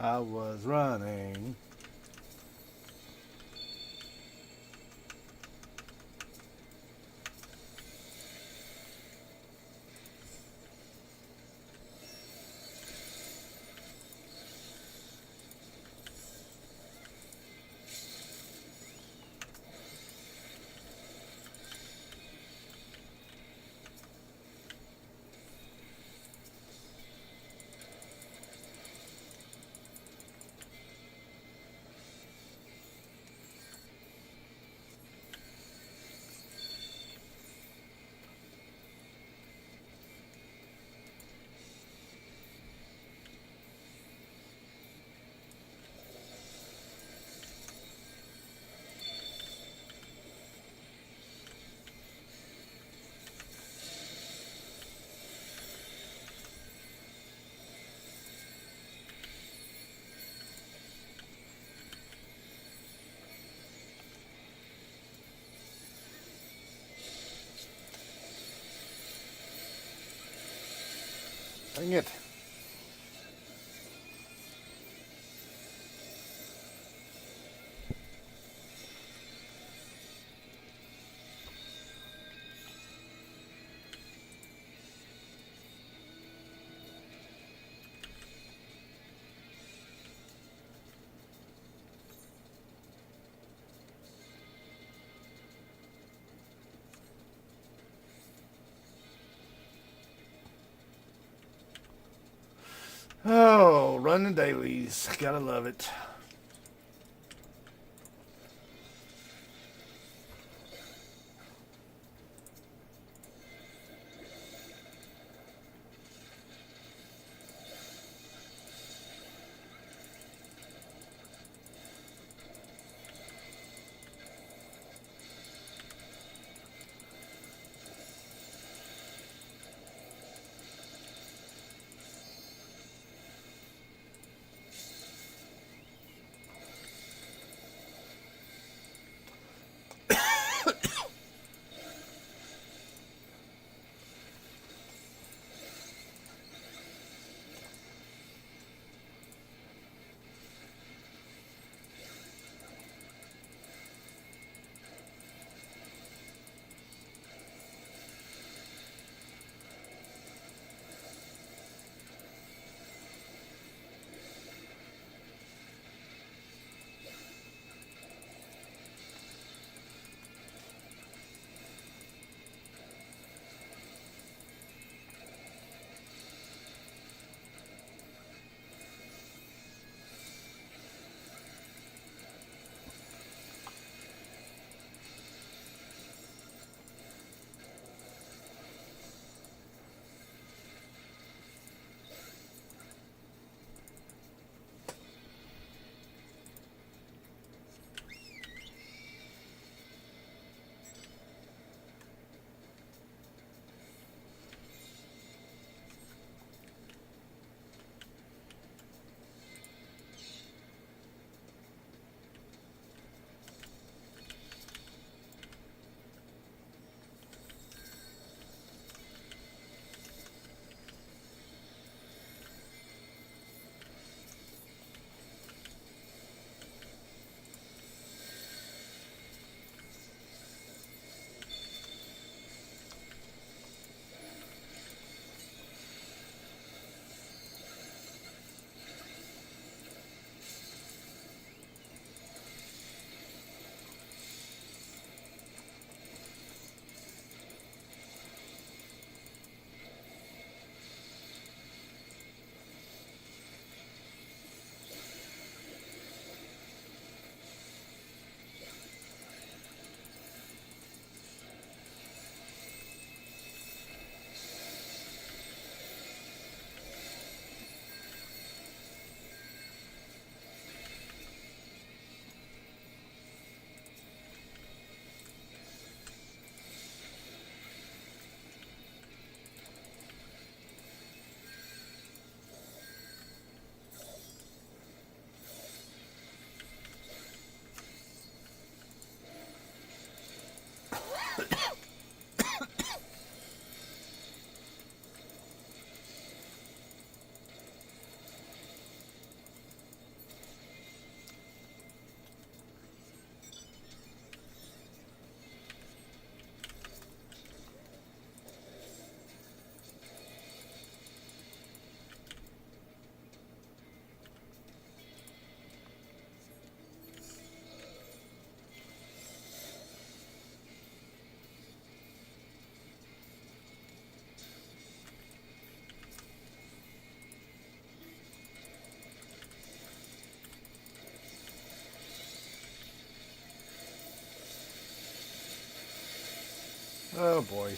I was running. Dang it. Oh, running dailies. Gotta love it. Oh boy.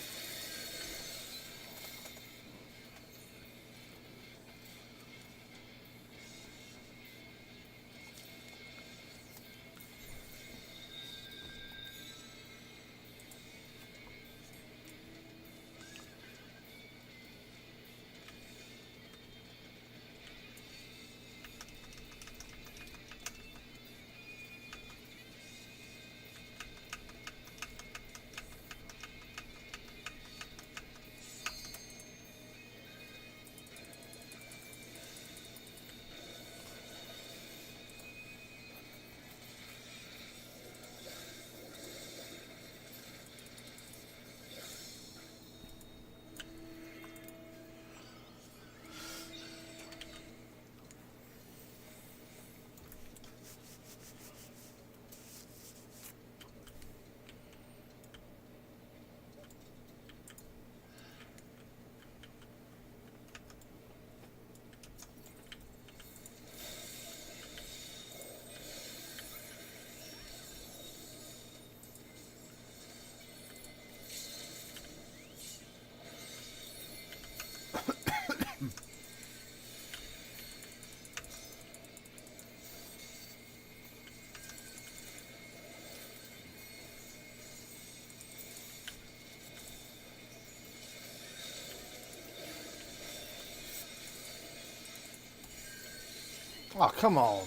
Oh, come on.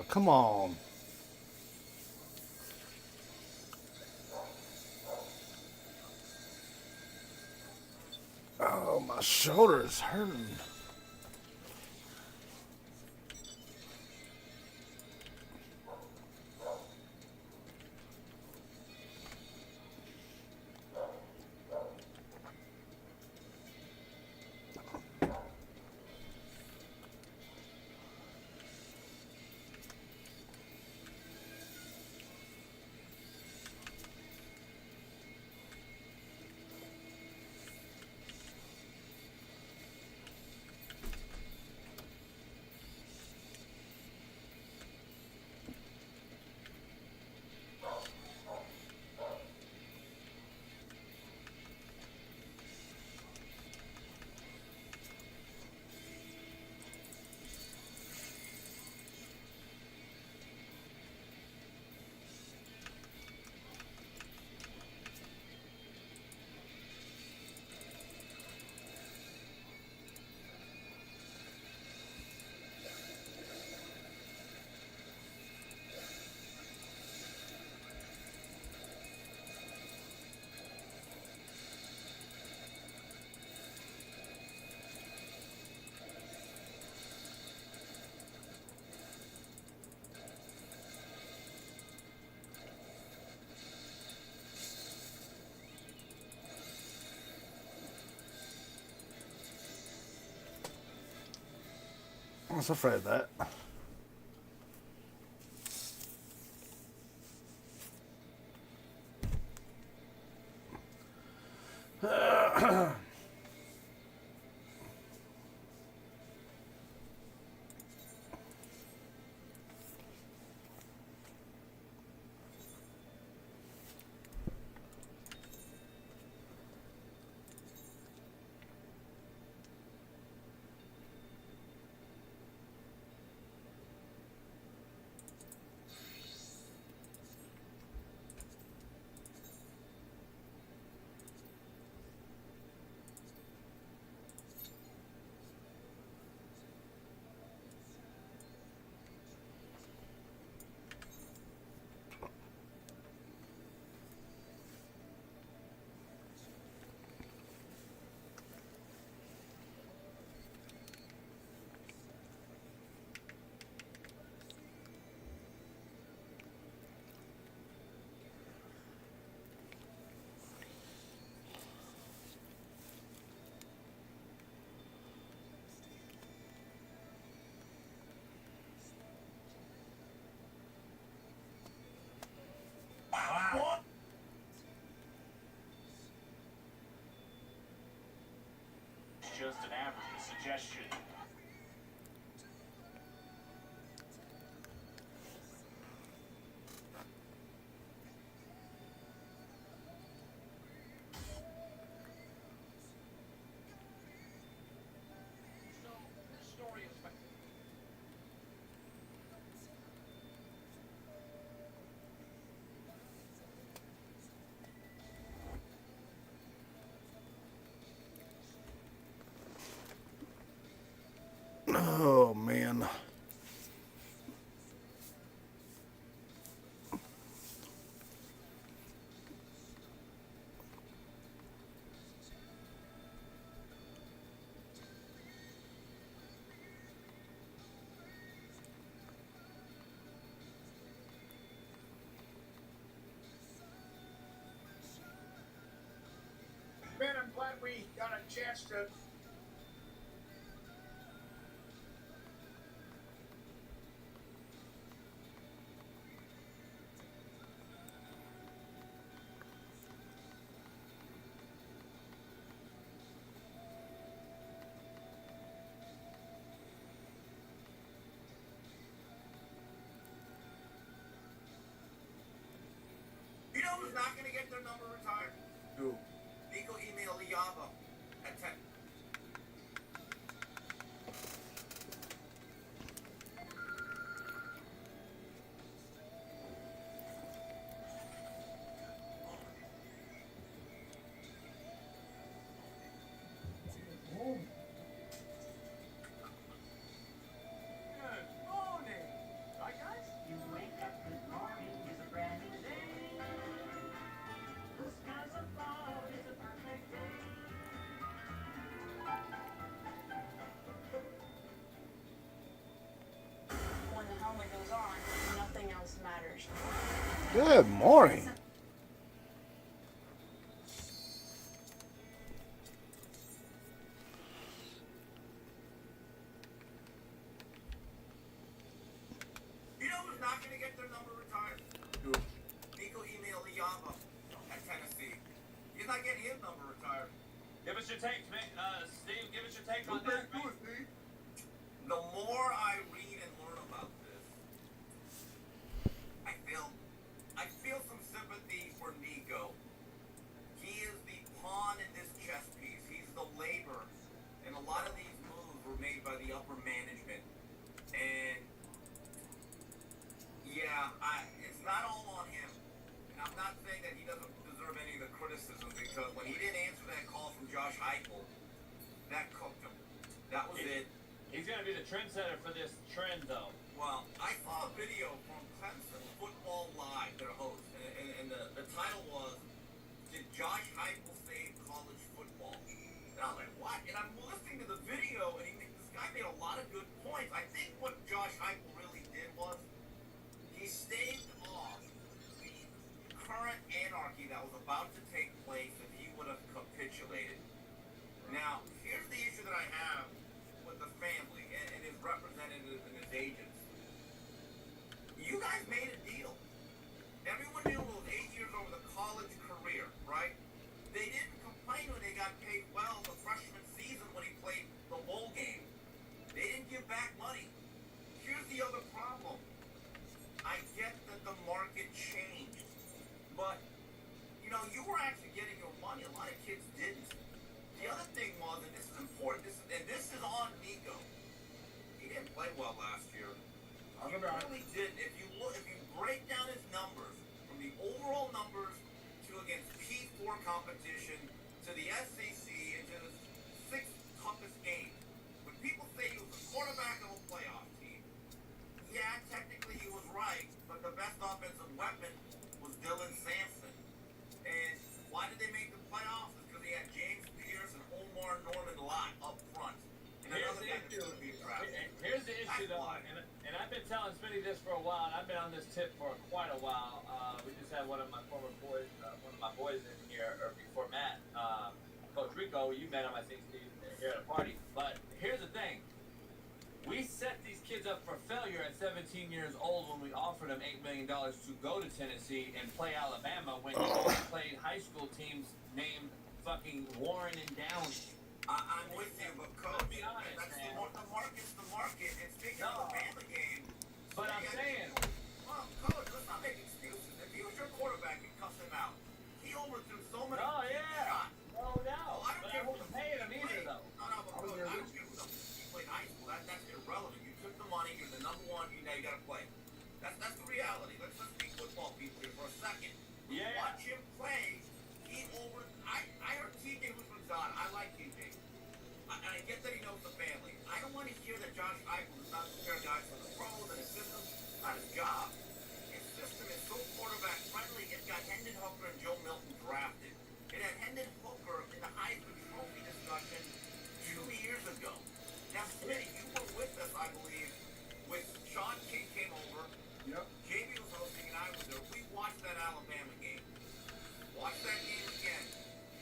Come on. Oh, my shoulder is hurting. I was afraid of that. Just an average suggestion. So, this story is... Oh, man. Man, I'm glad we got a chance to... You know who's not going to get their number retired? Who? Nico email Liava at 10. Good morning. Right, guys? Good morning. You know who's not going to get their number retired? Who? Nico emailed Yama at Tennessee. He's not getting his number retired. Give us your take, Steve. Give us your take on Okay, that. do it, Steve. The more I read and learn about this, I feel some sympathy for Nico. He is the pawn in this chess piece. He's the labor, and a lot of these moves were made by the upper management. And yeah, it's not all on him. And I'm not saying that he doesn't deserve any of the criticism, because when he didn't answer that call from Josh Heupel, that cooked him. That was it. He's going to be the trendsetter for this trend, though. Well, I saw a video from Clemson Football Live, their host, and the title was, "Did Josh Heupel save college football?" And I was like, what? And I'm listening to the video, and this guy made a lot of good points. I think what Josh Heupel really did was, he staved off the current anarchy that was about to take place if he would have capitulated. Now, here's the issue that I have with the family and his representatives and his agents. You guys made a deal. Everyone knew it was 8 years over the college career, right? They didn't complain when they got paid well the freshman season when he played the bowl game. They didn't give back money. Here's the other problem. I get that the market changed, but you were actually getting your money. A lot of kids didn't. The other thing was, and this is important, this is on Nico. He didn't play well last year. He really didn't. If you break down his numbers from the overall numbers to against P4 competition to the SEC and to the sixth toughest game, when people say he was the quarterback of a playoff team, yeah, technically he was right, but the best offensive weapon was Dylan Sampson. And why did they make the playoffs? It's because they had James Pierce and Omar Norman Lott up front. And another guy that's going to be drafted. Here's the issue, though, and I've been telling Smitty this for a while, and I've been on this tip for quite a while. We just had one of my boys in here, or before Matt, Coach Rico. You met him, I think, Steve, here at a party. But here's the thing. We set these kids up for failure at 17 years old when we offered them $8 million to go to Tennessee and play Alabama when they played high school teams named fucking Warren and Downey. I'm with you, but Coach, the market's the market. And speaking of the Bama game, but I'm saying, well, Coach, let's not make excuses. If he was your quarterback, you cuss him out. He overthrew so many shots. No doubt. I don't care who was paying him either, though. No, but Coach, I don't care who he played high school. That's irrelevant. You took the money. You're the number one. You got to play. That's the reality. Let's be football people here for a second. Yeah. Watch him play. I heard TJ was from Zod. I like TJ. And I get that he knows the family. I don't want to hear that Josh Heupel is not preparing guys for the pros and his system. It's not his job. His system is so quarterback friendly. It's got Hendon Hooker and Joe Milton drafted. It had Hendon Hooker in the Heisman Trophy discussion 2 years ago. Now, Smitty, you were with us, I believe, when Sean King came over. Yep. JB was hosting and I was there. We watched that Alabama game. Watch that game again.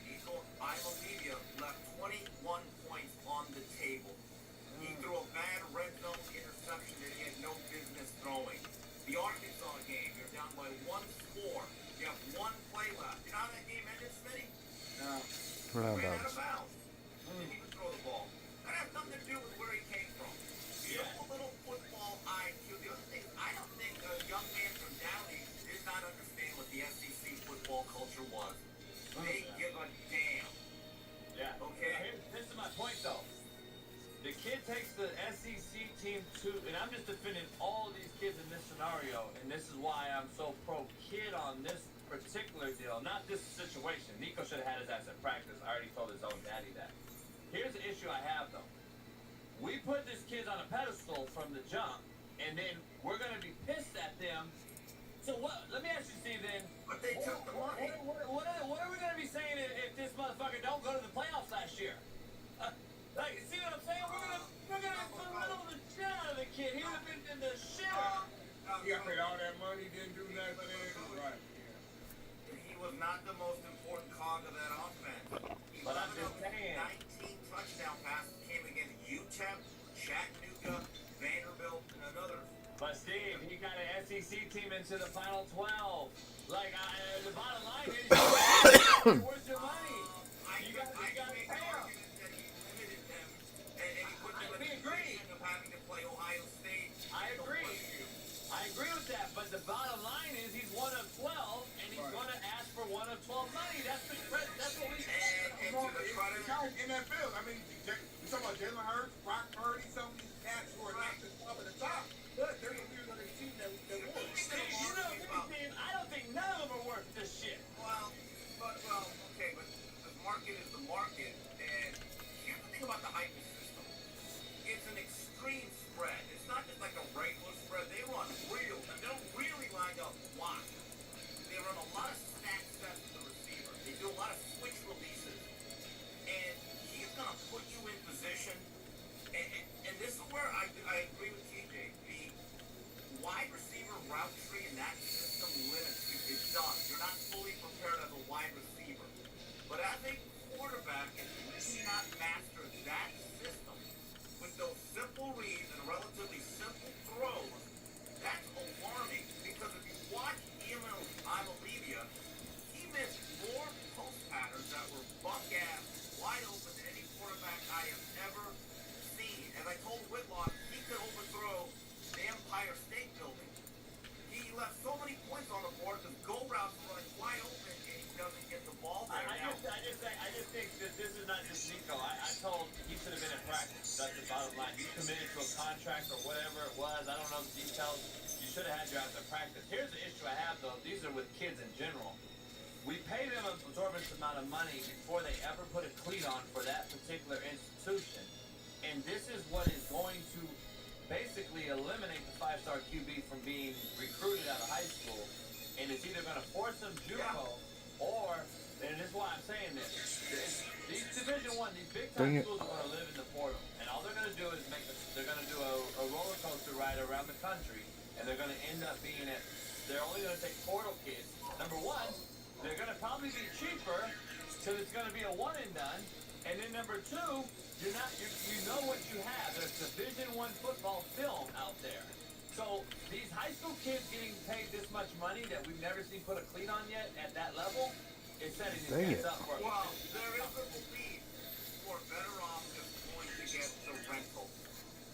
Nico Iamaleava left 21 points on the table. He threw a bad red zone interception that he had no business throwing. The Arkansas game, you're down by one score. You have one play left. You know how that game ended, Smitty? No. Ran out of bounds. Didn't even throw the ball. That has nothing to do with where he came from. He has a little football IQ. The other thing, I don't think a young man from Downey did not understand what the SEC football culture was. They give a damn. Yeah. Okay. This is my point, though. The kid takes the SEC team to, and I'm just defending all these kids in this scenario, and this is why I'm so pro-kid on this particular deal, not this situation. Nico should have had his ass at practice. I already told his own daddy that. Here's the issue I have, though. We put these kids on a pedestal from the jump, and then we're going to be pissed at them. So what? Let me ask you, Steve, then. But they took the money. What are we going to be saying if this motherfucker don't go to the playoffs last year? See what I'm saying? We're gonna belittle the shit out of the kid. He would have been in the shitter. He got paid all that money, didn't do nothing. was not the most important cog of that offense. But I'm 11 just of saying. 19 touchdown passes came against UTEP, Chattanooga, Vanderbilt, and another. But Steve, he got an SEC team into the Final 12. Like, the bottom line is, where's your money? You got to pay make an them. argument that he limited them, and he put them in We the agree. position of having to play Ohio State. I and agree. OSU. I agree with that, but the bottom line is he's one of 12, and he's going to ask for one of 12 money. That's what we said. And to the try to NFL. I mean, we talking about Jalen Hurts, Brock Purdy, some of these cats who are not the top of the top, but they're going to be on the team that won. Steve, you know me, Steve, I don't think none of them are worth this shit. Well, okay, but the market is the market, and here's the thing about the hype system. It's an extreme spread. It's not just like a regular spread. They run real, and they're really lined up wide. They run a lot of stack sets to the receiver. They do a lot of switch releases, and he's going to put you in position, and this is where I agree with TJ. The wide receiver route tree in that system limits you. It does. You're not fully prepared as a wide receiver. But as a quarterback, if you cannot master that system with those simple reads and relatively simple throws, that's alarming. Because if you watch Imalivia, he missed more post patterns that were buck-ass, wide open than any quarterback I have ever seen. As I told Whitlock, he could overthrow the Empire State Building. He left so many points on the board because go routes were running wide open and he doesn't get the ball there. I just think that this is not just Nico. I told he should have been in practice. That's the bottom line. You committed to a contract or whatever it was. I don't know the details. You should have had you out there practice. Here's the issue I have, though. These are with kids in general. We pay them an absorbent amount of money before they ever put a cleat on for that particular institution. And this is what is going to basically eliminate the five-star QB from being recruited out of high school. And it's either going to force them JUCO or, and this is why I'm saying this, these Division I, these big-time schools are going to live in the portal. And all they're going to do is they're going to do a roller coaster ride around the country. And they're going to end up being they're only going to take portal kids. Number one, they're going to probably be cheaper because it's going to be a one and done. And then number two, you know what you have. There's Division I football film out there. So these high school kids getting paid this much money that we've never seen put a cleat on yet at that level, it's setting these kids up for Well, there is a belief we're better off just going to get the rental.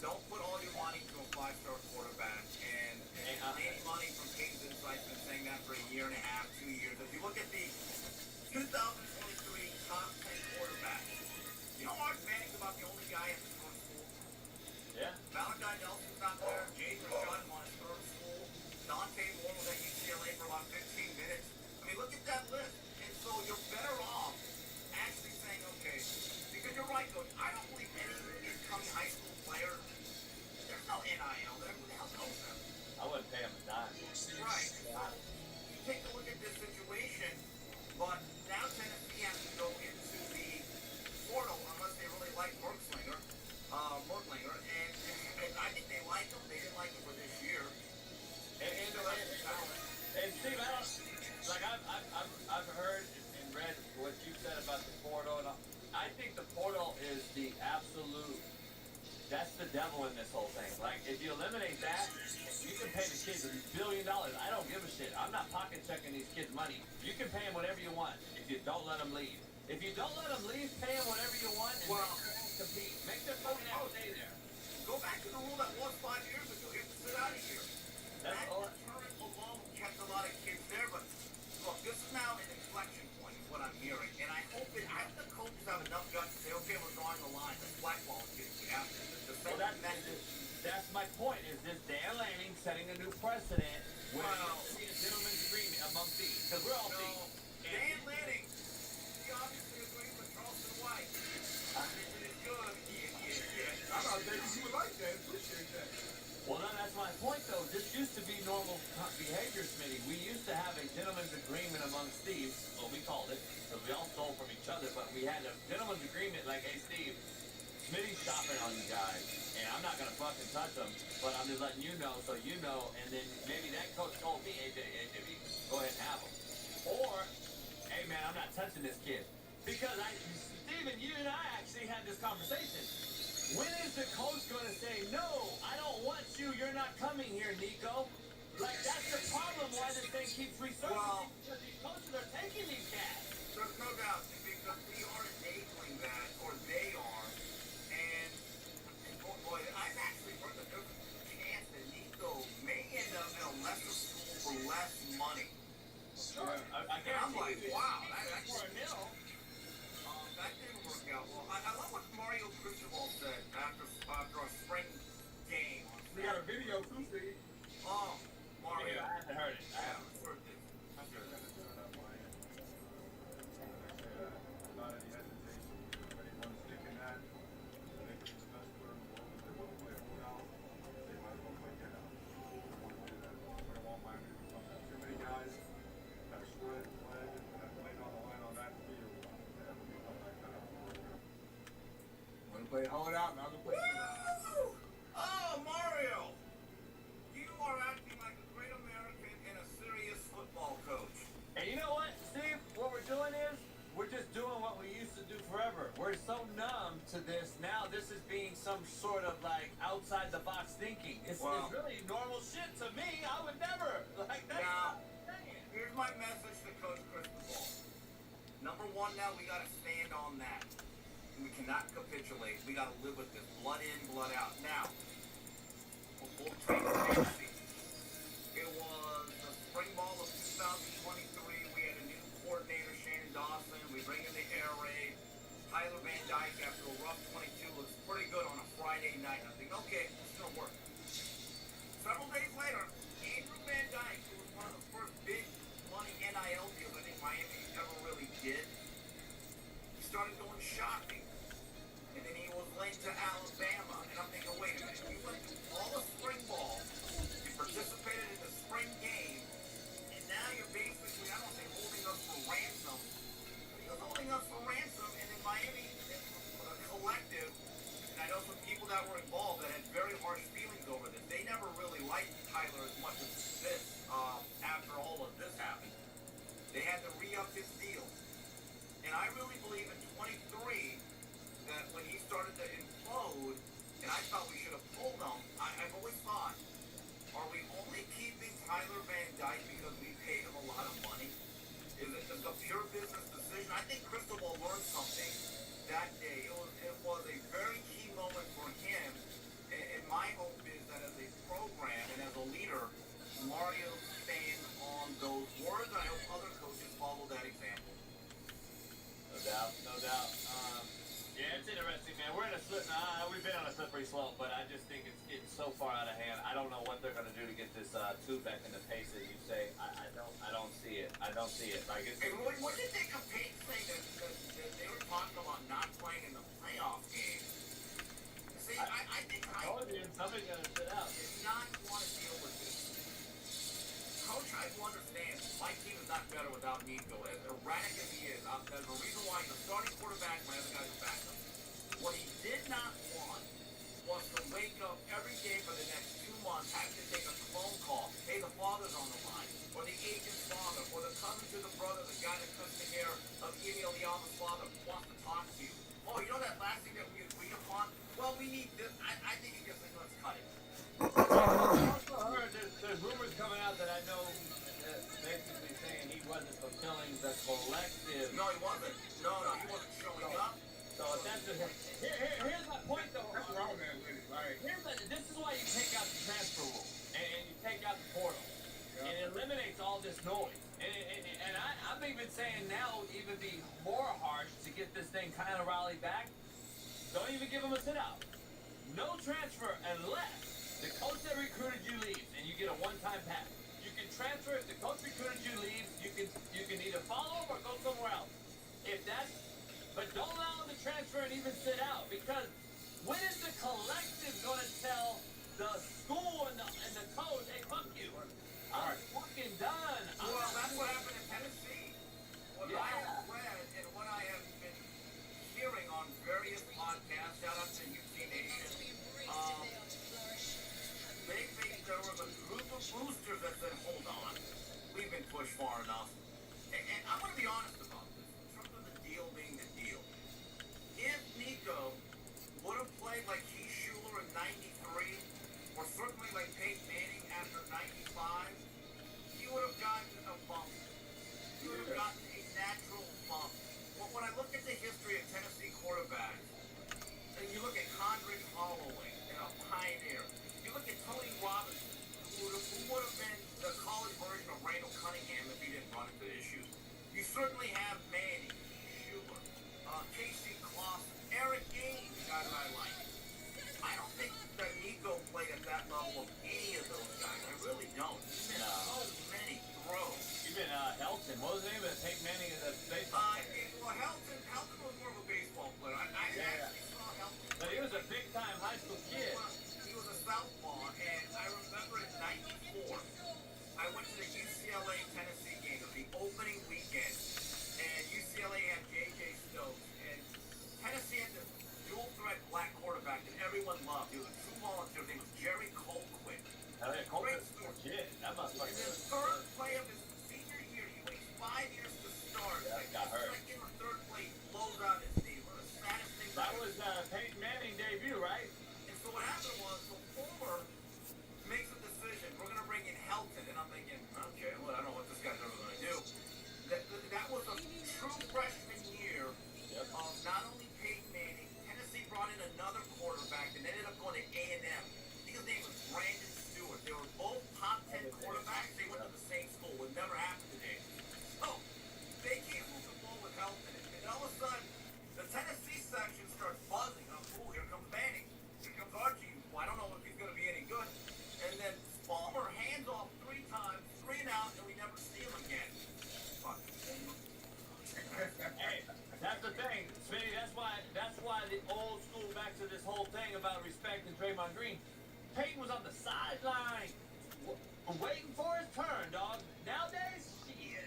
Don't put all your money to a five-star quarterback and any money from Peyton's Insights been saying that for a year and a half, 2 years. If you look at the 2023 top 10 quarterbacks, you know Arch Manning's about the only guy at the third school. Yeah. Malachi Nelson's not there. Jaden Rashad won his third school. Dante Moore was at UCLA for about 15 minutes. I mean, look at that list. And so you're better off actually saying, okay, because you're right, Coach. I don't believe any incoming high school player, there's no NIL there. Who the hell knows them? I wouldn't pay them a dime. Right. You take a look at this situation, but now Tennessee has to go into the portal unless they really like Merklinger, and I think they like him. They didn't like him for this year. And Steve, I've heard and read what you said about the portal, and I think the portal is the absolute. That's the devil in this whole thing. Like, if you eliminate that, you can pay the kids $1 billion. I don't give a shit. I'm not pocket checking these kids money. You can pay them whatever you want if you don't let them leave. If you don't let them leave, pay them whatever you want and make them compete. Make them fucking have to stay there. Go back to the rule that was 5 years ago. You have to sit out a year. That deterrent alone kept a lot of kids there, but look, this is now an inflection point, is what I'm hearing. And I hope the coaches have enough guts to say, okay, we're drawing the line. Let's blackball kids. We have to. Well, that's my point. Is this Dan Lanning setting a new precedent where you see a gentleman's agreement among thieves? Because we're all thieves. Dan Lanning, he obviously agrees with Charleston White. It is good. Yeah. I'm not saying you would like that. Appreciate that. Well, no, that's my point, though. This used to be normal behavior, Smitty. We used to have a gentleman's agreement among thieves, what we called it, because we all stole from each other, but we had a gentleman's agreement like, hey, Steve, Smitty's shopping on you guys, and I'm not going to fucking touch them, but I'm just letting you know so you know, and then maybe that coach told me, hey, JB, go ahead and have them. Or hey man, I'm not touching this kid. Because Steven, you and I actually had this conversation. When is the coach going to say, no, I don't want you, you're not coming here, Nico? Like, that's the problem why this thing keeps resurfacing, Well, because these coaches are taking these cats. there's no doubt because we are enabling that, or they are. And oh boy, I've actually heard that there's a chance that Nico may end up in a lesser school for less money. Sure. I And I'm like, guarantee you, wow, for a nil. that didn't work out well. I love what Mario Cristobal said after our spring game. We got a video too, Steve. Oh, Mario. I haven't heard it. I Yeah, haven't. it's worth it. That's good. Not any hesitation. But he wants to stick in that. I think it's the best player in the world. If they want to play a hold out, they might as well play get out. They want to do that. I don't want Miami to become that. Too many guys that are sweat, bled, and have played on the line on that field. They have to become that kind of player. Want to play hold out, not to play. Woo! Oh, Mario! You are acting like a great American and a serious football coach. And you know what, Steve? What we're doing is we're just doing what we used to do forever. We're so numb to this now. This is being some sort of like outside the box thinking. It's really normal shit to me. I would never like that. Now, here's my message to Coach Cristobal. Number one, now we got to stand on that. We cannot capitulate. We got to live with this. Blood in, blood out. Now, full transparency. It was the spring ball of 2023. We had a new coordinator, Shannon Dawson. We bring in the air raid. Tyler Van Dyke, after a rough 22, looks pretty good on a Friday night. I think, okay, it's going to work. Several days later, Andrew Van Dyke, who was one of the first big money NIL deals I think Miami ever really did, he started going shopping. And then he was linked to Alabama. And I'm thinking, wait a minute, we went through all the spring ball, we participated in the spring game, and now you're basically, I don't say holding us for ransom, but you're holding us for ransom, and then Miami, a collective, and I know some people that were involved that had very harsh feelings over this. They never really liked Tyler as much as this after all of this happened. They had to re-up his deal. And I really believe in 23 that when he started to implode, and I thought we should have pulled him, I've always thought, are we only keeping Tyler Van Dyke because we paid him a lot of money? Is it just a pure business decision? I think Cristobal learned something that day. It was a very key moment for him, and my hope is that as a program and as a leader, Mario stands on those words. I hope other coaches follow that example. No doubt, no doubt. Yeah, it's interesting, man. We're in a slip. We've been on a slippery slope, but I just think it's getting so far out of hand. I don't know what they're going to do to get this tube back in the pace, as you say. I don't see it. I don't see it. Like it's. Hey, what did you think of Peyton saying that they were talking about not playing in the playoff game? See, I think I told you somebody's going to sit out. did not want to deal with this. Coach, I will understand. My team is not better without Nico. As erratic as he is, there's a reason why he's a starting quarterback. My other guys are backup. What he did not want was to wake up every day for the next 2 months, having to take a phone call. Hey, the father's on the line, or the agent's father, or the cousin to the brother, the guy that cuts the hair of Emil Liama's father wants to talk to you. Oh, you know that last thing that we agreed upon? Well, we need this. I think he just said, let's cut it. I also heard there's rumors coming out that I know basically saying he wasn't fulfilling the collective. No, he wasn't. No, he wasn't showing up. So that's here's my point though. That's wrong, man, with it. Like, This is why you take out the transfer rule and you take out the portal. Yeah. And it eliminates all this noise. And I'm even saying now even be more harsh to get this thing kind of rallied back. Don't even give them a sit out. No transfer unless the coach that recruited you leaves and you get a one-time pass. You can transfer if the coach recruited you leaves. You can either follow him or go somewhere else. But don't allow him to transfer and even sit out, because when is the collective going to tell the school and the coach, hey, fuck you, I'm fucking done. Well, that's what happened in Tennessee. What I have read and what I have been hearing on various podcasts, shout out to UT Nation, they think there was a group of boosters that said, hold on, we've been pushed far enough. And I'm going to be honest about it. Nico would have played like Keith Schuler in '93, or certainly like Peyton Manning after '95, he would have gotten a bump. He would have gotten a natural bump. When I look at the history of Tennessee quarterbacks, and you look at Condrick Holloway, a pioneer. You look at Tony Robinson, who would have been the college version of Randall Cunningham if he didn't run into issues. You certainly have Manning, Schuler, Casey Clausen, Eric Ainge, guys I like. I don't think that Nico played at that level of any of those guys. I really don't. He's been so many throws. Even Helton. What was the name of it? Peyton Manning is a baseball player. Well, Helton was more of a baseball player. I actually saw Helton. But he was a big-time high school kid. He was a southpaw, and I remember in '94, I went to the UCLA Tennessee game. It was the opening weekend, and UCLA had J.J. Stokes, and Tennessee had this dual-threat black quarterback that everyone loved. He was a true volunteer. His name was Jerry Colquitt. Oh, yeah, Colquitt's a kid. That must In his third play of his senior year, he waits 5 years to start. Yeah, got hurt. Second or third play, he blows out his knee. One of the saddest things. That was Peyton Manning debut, right? And so what happened was, so Fulmer makes a decision. We're going to bring in Helton. And I'm thinking, okay, well, I don't know what this guy's ever going to do. That was a true freshman year of not only Peyton Manning. Tennessee brought in another quarterback and ended up going to A&M. His name was Brandon Stewart. They were both top 10 quarterbacks. They went to the same school. Would never happen today. So they can't move the ball with Helton. And all of a sudden, the Tennessee section starts buzzing. Oh, here comes Manning. Here comes Archie. Well, I don't know if he's going to be any good. And then Palmer hands off 3 times, 3 and out, and we never see him again. Fuck. Hey, that's the thing, Smitty. That's why the old school, back to this whole thing about respect and Draymond Green. Peyton was on the sideline, waiting for his turn, dog. Nowadays, shit.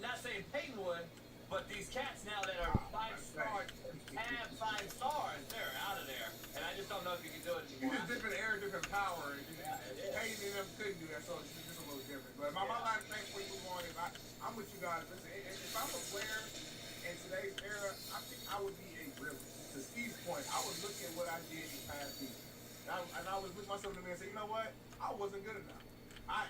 Not saying Peyton would, but these cats now that are 5 stars, have 5 stars, they're out of there. And I just don't know if you can do it It's anymore. a different era, different power. Yeah. Peyton and them couldn't do that, so it's just a little different. But my last thing before you move on is I'm with you guys. Listen, if I'm a player in today's era, I think I would be a realist. To Steve's point, I would look at what I did in past season. And I would look myself in the mirror and say, you know what? I wasn't good enough. I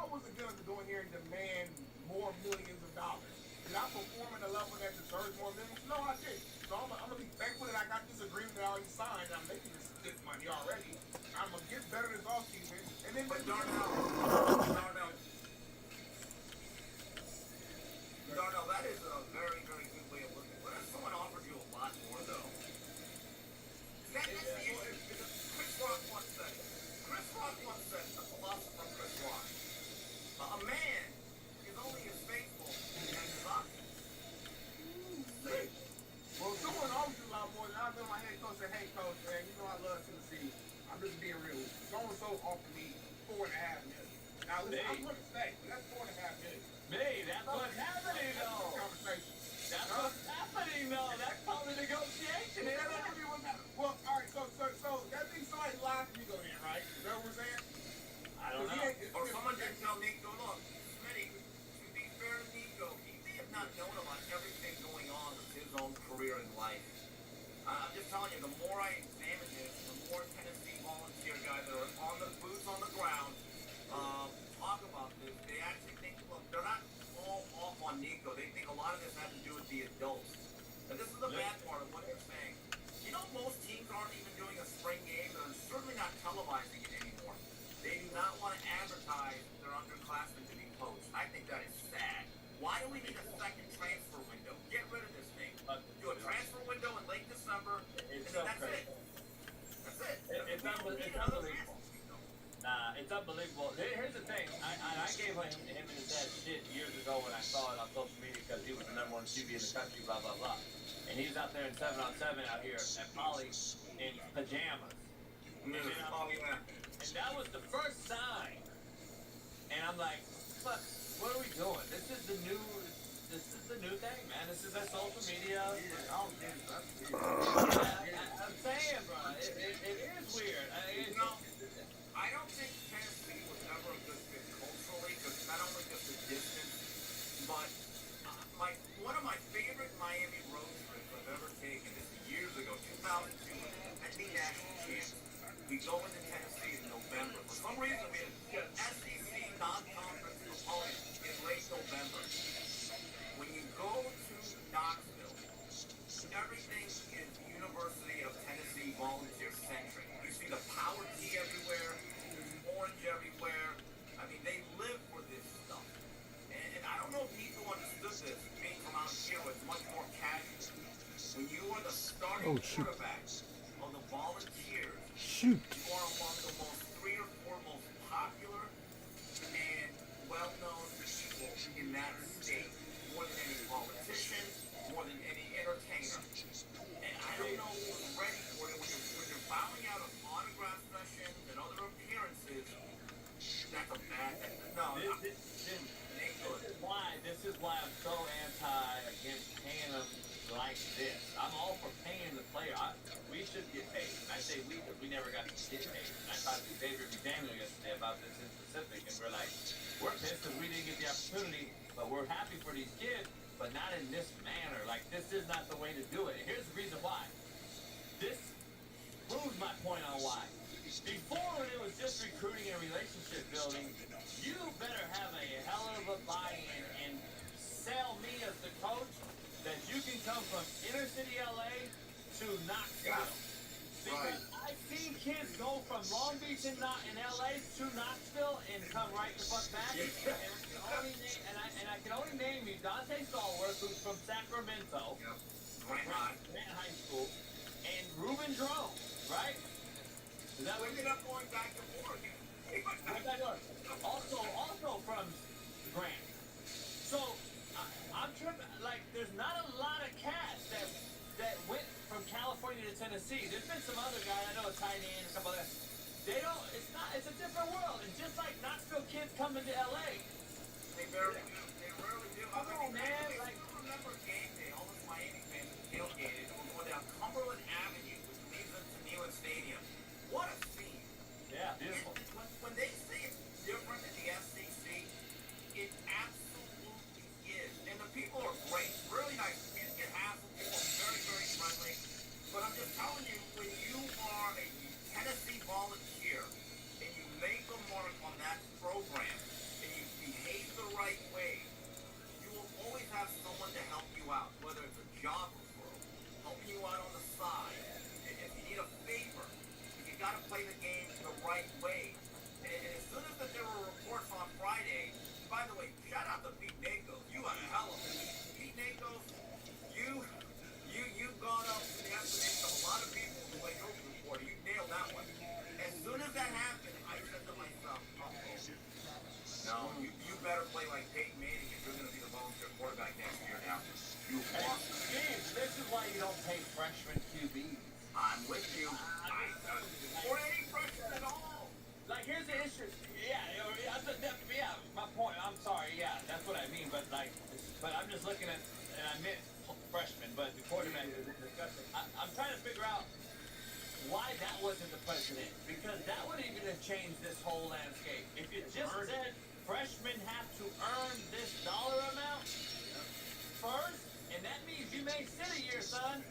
wasn't good enough to go in here and demand more millions of dollars. Did I perform at a level that deserves more millions? No, I didn't. So I'm going to be thankful that I got this agreement that I already signed. I'm making this money already. I'm going to get better this offseason. And then But Darnell, that is a very, very good way of looking at it. What if someone offered you a lot more, though? That's the issue. Chris Rock once said the philosopher Chris Rock, a man is only as faithful as his options. Well, someone always do a lot more than I know. My head coach said, hey, coach, man, you know I love Tennessee. I'm just being real. So-and-so offered me $4.5 million. Now, listen, I'm going to stay, but that's $4.5 million. That's what's happening, though. Conversation. That's what's happening, though. That's called a negotiation. Well, all right, so that means somebody lied to me go in, right? Is that what we're saying? I don't know. Or someone didn't tell Nico, look, Smitty, to be fair to Nico, he may have not known about everything going on with his own career in life. I'm just telling you, the more I examine this, the more Tennessee volunteer guys that are on the boots on the ground talk about this, they actually think, look, they're not all off on Nico. They think a lot of this has to do with the adults. And this is the bad part of what they're saying. You know, most teams aren't even doing a spring game. They're certainly not televising it anymore. They do not want to advertise their underclassmen to be coached. I think that is sad. Why do we need a second transfer window? Get rid of this thing. Do a transfer window in late December, and then that's it. That's it. It's unbelievable. Nah, it's unbelievable. Here's the thing. I gave him and his dad shit years ago when I saw it on social media because he was the #1 QB in the country, blah, blah, blah. And he was out there in 7-on-7 out here at Poly in pajamas. And that was the first sign. And I'm like, what are we doing? This is the new thing, man. This is our social media. I'm saying, bro, it is weird. I don't think Tennessee was ever a good fit culturally, because not only just the distance, but one of my favorite Miami road trips I've ever taken. This is years 2002 NB National Champs. We go into Tennessee in November. For some reason, we had an SEC non-conference opponent in late November. When you go to Knoxville, everything is University of Tennessee volunteer-centric. You see the power tee everywhere, orange everywhere. I mean, they live for this stuff. And I don't know if people understood this, being from out here was much more casual. When you are the starting quarterback of the volunteers, Shoot. you are among the three or four most popular and well-known people in that state, more than any politician, more than any entertainer. And I don't know who was ready for it. When you're bowing out of autograph sessions and other appearances, that's a bad thing. No, this is why I'm so anti against paying them like this. I'm all for paying the player. We should get paid. And I say we, because we never got to get paid. And I talked to David Daniel yesterday about this in specific, and we're like, we're pissed because we didn't get the opportunity, but we're happy for these kids, but not in this manner. Like, this is not the way to do it. Here's the reason why. This proves my point on why. Before, when it was just recruiting and relationship building, you better have a hell of a buy-in and sell me as the coach that you can come from inner city LA to Knoxville. Because I've seen kids go from Long Beach in LA to Knoxville and come right the fuck back. And I can only name you Dante Stallworth, who's from Sacramento, Grant High School, and Ruben Drone, right? Is that we ended up going back to Oregon. Also from Grant. So I'm tripping. Like, there's not a lot of cats that went from California to Tennessee. There's been some other guys. I know a tight end, a couple other. They don't. It's a different world. It's just like Knoxville kids coming to LA. They rarely do. They rarely do. Come on, man. I remember game day. All those Miami fans tailgated. We're going down Cumberland Avenue, which leads them to Neyland Stadium. What a scene. Yeah, beautiful. When they say it's different in the SEC, it absolutely is. And the people are great. Really nice. You get hassled. People are very, very friendly. But I'm just telling you, when you are a Tennessee volunteer and you make a mark on that program and you behave the right way, you will always have someone to help you out, whether it's a job referral, helping you out on the side, if you need a favor. You got to play the game the right way. And as soon as there were reports on Friday, by the way, shout out to Pete Nakos. You had a hell of a week. Pete Nakos, you got up to the estimation of a lot of people the way you're reporting. You nailed that one. As soon as that happened, I said to myself, no, you better play like Peyton Manning if you're going to be the volunteer quarterback next year now. You walk. Steve, this is why you don't pay freshman QBs. I'm with you. Or any freshman at all. Like, here's the issue. Yeah, my point. I'm sorry. Yeah, that's what I mean. But I'm just looking at, and I meant freshman, but the quarterback is disgusting. I'm trying to figure out why that wasn't the precedent, because that would even have changed this whole landscape. If you just said freshmen have to earn this dollar amount first, and that means you may sit a year, son.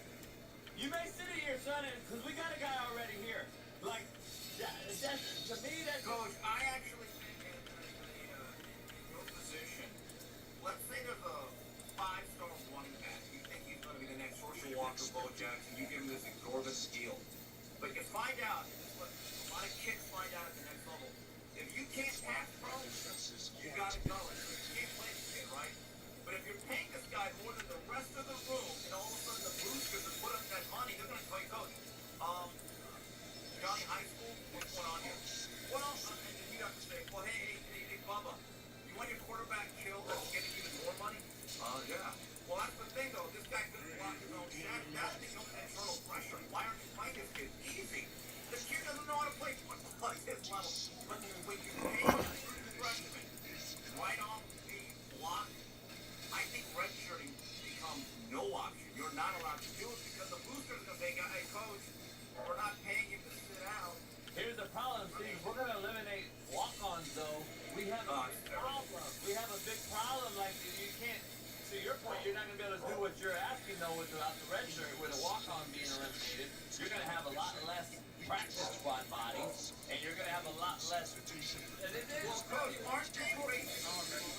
You may sit a year, son, because we got a guy already here. Like, to me, that's... Coach, I actually think in your position, let's say there's a 5-star running back. You think he's going to be the next Herschel Walker, Bo Jackson. You give him this exorbitant deal. But you find out, this is what a lot of kids find out at the next level. If you can't pass pro, you got to go. You can't play the kid, right? But if you're paying this guy more than the rest of the room, and all of a sudden the boosters have put up that money, they're going to tell you, Coach, Johnny High School, what's going on here? What else? And then you have to say, well, hey, Bubba, you want your quarterback killed that's getting even more money? Yeah. Well, that's the thing, though. This guy couldn't block his own shot. That becomes internal pressure. Why aren't you playing this kid? Easy. This kid doesn't know how to play football at this level. But when you pay a freshman right off the block, I think redshirting becomes no option. You're not allowed to do it because the boosters are going to say, hey, Coach, we're not paying you to sit out. Here's the problem, Steve. We're going to eliminate walk-ons, though. We have a big problem. We have a big problem. Like, you can't... to your point, you're not going to be able to do what you're asking, though, without the red shirt, with a walk-on being eliminated. You're going to have a lot less practice squad bodies, and you're going to have a lot less. And it is. Well, Cody, aren't they racing already?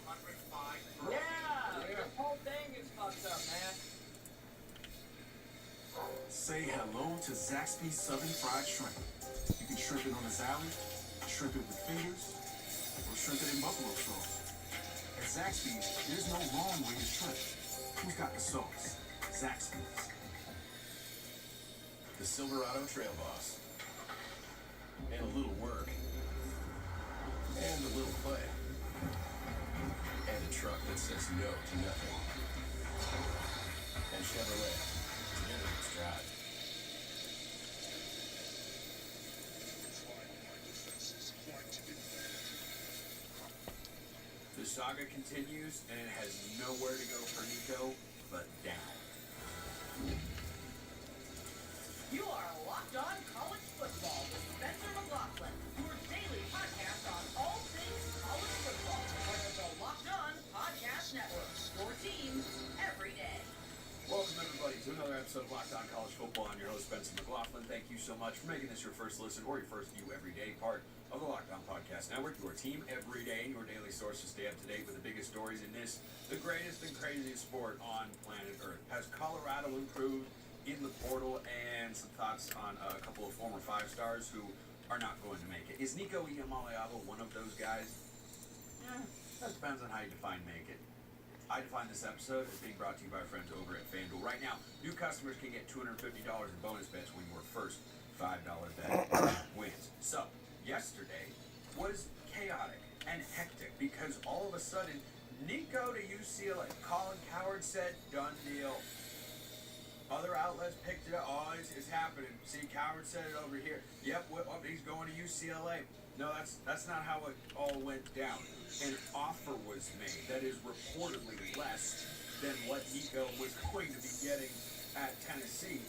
105. Yeah, the whole thing is fucked up, man. Say hello to Zaxby's Southern Fried Shrimp. You can shrimp it on a salad, shrimp it with fingers, or shrimp it in buffalo sauce. At Zaxby's, there's no wrong way to shrimp. Who's got the sauce? Zaxby's. The Silverado Trail Boss. And a little work. And a little play. And a truck that says no to nothing. And Chevrolet. Together let's drive. The saga continues, and it has nowhere to go for Nico but down. You are Locked On College Football with Spencer McLaughlin, your daily podcast on all things college football. Part of the Locked On Podcast Network. Your team every day. Welcome, everybody, to another episode of Locked On College Football. I'm your host, Spencer McLaughlin. Thank you so much for making this your first listen or your first view every day part of the Locked On Podcast Network, your team every day, and your daily source to stay up to date with the biggest stories in this, the greatest and craziest sport on planet Earth. Has Colorado improved in the portal? And some thoughts on a couple of former five stars who are not going to make it. Is Nico Iamaleava one of those guys? That depends on how you define make it. I define this episode as being brought to you by our friends over at FanDuel. Right now, new customers can get $250 in bonus bets when your first $5 bet wins. So, yesterday was chaotic and hectic because all of a sudden, Nico to UCLA. Colin Cowherd said, done deal. Other outlets picked it up. Oh, it's happening. See, Cowherd said it over here. Yep, he's going to UCLA. No, that's not how it all went down. An offer was made that is reportedly less than what Nico was going to be getting at Tennessee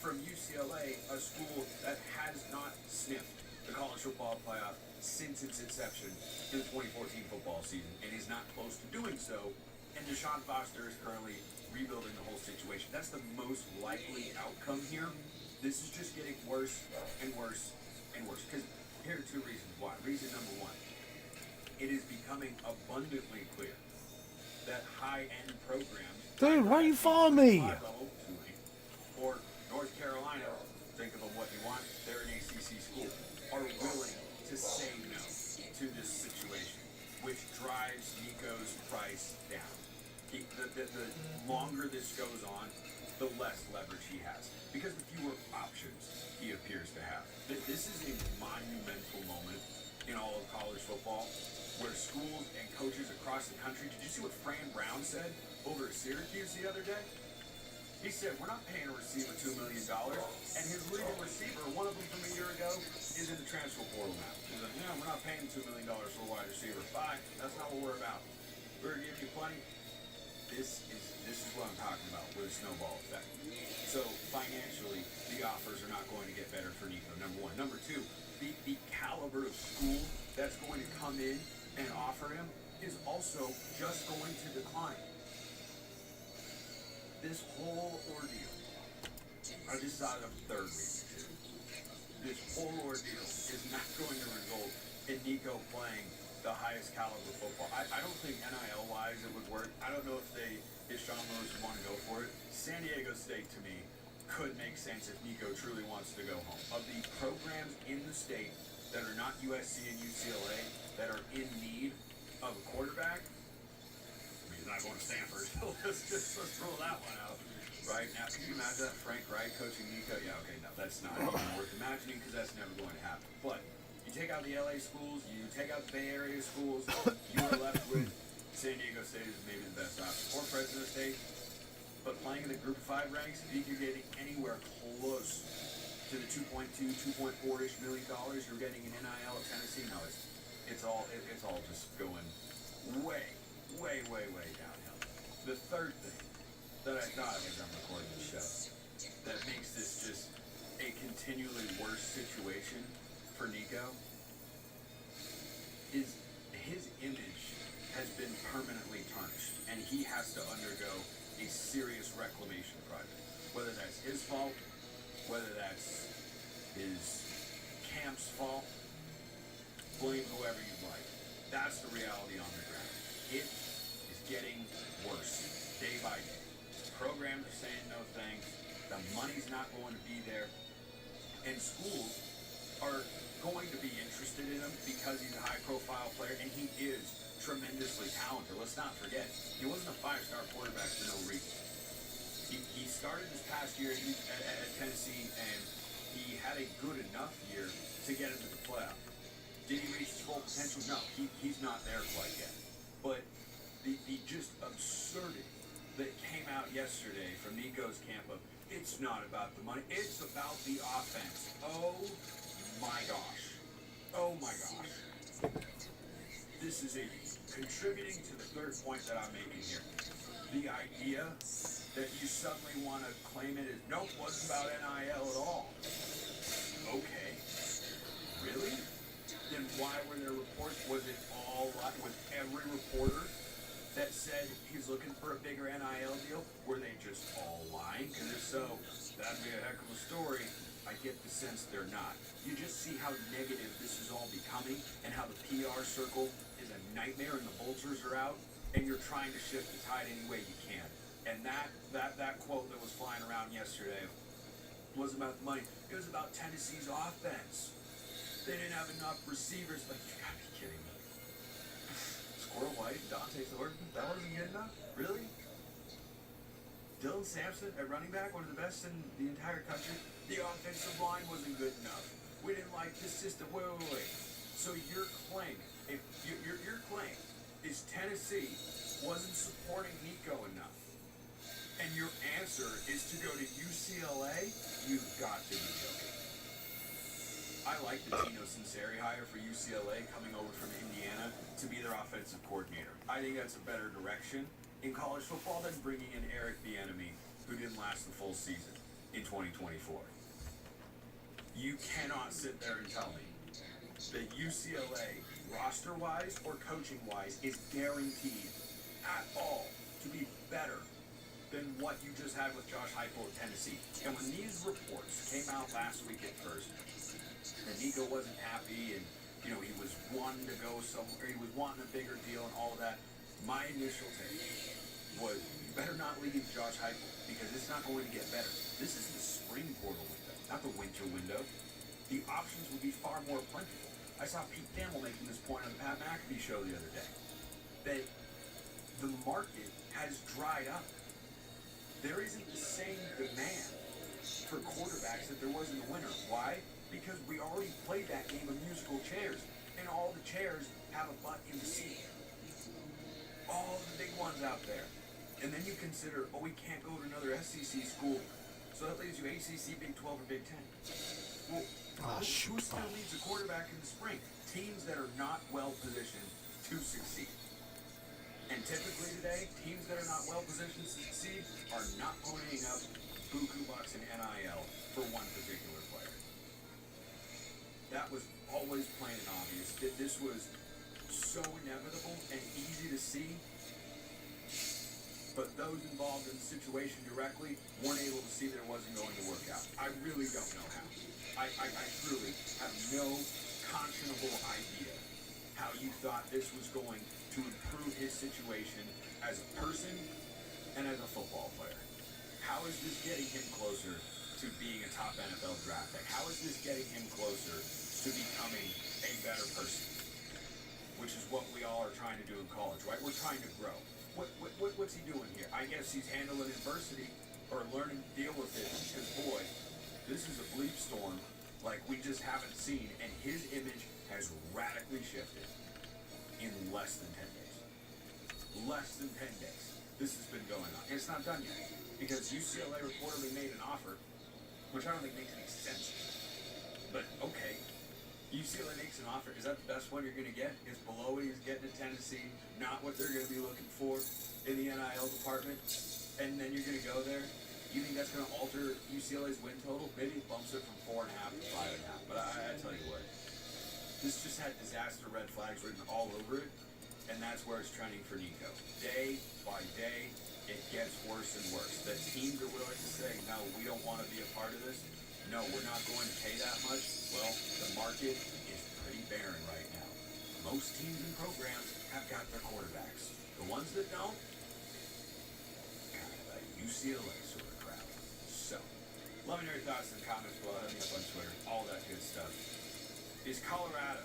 from UCLA, a school that has not sniffed the college football playoff since its inception in the 2014 football season and is not close to doing so. And Deshaun Foster is currently rebuilding the whole situation. That's the most likely outcome here. This is just getting worse and worse and worse. Because here are two reasons why. Reason number one, it is becoming abundantly clear that high-end programs... Dude, why are you following me? Or North Carolina, think of them what you want, they're an ACC school, are willing to say no to this situation, which drives Nico's price down. The longer this goes on, the less leverage he has, because the fewer options he appears to have. This is a monumental moment in all of college football, where schools and coaches across the country... Did you see what Fran Brown said over at Syracuse the other day? He said, we're not paying a receiver $2 million, and his leading receiver, one of them from a year ago, is in the transfer portal now. He's like, no, we're not paying $2 million for a wide receiver. Fine, that's not what we're about. We're going to give you plenty. This is what I'm talking about with a snowball effect. So financially, the offers are not going to get better for Nico, number one. Number two, the caliber of school that's going to come in and offer him is also just going to decline. This whole ordeal, I just thought of a third reason too. This whole ordeal is not going to result in Nico playing the highest caliber football. I don't think NIL-wise it would work. I don't know if Sean Lewis would want to go for it. San Diego State, to me, could make sense if Nico truly wants to go home. Of the programs in the state that are not USC and UCLA that are in need of a quarterback, I mean, he's not going to Stanford, so let's throw that one out. Right now, can you imagine that Frank Wright coaching Nico? Yeah, okay, no, that's not even worth imagining because that's never going to happen. But you take out the LA schools, you take out the Bay Area schools, you are left with San Diego State is maybe the best option, or Fresno State. But playing in the Group 5 ranks, if you're getting anywhere close to the $2.4-ish million you're getting in NIL at Tennessee, no, it's all just going way downhill. The third thing that I thought of as I'm recording the show that makes this just a continually worse situation for Nico is his image has been permanently tarnished, and he has to undergo a serious reclamation project. Whether that's his fault, whether that's his camp's fault, blame whoever you'd like. That's the reality on the ground. It is getting worse day by day. Programs are saying no thanks. The money's not going to be there. And schools are going to be interested in him because he's a high-profile player, and he is tremendously talented. Let's not forget, he wasn't a five-star quarterback for no reason. He started this past year at Tennessee, and he had a good enough year to get into the playoff. Did he reach his full potential? No, he's not there quite yet. But the just absurdity that came out yesterday from Nico's camp of, it's not about the money, it's about the offense. Oh my gosh. Oh my gosh. This is contributing to the third point that I'm making here. The idea that you suddenly want to claim it as, nope, wasn't about NIL at all. Okay. Really? Then why were there reports? Was it all right with every reporter that said he's looking for a bigger NIL deal? Were they just all lying? Because if so, that'd be a heck of a story. I get the sense they're not. You just see how negative this is all becoming and how the PR circle is a nightmare and the vultures are out, and you're trying to shift the tide any way you can. And that quote that was flying around yesterday wasn't about the money. It was about Tennessee's offense. They didn't have enough receivers. Like, you gotta be kidding me. Squirrel White, Dante Thornton, that wasn't good enough? Really? Dylan Sampson at running back, one of the best in the entire country. The offensive line wasn't good enough. We didn't like this system. Wait. So your claim, if your claim is Tennessee wasn't supporting Nico enough, and your answer is to go to UCLA, you've got to be joking. I like the Tino Sinceri hire for UCLA coming over from Indiana to be their offensive coordinator. I think that's a better direction in college football than bringing in Eric Bieniemy, who didn't last the full season in 2024. You cannot sit there and tell me that UCLA, roster-wise or coaching-wise, is guaranteed at all to be better than what you just had with Josh Heupel at Tennessee. And when these reports came out last week at first, and Nico wasn't happy, and he was wanting to go somewhere, he was wanting a bigger deal and all of that, my initial take was, you better not leave Josh Heupel, because it's not going to get better. This is the spring portal window, not the winter window. The options will be far more plentiful. I saw Pete Thamel making this point on the Pat McAfee show the other day, that the market has dried up. There isn't the same demand for quarterbacks that there was in the winter. Why? Because we already played that game of musical chairs, and all the chairs have a butt in the seat. All the big ones out there. And then you consider, we can't go to another SEC school, so that leaves you ACC, Big 12, or Big 10. Well, who still needs a quarterback in the spring? Teams that are not well positioned to succeed. And typically today, teams that are not well positioned to succeed are not ponying up buku bucks in NIL for one particular player. That was always plain and obvious. That this was so inevitable and easy to see, but those involved in the situation directly weren't able to see that it wasn't going to work out. I really don't know how. I truly have no conscionable idea how you thought this was going to improve his situation as a person and as a football player. How is this getting him closer to being a top NFL draft pick? How is this getting him closer to becoming a better person? Which is what we all are trying to do in college, right? We're trying to grow. What's he doing here? I guess he's handling adversity or learning to deal with it, because boy, this is a bleep storm like we just haven't seen, and his image has radically shifted in less than 10 days. Less than 10 days. This has been going on. And it's not done yet, because UCLA reportedly made an offer, which I don't think makes any sense. But okay, UCLA makes an offer. Is that the best one you're going to get? Is below what he's getting at Tennessee, not what they're going to be looking for in the NIL department? And then you're going to go there? You think that's going to alter UCLA's win total? Maybe it bumps it from 4.5 to 5.5. But I tell you what, this just had disaster red flags written all over it. and that's where it's trending for Nico. Day by day, it gets worse and worse. The teams are willing to say, no, we don't want to be a part of this. No, we're not going to pay that much. Well, the market is pretty barren right now. Most teams and programs have got their quarterbacks. The ones that don't, kind of a UCLA sort of crowd. So, let me know your thoughts in the comments below. Hit me up on Twitter. All that good stuff. Is Colorado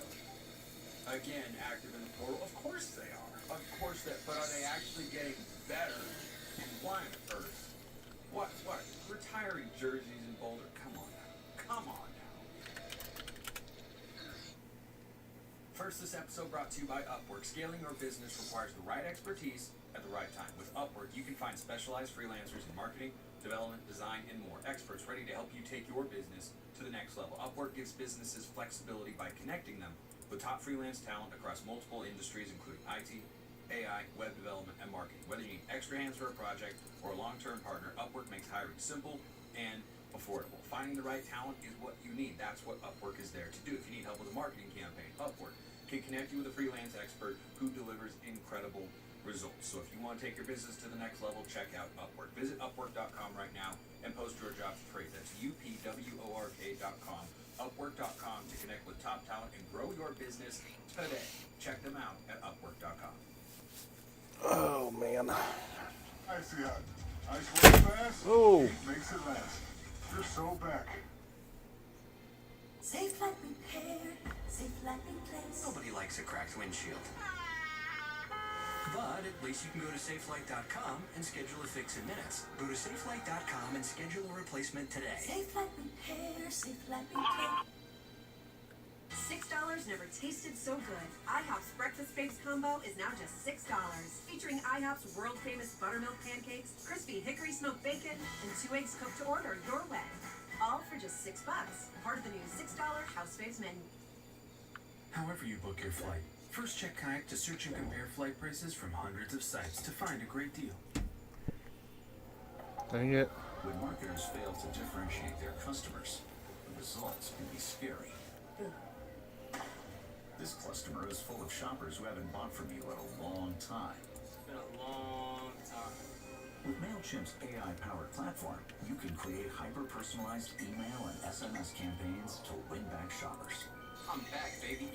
again active in the portal? Of course they are. Of course they are. But are they actually getting better in blind first? What? Retiring jerseys in Boulder? Come on now. Come on now. First, this episode brought to you by Upwork. Scaling your business requires the right expertise at the right time. With Upwork, you can find specialized freelancers in marketing, development, design, and more. Experts ready to help you take your business to the next level. Upwork gives businesses flexibility by connecting them with top freelance talent across multiple industries, including IT, AI, web development, and marketing. Whether you need extra hands for a project or a long-term partner, Upwork makes hiring simple and affordable. Finding the right talent is what you need. That's what Upwork is there to do. If you need help with a marketing campaign, Upwork can connect you with a freelance expert who delivers incredible results. So if you want to take your business to the next level, check out Upwork. Visit Upwork.com right now and post your job for free. That's UPWORK.com. Upwork.com to connect with top talent and grow your business today. Check them out at Upwork.com. Oh, man. Ice yacht. Ice way fast. Oh. Heat makes it last. You're so back. Safe like repair, safe like replace. Nobody likes a cracked windshield. But at least you can go to safelight.com and schedule a fix in minutes. Go to safelight.com and schedule a replacement today. Safe like repair, safe like replace. $6 never tasted so good. IHOP's Breakfast Bakes Combo is now just $6. Featuring IHOP's world-famous buttermilk pancakes, crispy hickory smoked bacon, and 2 eggs cooked to order your way. All for just $6. Part of the new $6 House Faves menu. However you book your flight, first check Kayak to search and compare flight prices from hundreds of sites to find a great deal. Dang it. When marketers fail to differentiate their customers, the results can be scary. This customer is full of shoppers who haven't bought from you in a long time. It's been a long time. With MailChimp's AI-powered platform, you can create hyper-personalized email and SMS campaigns to win back shoppers. I'm back, baby.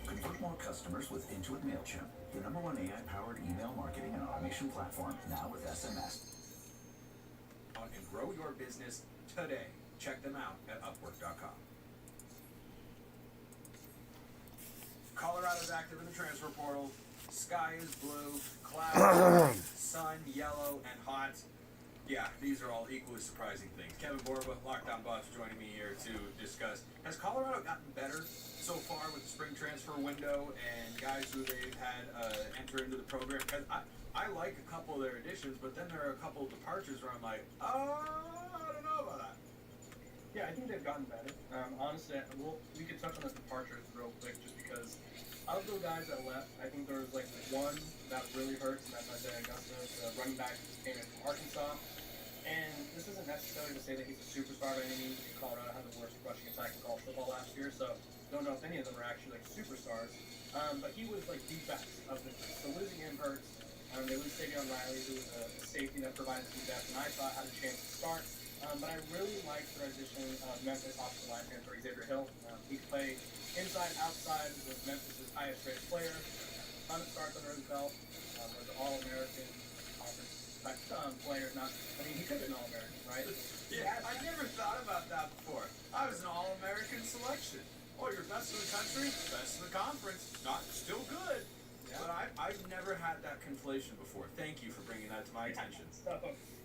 Convert more customers with Intuit MailChimp, the #1 AI-powered email marketing and automation platform, now with SMS. And grow your business today. Check them out at Upwork.com. Colorado's active in the transfer portal. Sky is blue, clouds, sun, yellow, and hot. Yeah, these are all equally surprising things. Kevin Borba, Lockdown Boss, joining me here to discuss. Has Colorado gotten better so far with the spring transfer window and guys who they've had enter into the program? Because I like a couple of their additions, but then there are a couple of departures where I'm like, oh, I don't know about that. Yeah, I think they've gotten better. Honestly, we could touch on the departures real quick just because of the guys that left, I think there was like one that really hurts, and that's Isaiah Augusta, the running back who came in from Arkansas. And this isn't necessarily to say that he's a superstar by any means. Colorado had the worst rushing attack in college football last year, so don't know if any of them are actually like superstars. But he was like the best of the group. So losing him hurts. They lose Savion Riley, who was a safety that provided some depth, and I thought had a chance to start. But I really liked their addition of Memphis offensive lineman for Xavier Hill. He could play inside, outside, was Memphis' highest rated player. Ton of starts under his belt. Was an All-American conference player. He could have been All-American, right? Yeah, I never thought about that before. I was an All-American selection. Oh, you're best in the country, best in the conference. Not still good. Yeah. But I've never had that conflation before. Thank you for bringing that to my attention. So,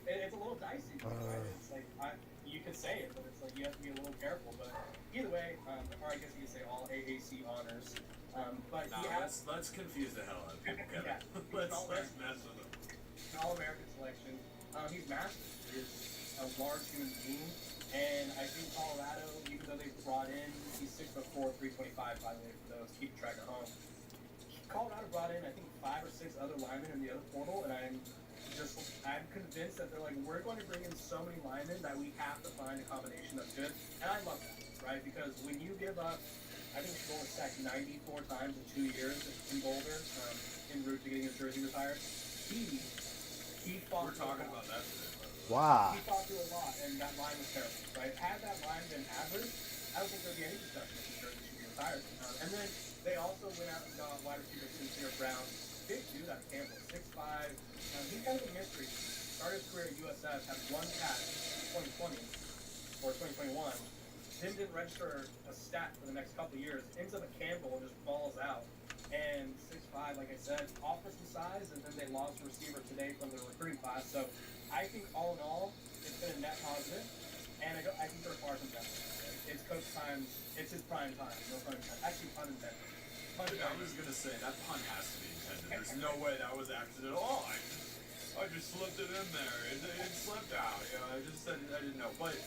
it's a little dicey. Right? It's like, you could say it, but it's like you have to be a little careful. But either way, or I guess you could say all AAC honors. But let's confuse the hell out of people, Kevin. Yeah, let's mess with them. An All-American selection. He's massive. He's a large human being. And I think Colorado, even though they brought in, he's 6'4", 325, by the way, for those keeping track at home. Colorado brought in, I think, 5 or 6 other linemen in the other portal, and I'm convinced that they're like, we're going to bring in so many linemen that we have to find a combination that's good. And I love that, right? Because when you give up I think Shador was sacked 94 times in 2 years in Boulder, en route to getting his jersey retired. He fought. We're talking about that today. Wow. He fought through a lot, and that line was terrible, right? Had that line been average, I don't think there'd be any discussion if his jersey should be retired. And then they also went out and got wide receiver Sincere Brown. Big dude out of Campbell, 6'5". He's kind of a mystery. Started his career at USF, had one catch in 2020 or 2021. Then didn't register a stat for the next couple of years. Ends up at Campbell and just balls out. And 6'5", like I said, offers some size, and then they lost a receiver today from the recruiting class. So I think all in all, it's been a net positive, and I think they're far from done. It's coach time. It's his prime time. No pun intended. Actually, pun intended. I was gonna say that pun has to be intended. There's no way that was accident at all. I just slipped it in there. It slipped out. You know, I just said I didn't know. But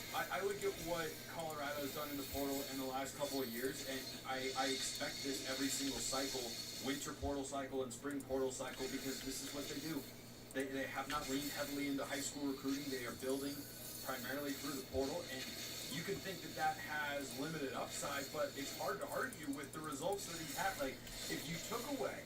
I look at what Colorado's done in the portal in the last couple of years, and I expect this every single cycle, winter portal cycle and spring portal cycle, because this is what they do. They have not leaned heavily into high school recruiting. They are building primarily through the portal, and you can think that has limited upside, but it's hard to argue with the results that he's had. Like, if you took away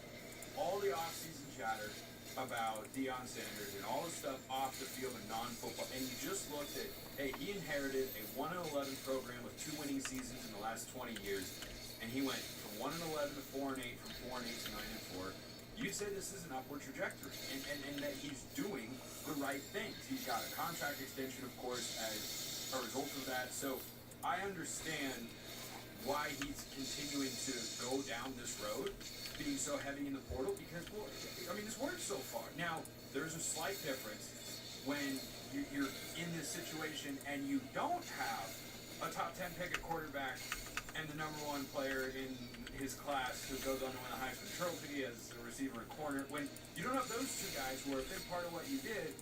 all the offseason chatter about Deion Sanders and all the stuff off the field and non-football, and you just looked at, hey, he inherited a 1-11 program with 2 winning seasons in the last 20 years, and he went from 1-11 to 4-8, from 4-8 to 9-4. You'd say this is an upward trajectory, and that he's doing the right things. He's got a contract extension, of course, as a result of that. So I understand why he's continuing to go down this road, being so heavy in the portal, because, well, I mean, this works so far. Now, there's a slight difference when you're in this situation and you don't have a top 10 pick at quarterback and the number 1 player in his class who goes on to win the Heisman Trophy as a receiver and corner. When you don't have those 2 guys who are a big part of what you did,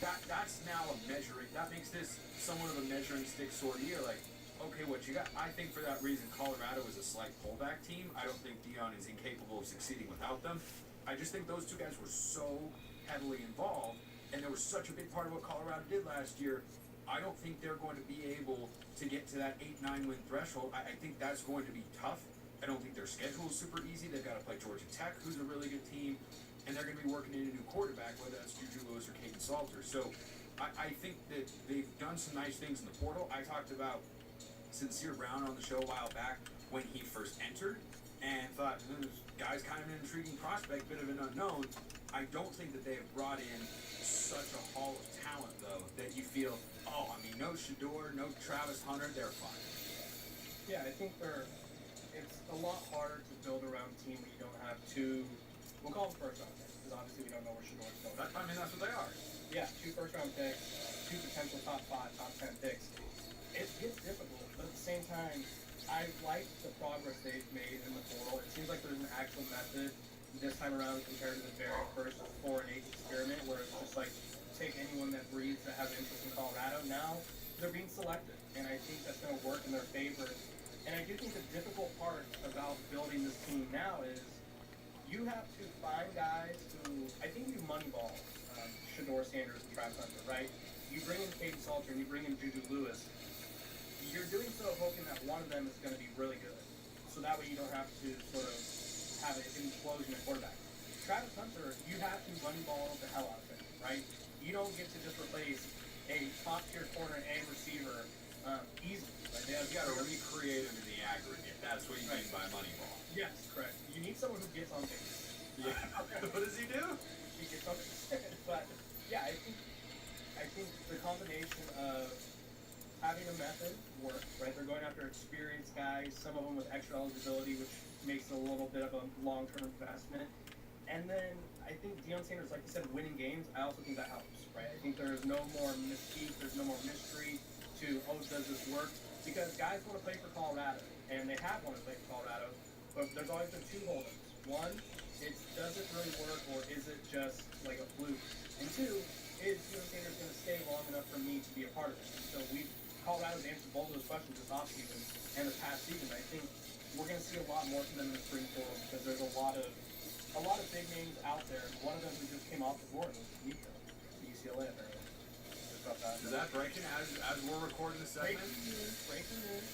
that's now a measuring. That makes this somewhat of a measuring stick sort of year. Like, okay, what you got? I think for that reason, Colorado is a slight pullback team. I don't think Deion is incapable of succeeding without them. I just think those 2 guys were so heavily involved, and they were such a big part of what Colorado did last year. I don't think they're going to be able to get to that 8-9 win threshold. I think that's going to be tough. I don't think their schedule is super easy. They've got to play Georgia Tech, who's a really good team, and they're going to be working in a new quarterback, whether that's Juju Lewis or Caden Salter. So I think that they've done some nice things in the portal. I talked about Sincere Brown on the show a while back when he first entered, and thought, this guy's kind of an intriguing prospect, bit of an unknown. I don't think that they have brought in such a haul of talent, though, that you feel, oh, I mean, no Shador, no Travis Hunter, they're fine. Yeah, I think it's a lot harder to build around a team when you don't have 2, we'll call them first round picks, because obviously we don't know where Shador's going. I mean, that's what they are. Yeah, 2 first round picks, 2 potential top 5, top 10 picks. It gets difficult, but at the same time, I like the progress they've made in the portal. It seems like there's an actual method this time around compared to the very first 4-8 experiment, where it's just like, take anyone that breathes that has interest in Colorado. Now they're being selected, and I think that's going to work in their favor. And I do think the difficult part about building this team now is you have to find guys who, I think you moneyball Shador Sanders and Travis Hunter, right? You bring in Caden Salter and you bring in Juju Lewis. You're doing so hoping that one of them is going to be really good. So that way you don't have to sort of have an implosion at quarterback. Travis Hunter, you have to moneyball the hell out of him, right? You don't get to just replace a top-tier corner and receiver easily. Right? You got to recreate him in the aggregate. That's what you mean by Moneyball. Yes, correct. You need someone who gets on base. Yeah. What does he do? He gets on base. But yeah, I think the combination of having a method works, right? They're going after experienced guys, some of them with extra eligibility, which makes it a little bit of a long-term investment. And then I think Deion Sanders, like you said, winning games, I also think that helps, right? I think there's no more mystique, there's no more mystery to, oh, does this work? Because guys want to play for Colorado, and they have wanted to play for Colorado, but there's always been 2 holdups. One, does it really work, or is it just like a fluke? And 2, is Deion Sanders going to stay long enough for me to be a part of it? And so Colorado's answered both of those questions this offseason and this past season. I think we're going to see a lot more from them in the spring portal, because there's a lot of big names out there. One of them who just came off the board was Nico, UCLA apparently. Is that breaking as we're recording this segment? Breaking news.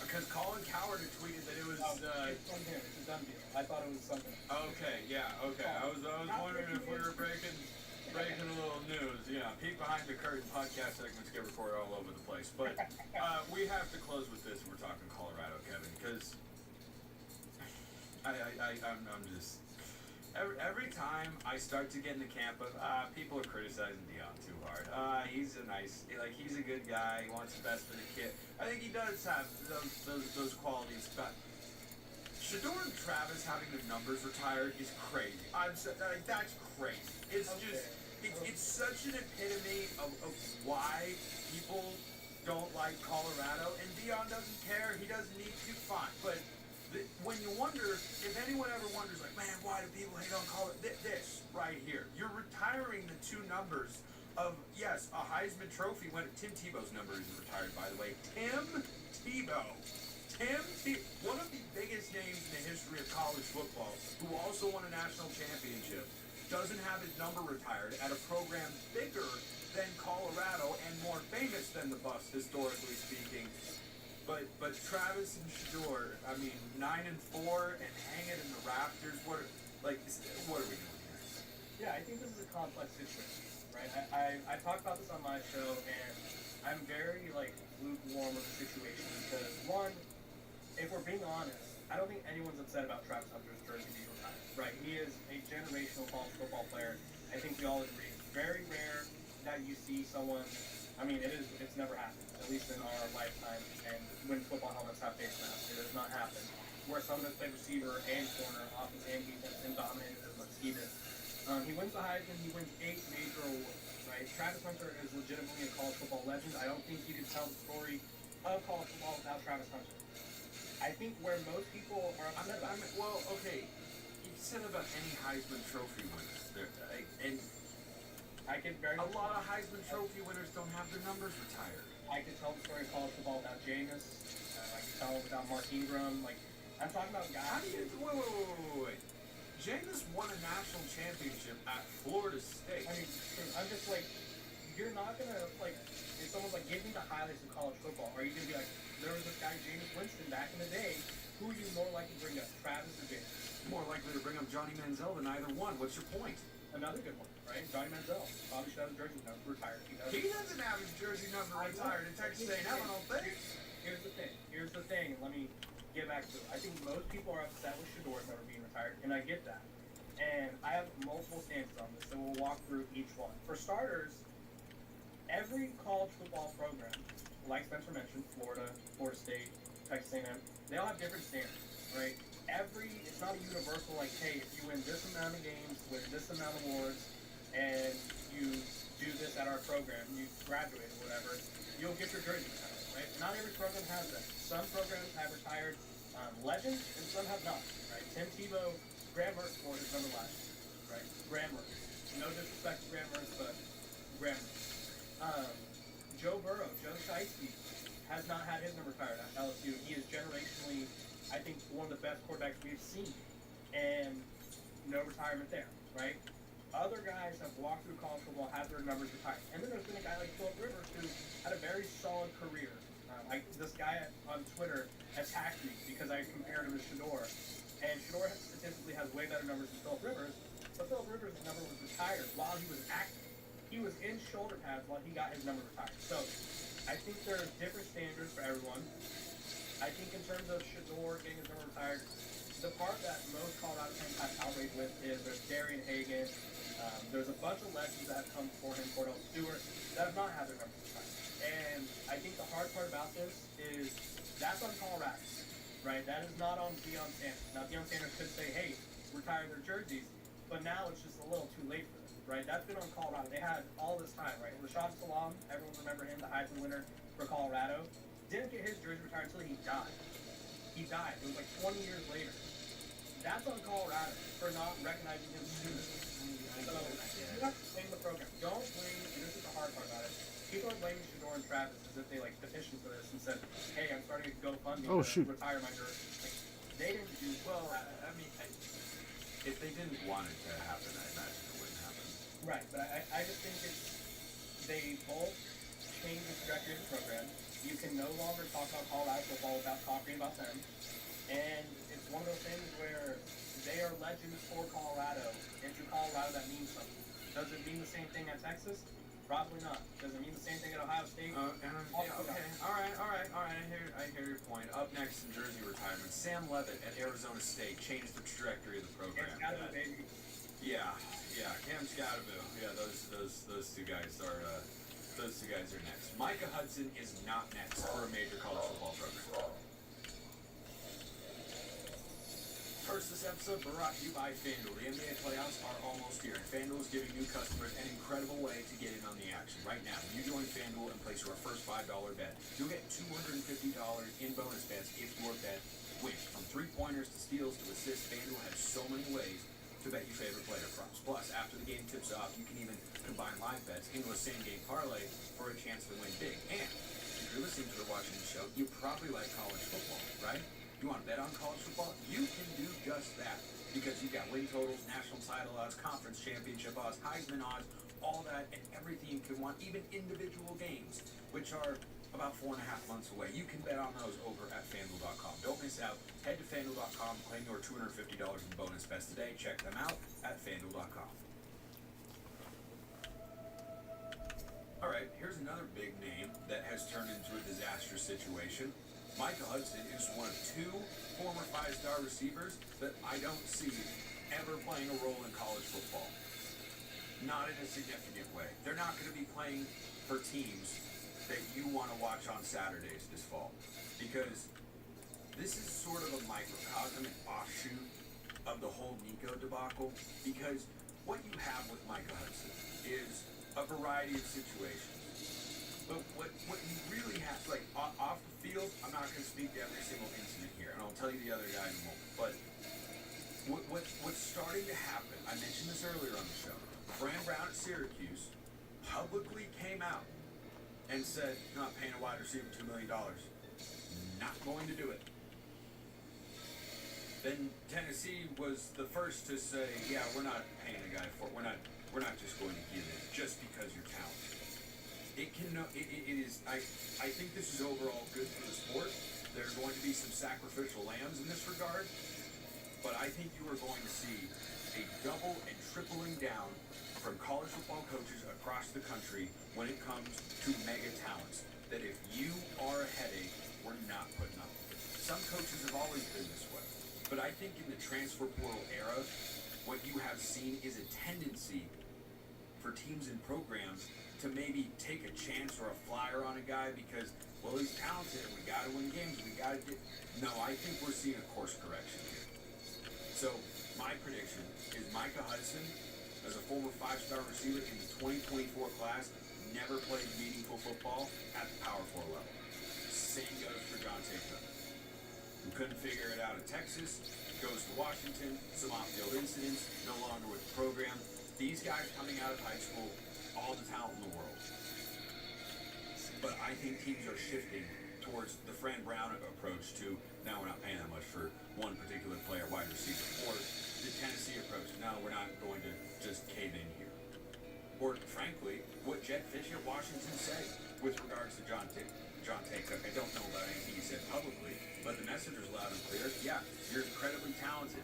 Because Colin Coward had tweeted that it was. It's from him. It's a done deal. I thought it was something. Okay, yeah, okay. I was wondering if we were breaking a little news. Yeah, peek behind the curtain podcast segments get recorded all over the place. But we have to close with this. We're talking Colorado, Kevin, because I'm just every time I start to get in the camp of people are criticizing Dion too hard. He's he's a good guy. He wants the best for the kid. I think he does have those qualities, but Shador and Travis having their numbers retired is crazy. That's crazy. It's just it's such an epitome of why people don't like Colorado, and Dion doesn't care. He doesn't need to. Fine, but when you wonder, if anyone ever wonders, like, man, why do people hate on Colorado? This right here, you're retiring the two numbers of, yes, a Heisman Trophy winner. Tim Tebow's number is retired, by the way. Tim Tebow, one of the biggest names in the history of college football, who also won a national championship, doesn't have his number retired at a program bigger than Colorado and more famous than the Buffs, historically speaking. But Travis and Shador, I mean, 9-4 and hang it in the rafters. What are we doing here? Yeah, I think this is a complex situation, right? I talked about this on my show, and I'm very lukewarm with the situation because one, if we're being honest, I don't think anyone's upset about Travis Hunter's jersey being retired, right? He is a generational college football player. I think we all agree. It's very rare that you see someone. I mean, it's never happened, at least in our lifetime, and when football helmets have face masks, it has not happened, where someone has played receiver and corner, offense and defense, and dominated as much as he did. He wins the Heisman, he wins 8 major awards, right? Travis Hunter is legitimately a college football legend. I don't think you can tell the story of college football without Travis Hunter. I think where most people are upset about it. Well, okay, you said about any Heisman Trophy winner, and I can very a lot of Heisman Trophy winners don't have their numbers retired. I could tell the story of college football without Jameis. I could tell without Mark Ingram. I'm talking about guys. How do you? Wait. Jameis won a national championship at Florida State. I mean, I'm just you're not gonna if someone's give me the highlights of college football, are you gonna be like, there was this guy Jameis Winston back in the day? Who are you more likely to bring up, Travis or Jameis? More likely to bring up Johnny Manziel than either one. What's your point? Another good one, right? Johnny Manziel probably should have his jersey number retired. He doesn't have his jersey number retired in Texas A&M, I don't think. Here's the thing. Let me get back to it. I think most people are upset with Shador's number being retired, and I get that. And I have multiple stances on this, so we'll walk through each one. For starters, every college football program, like Spencer mentioned, Florida State, Texas A&M, they all have different standards, right? It's not a universal hey, if you win this amount of games, win this amount of awards, and you do this at our program, you graduate or whatever, you'll get your jersey retired, right? Not every program has that. Some programs have retired legends, and some have not, right? Tim Tebow, Graham Mertz scored his number last year, right? Graham Mertz. No disrespect to Graham Mertz, but Graham Mertz. Joe Burrow, Joe Shiesty, has not had his number retired at LSU. He is generationally, I think, one of the best quarterbacks we've seen, and no retirement there, right? Other guys have walked through college football, had their numbers retired, and then there's been a guy like Philip Rivers who had a very solid career. This guy on Twitter attacked me because I compared him to Shador, and Shador statistically has way better numbers than Philip Rivers, but Philip Rivers' number was retired while he was active. He was in shoulder pads while he got his number retired. So I think there are different standards for everyone. I think in terms of Shador getting his number retired, the part that most Colorado fans have outraged with is there's Darian Hagan. There's a bunch of legends that have come before him, Cordell Stewart, that have not had their numbers retired. And I think the hard part about this is that's on Colorado, right? That is not on Deion Sanders. Now, Deion Sanders could say, hey, retire their jerseys, but now it's just a little too late for them, right? That's been on Colorado. They had all this time, right? Rashad Salam, everyone remember him, the Heisman winner for Colorado, didn't get his jersey retired until he died. He died. It was 20 years later. That's on Colorado for not recognizing him sooner. So you have to blame the program. Don't blame, and this is the hard part about it, people are blaming Shador and Travis as if they petitioned for this and said, hey, I'm starting to GoFundMe to retire my jersey. They didn't do well. I mean, if they didn't want it to happen, I imagine it wouldn't happen. Right, but I just think they both changed the trajectory of the program. You can no longer talk about Colorado football without talking about them. And it's one of those things where they are legends for Colorado, and to Colorado that means something. Does it mean the same thing at Texas? Probably not. Does it mean the same thing at Ohio State? Yeah, okay. All right. I hear your point. Up next in jersey retirement, Sam Levitt at Arizona State changed the trajectory of the program. Baby. Yeah, Cam Scatterville. Yeah, those two guys are next. Micah Hudson is not next for a major college football program. First, this episode brought to you by FanDuel. The NBA playoffs are almost here, and FanDuel is giving new customers an incredible way to get in on the action. Right now, when you join FanDuel and place your first $5 bet, you'll get $250 in bonus bets if your bet wins. From three-pointers to steals to assists, FanDuel has so many ways to bet your favorite player props. Plus, after the game tips off, you can even combine live bets into a same-game parlay for a chance to win big. And if you're listening to or watching the show, you probably like college football, right? You want to bet on college football? You can do just that because you've got win totals, national title odds, conference championship odds, Heisman odds, all that and everything you can want, even individual games, which are about 4.5 months away. You can bet on those over at FanDuel.com. Don't miss out. Head to FanDuel.com, claim your $250 in bonus bets today. Check them out at FanDuel.com. All right, here's another big name that has turned into a disastrous situation. Micah Hudson is one of two former five-star receivers that I don't see ever playing a role in college football. Not in a significant way. They're not going to be playing for teams that you want to watch on Saturdays this fall. Because this is sort of a microcosm, an offshoot of the whole Nico debacle. Because what you have with Micah Hudson is a variety of situations. But what you really have, like off the field, I'm not going to speak to every single incident here, and I'll tell you the other guy in a moment. But what's starting to happen, I mentioned this earlier on the show, Fran Brown at Syracuse publicly came out and said, not paying a wide receiver $2 million. Not going to do it. Then Tennessee was the first to say, yeah, we're not paying a guy for it. We're not just going to give it just because you're talented. I think this is overall good for the sport. There are going to be some sacrificial lambs in this regard, but I think you are going to see a double and tripling down from college football coaches across the country when it comes to mega talents. That if you are a headache, we're not putting up with it. Some coaches have always been this way, but I think in the transfer portal era, what you have seen is a tendency for teams and programs to maybe take a chance or a flyer on a guy because, well, he's talented and we got to win games. No, I think we're seeing a course correction here. So my prediction is Micah Hudson, as a former five-star receiver in the 2024 class, never played meaningful football at the Power 4 level. Same goes for Jonte Cook, who couldn't figure it out at Texas, goes to Washington, some off-field incidents, no longer with the program. These guys coming out of high school, all the talent in the world. But I think teams are shifting towards the Fran Brown approach to, now we're not paying that much for one particular player, wide receiver, or the Tennessee approach, no, we're not going to just cave in here. Or, frankly, what Jed Fish at Washington said with regards to Jonte Cook. I don't know about anything he said publicly, but the message was loud and clear. Yeah, you're incredibly talented,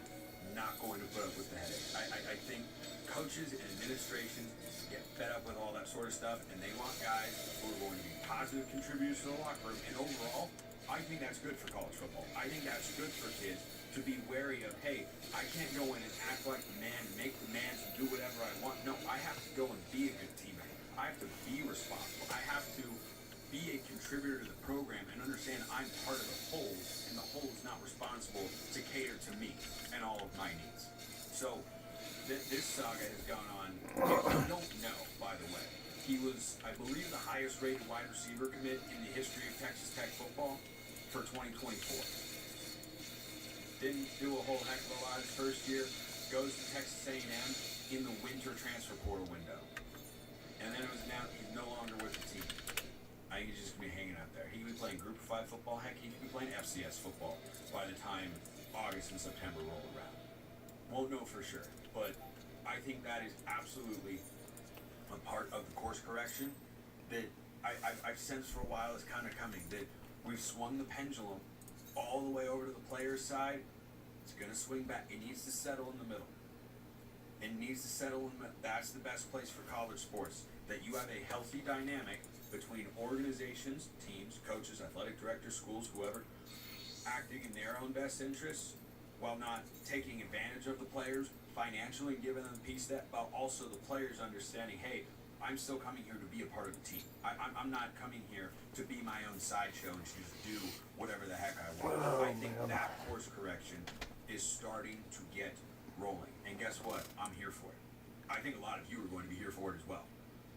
not going to put up with the headache. I think coaches and administrations get fed up with all that sort of stuff, and they want guys who are going to be positive contributors to the locker room. And overall, I think that's good for college football. I think that's good for kids to be wary of, hey, I can't go in and act like the man, make demands, and do whatever I want. No, I have to go and be a good teammate. I have to be responsible. I have to be a contributor to the program and understand I'm part of the whole, and the whole is not responsible to cater to me and all of my needs. So this saga has gone on. If you don't know, by the way, he was, I believe, the highest rated wide receiver commit in the history of Texas Tech football for 2024. Didn't do a whole heck of a lot his first year. Goes to Texas A&M in the winter transfer portal window. And then it was announced he's no longer with the team. I think he's just going to be hanging out there. He could be playing Group of 5 football. Heck, he could be playing FCS football by the time August and September roll around. Won't know for sure, but I think that is absolutely a part of the course correction that I've sensed for a while is kind of coming, that we've swung the pendulum all the way over to the player's side. It's going to swing back. It needs to settle in the middle. It needs to settle in the middle. That's the best place for college sports, that you have a healthy dynamic between organizations, teams, coaches, athletic directors, schools, whoever, acting in their own best interests while not taking advantage of the players financially, giving them a piece of that, while also the players understanding, hey, I'm still coming here to be a part of the team. I'm not coming here to be my own sideshow and just do whatever the heck I want. I think that course correction is starting to get rolling. And guess what? I'm here for it. I think a lot of you are going to be here for it as well.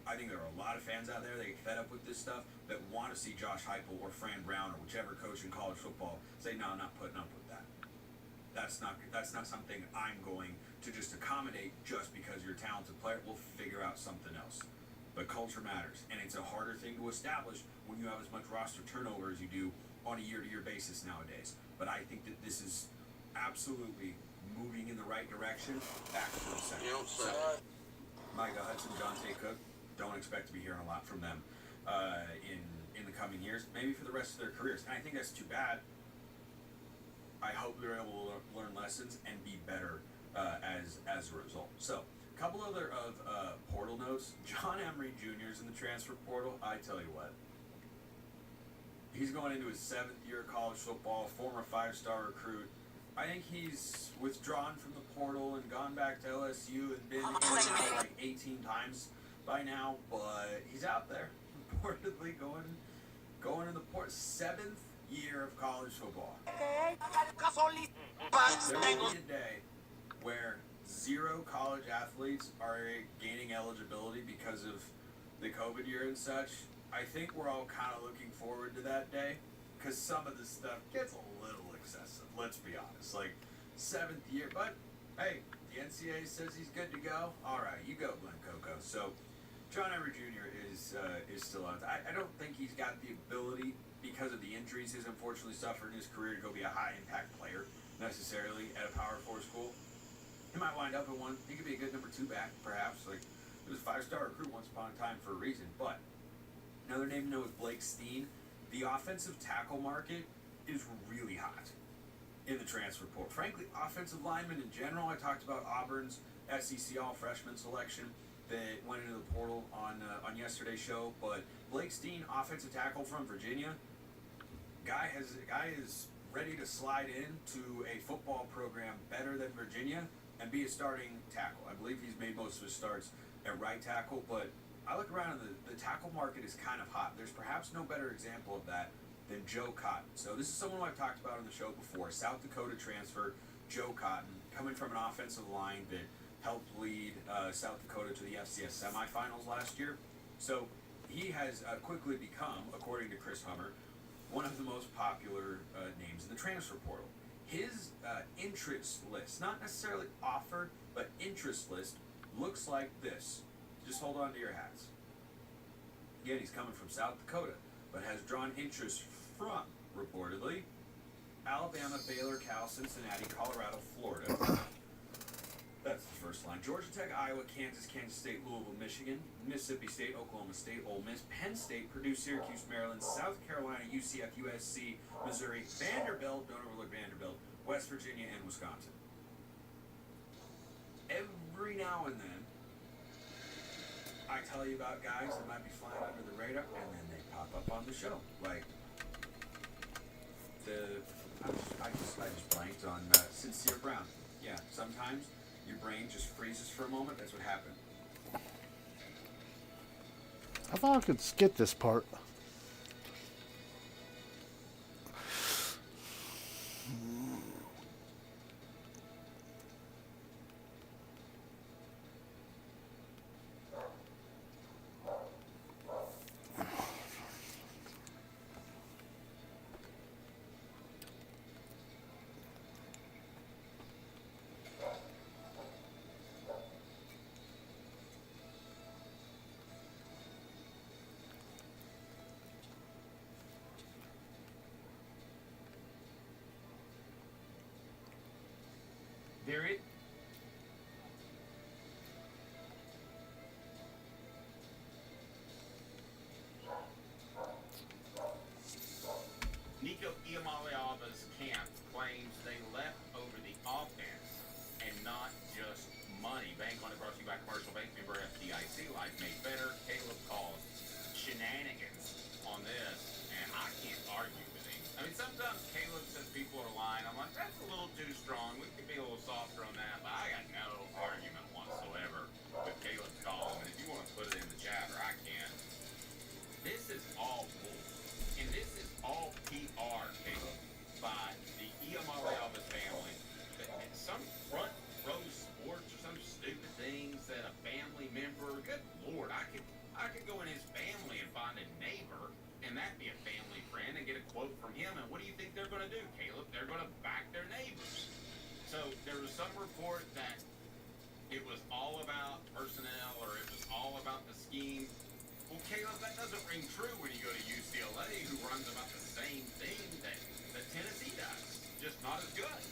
I think there are a lot of fans out there that get fed up with this stuff that want to see Josh Heupel or Fran Brown or whichever coach in college football say, no, I'm not putting up with that. That's not something I'm going to just accommodate just because you're a talented player. We'll figure out something else. But culture matters, and it's a harder thing to establish when you have as much roster turnover as you do on a year-to-year basis nowadays. But I think that this is absolutely moving in the right direction. Back to the second. Micah Hudson, John T. Cook, don't expect to be hearing a lot from them in the coming years, maybe for the rest of their careers. And I think that's too bad. I hope they're able to learn lessons and be better as a result. So, a couple other of portal notes. John Emery Jr. is in the transfer portal. I tell you what, he's going into his 7th year of college football, former 5-star recruit. I think he's withdrawn from the portal and gone back to LSU and been in and out like 18 times by now, but he's out there, reportedly going in the port. 7th year of college football. There will be a day where 0 college athletes are gaining eligibility because of the COVID year and such. I think we're all kind of looking forward to that day, because some of this stuff gets a little excessive, let's be honest. Like, 7th year, but hey, the NCAA says he's good to go. All right, you go, Glenn Coco. So, John Emery Jr. is still out. I don't think he's got the ability, because of the injuries he's unfortunately suffered in his career, to go be a high-impact player necessarily at a Power 4 school. He might wind up in one. He could be a good number 2 back, perhaps. Like, he was a 5-star recruit once upon a time for a reason. But another name to know is Blake Steen. The offensive tackle market is really hot in the transfer portal. Frankly, offensive linemen in general. I talked about Auburn's SEC All-Freshman selection that went into the portal on yesterday's show. But Blake Steen, offensive tackle from Virginia, guy is ready to slide into a football program better than Virginia and be a starting tackle. I believe he's made most of his starts at right tackle, but I look around and the tackle market is kind of hot. There's perhaps no better example of that than Joe Cotton. So this is someone I've talked about on the show before. South Dakota transfer, Joe Cotton, coming from an offensive line that helped lead South Dakota to the FCS semifinals last year. So he has quickly become, according to Chris Hummer, one of the most popular names in the transfer portal. His interest list, not necessarily offer, but interest list, looks like this. Just hold on to your hats. Again, he's coming from South Dakota, but has drawn interest from, reportedly, Alabama, Baylor, Cal, Cincinnati, Colorado, Florida. That's the first line. Georgia Tech, Iowa, Kansas, Kansas State, Louisville, Michigan, Mississippi State, Oklahoma State, Ole Miss, Penn State, Purdue, Syracuse, Maryland, South Carolina, UCF, USC, Missouri, Vanderbilt, don't overlook Vanderbilt, West Virginia, and Wisconsin. Every now and then, I tell you about guys that might be flying under the radar, and then they pop up on the show. Like, I just blanked on Sincere Brown. Yeah, sometimes your brain just freezes for a moment. That's what happened. I thought I could skip this part. There it. money brought to you by Commercial Bank, member FDIC, life made better. Caleb calls shenanigans on this, and I can't argue with him. I mean, sometimes Caleb says people are lying. I'm like, that's a little too strong. We could be a little softer on that, but I got no argument whatsoever with Caleb's call. And if you want to put it in the chat, or I can, this is all bull. And this is all PR, Caleb, by the Iamaleava family. Some front row sports or some stupid thing said a family member. Good Lord, I could go in his family and find a neighbor, and that'd be a family friend, and get a quote from him. And what do you think they're going to do, Caleb? They're going to back their neighbors. So there was some report that it was all about personnel, or it was all about the scheme. Well, Caleb, that doesn't ring true when you go to UCLA, who runs about the same thing that Tennessee does, just not as good.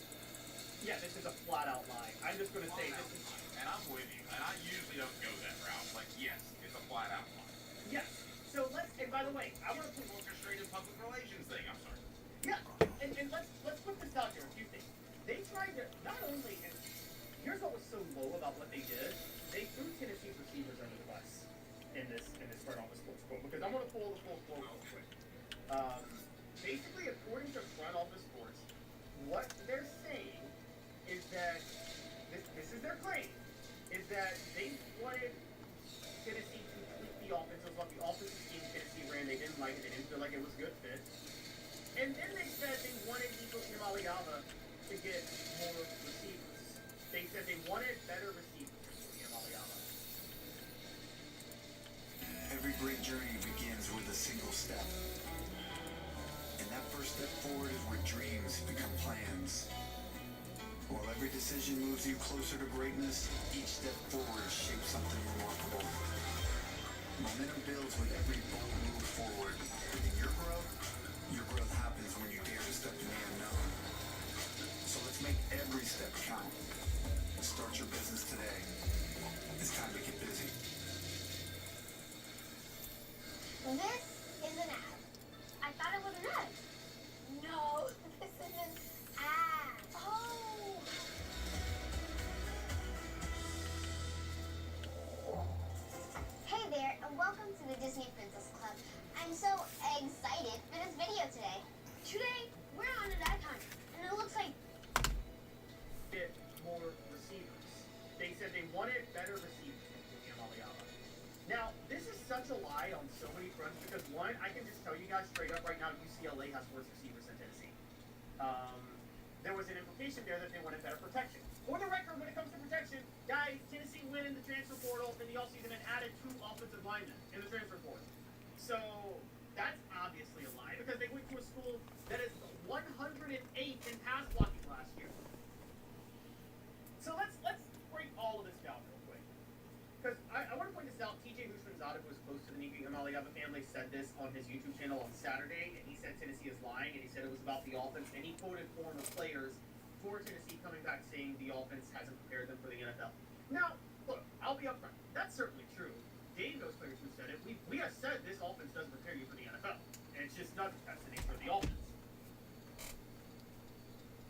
Yeah, this is a flat-out lie. I'm just going to say this is... And I'm with you, and I usually don't go that route. Like, yes, it's a flat-out lie. Yes. So let's... And by the way, I want to put... Orchestrated public relations thing, I'm sorry. Yeah, and let's put this out there, a few things. They tried to... Not only... And here's what was so low about what they did. They threw Tennessee's receivers under the bus in this front office quote, because I'm going to pull the full quote real quick. Basically, according to front office sports, what they're saying is that this is their claim, is that they wanted Tennessee to tweak the offensive scheme Tennessee ran. They didn't like it. They didn't feel like it was a good fit. And then they said they wanted Nico Iamaleava to get more receivers. They said they wanted better receivers for Iamaleava. Every great journey begins with a single step. And that first step forward is where dreams become plans. While every decision moves you closer to greatness, each step forward shapes something remarkable. Momentum builds with every bold move forward. And your growth happens when you dare to step in the unknown. So let's make every step count. Start your business today. It's time to get busy. This is an ad. I thought it was an ad. No, this is an ad. Oh. Hey there, and welcome to the Disney Princess Club. I'm so excited for this video today. Today, we're on an ad hunt, and it looks like... Get more receivers. They said they wanted better receivers for Iamaleava. Now, this is such a lie on so many fronts because, one, I can just tell you guys straight up right now, UCLA has worse receivers than Tennessee. There was an implication there that they wanted better protection. For the record, when it comes to protection, guys, Tennessee went in the transfer portal in the offseason and added 2 offensive linemen in the transfer portal. So that's obviously a lie because they went to a school that is 108th in pass blocking last year. So let's break all of this down real quick. Because I want to point this out. TJ Houshmandzadeh, who was close to the Nico Iamaleava family, said this on his YouTube channel on Saturday, and he said Tennessee is lying, and he said it was about the offense, and he quoted former players for Tennessee coming back saying the offense hasn't prepared them for the NFL. Now, look, I'll be upfront. That's certainly true. Dave knows players who said it. We have said this offense doesn't prepare you for the NFL, and it's just not. That's the nature of the offense.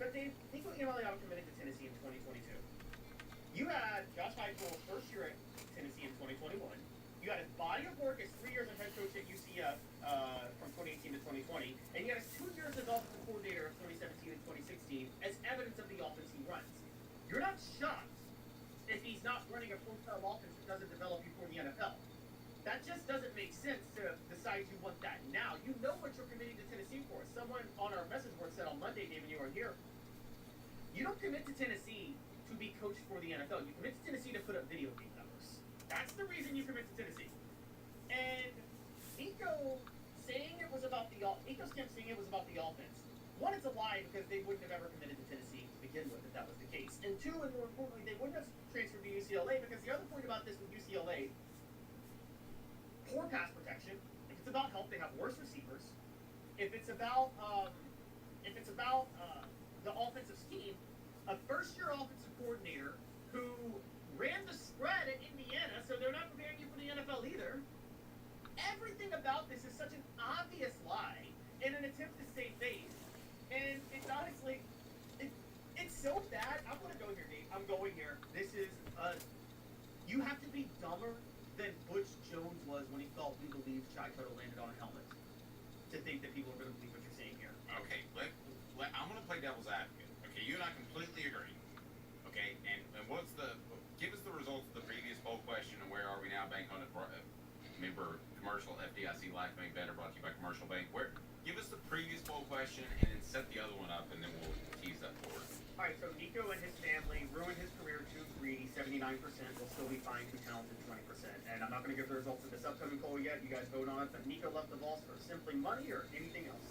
But Dave, Nico Iamaleava committed to Tennessee in 2022. You had Josh Heupel's first year at Tennessee in 2021. You had his body of work as 3 years as head coach at UCF from 2018 to 2020, and you had his 2 years as offensive coordinator of 2017 and 2016 as evidence of the offense he runs. You're not shocked if he's not running a full-time offense that doesn't develop you for the NFL. That just doesn't make sense to decide you want that now. You know what you're committing to Tennessee for. Someone on our message board said on Monday, Dave, when you were here, you don't commit to Tennessee to be coached for the NFL. You commit to Tennessee to put up video game numbers. That's the reason you commit to Tennessee. And Nico saying it was about the Nico's camp saying it was about the offense. One, it's a lie because they wouldn't have ever committed to Tennessee to begin with if that was the case. And 2, and more importantly, they wouldn't have transferred to UCLA because the other point about this with UCLA, poor pass protection. If it's about help, they have worse receivers. If it's about the offensive scheme, a first-year offensive coordinator who ran the spread at Indiana, so they're not preparing you for the NFL either. Everything about this is such an obvious lie in an attempt to save face. And it's honestly, it's so bad. I'm going to go here, Dave. I'm going here. This is dumber than Butch Jones was when he thought we believed Shy Turtle landed on a helmet. To think that people are going to believe what you're saying here. Okay, I'm going to play devil's advocate. Okay, you and I completely agree. Okay, and give us the results of the previous poll question and where are we now? Bank on it. Remember, commercial FDIC Life Bank Better brought to you by Commercial Bank. Give us the previous poll question and then set the other one up and then we'll tease that forward. Alright, so Nico and his family ruined his career too greedy, 79%, will still be fine, too talented, 20%. And I'm not going to give the results of this upcoming poll yet, you guys vote on it, but Nico left the Vols for simply money or anything else?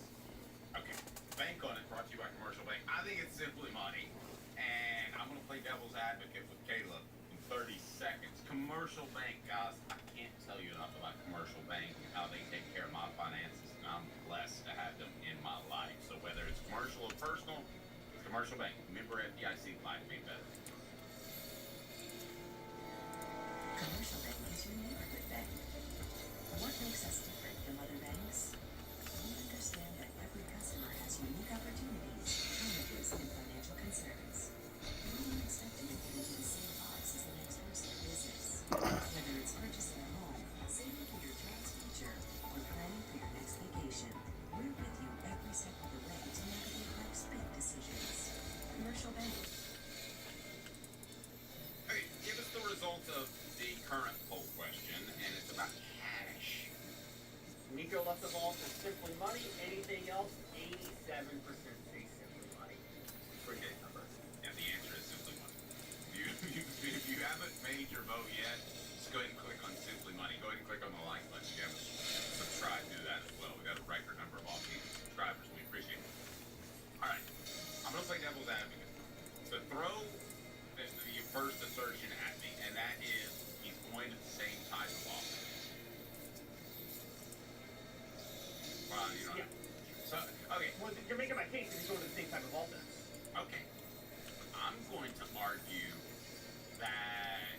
Okay, Bank on it brought to you by Commercial Bank. I think it's simply money. And I'm going to play devil's advocate with Caleb in 30 seconds. Commercial Bank, guys, I can't tell you enough about Commercial Bank and how they take care of my finances, and I'm blessed to have them in my life. So whether it's commercial or personal, with Commercial Bank, member FDIC, Life Made Better. Commercial Bank is your neighborhood bank. What makes us different from other banks? We understand that every customer has unique opportunities, challenges, and financial concerns. We don't expect you to get into the same box as the next person or business. Whether it's purchasing a home, saving for your child's future, or planning for your next vacation, we're with you every step of the way to navigate life's big decisions. Commercial Bank. Okay, give us the results of the current poll question, and it's about cash. Nico left the Vols for simply money, anything else, 87% say simply money. Pretty good number. And the answer is simply money. If you haven't made your vote yet, just go ahead and click on Simply Money. Go ahead and click on the like button. If you haven't subscribed, do that as well. We've got a record number of all-season subscribers. We appreciate it. All right. I'm going to play devil's advocate. So throw the first assertion at me, and that is he's going to the same type of offense. Well, you know. Yeah. So, okay. Well, you're making my case if he's going to the same type of offense. Okay. I'm going to argue that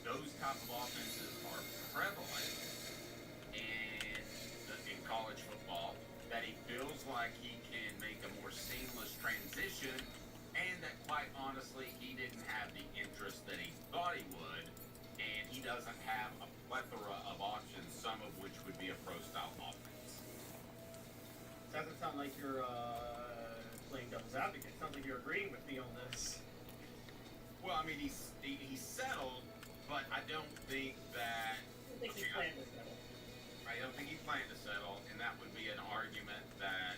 those type of offenses are prevalent in college football, that he feels like he can make a more seamless transition, and that quite honestly he didn't have the interest that he thought he would, and he doesn't have a plethora of options, some of which would be a pro-style offense. Doesn't sound like you're playing devil's advocate. Sounds like you're agreeing with me on this. Well, I mean, he's settled, but I don't think that... I think he planned to settle. I don't think he planned to settle, and that would be an argument that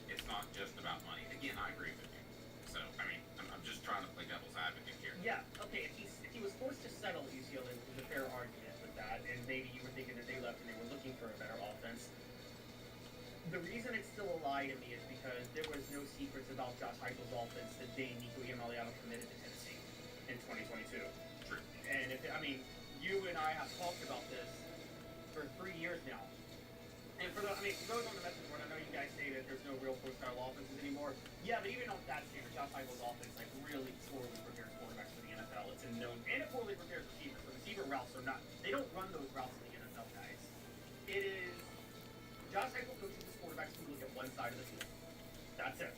it's not just about money. Again, I agree with you. So, I mean, I'm just trying to play devil's advocate here. Yeah, okay, if he was forced to settle at UCLA, there's a fair argument with that, and maybe you were thinking that they left and they were looking for a better offense. The reason it's still a lie to me is because there was no secrets about Josh Heupel's offense the day Nico Iamaleava committed to Tennessee in 2022. True. And if, I mean, you and I have talked about this for 3 years now. And for those on the message board, I know you guys say that there's no real pro-style offenses anymore. Yeah, but even on that standard, Josh Heupel's offense really poorly prepares quarterbacks for the NFL. It's a known, and it poorly prepares receivers. The receiver routes are not, they don't run those routes in the NFL, guys. It is, Josh Heupel coaches his quarterbacks who look at one side of the field. That's it.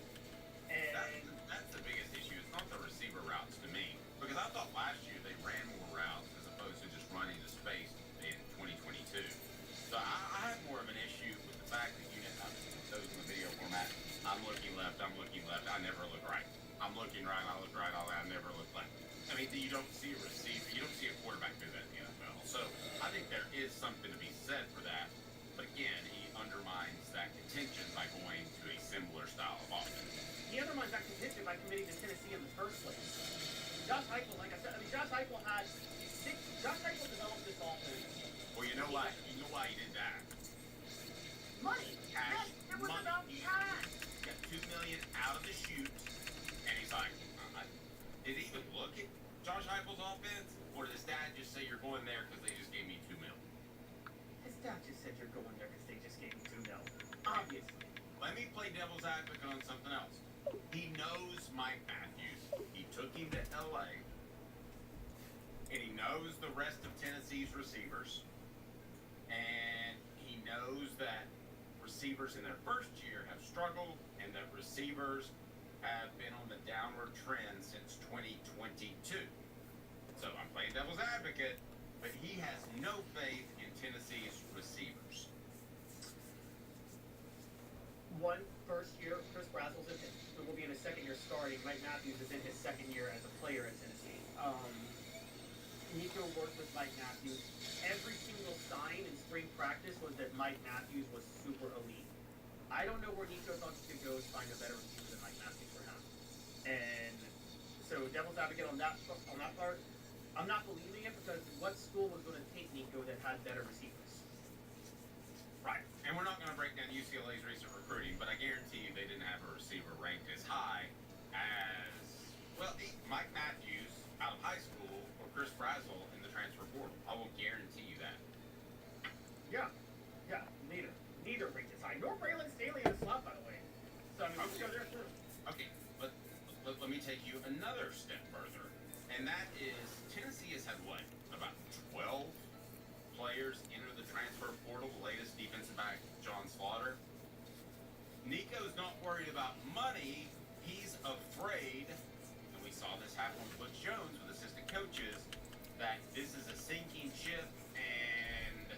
And that's the biggest issue. It's not the receiver routes to me, because I thought last year they ran more routes as opposed to just running to space in 2022. So I have more of an issue with the fact that those in the video format, I'm looking left, I never look right. I'm looking right, I look right, I never look left. I mean, you don't see a receiver, you don't see a quarterback do that in the NFL. So I think there is something to be said for that. But again, he undermines that contention by going to a similar style of offense. he undermines that contention by committing to Tennessee in the first place. Josh Heupel, like I said, Josh Heupel developed this offense. Well, you know why he did that? Money. Cash. Yes, it was money. about cash. He got $2 million out of the chute, and he's like, did he even look at Josh Heupel's offense, or did his dad just say you're going there because they just gave me $2 million? His dad just said you're going there because they just gave you $2 million. Obviously. Let me play devil's advocate on something else. He knows Mike Matthews. He took him to LA, and he knows the rest of Tennessee's receivers, and he knows that receivers in their first year have struggled, and that receivers have been on the downward trend since 2022. So I'm playing devil's advocate. but he has no faith in Tennessee's receivers. One first year, Chris Brazel's will be in his second year starting. Mike Matthews is in his second year as a player at Tennessee. Nico worked with Mike Matthews. Every single sign in spring practice was that Mike Matthews was super elite. I don't know where Nico thought he could go to find a better receiver than Mike Matthews for him. And so devil's advocate on that part, I'm not believing it because what school was going to take Nico that had better receivers? Right. And we're not going to break down UCLA's recent recruiting, but I guarantee you they didn't have a receiver ranked as high as, well, Mike Matthews out of high school or Chris Brazel in the transfer portal. I will guarantee you that. Yeah, neither ranked as high. Nor Braylon Staley in the slot, by the way. So I mean, let's go there too. Okay, but let me take you another step further, and that is Tennessee has had what, about 12 players enter the transfer portal. The latest defensive back, John Slaughter. Nico's not worried about money. He's afraid, and we saw this happen with Butch Jones with assistant coaches, that this is a sinking ship and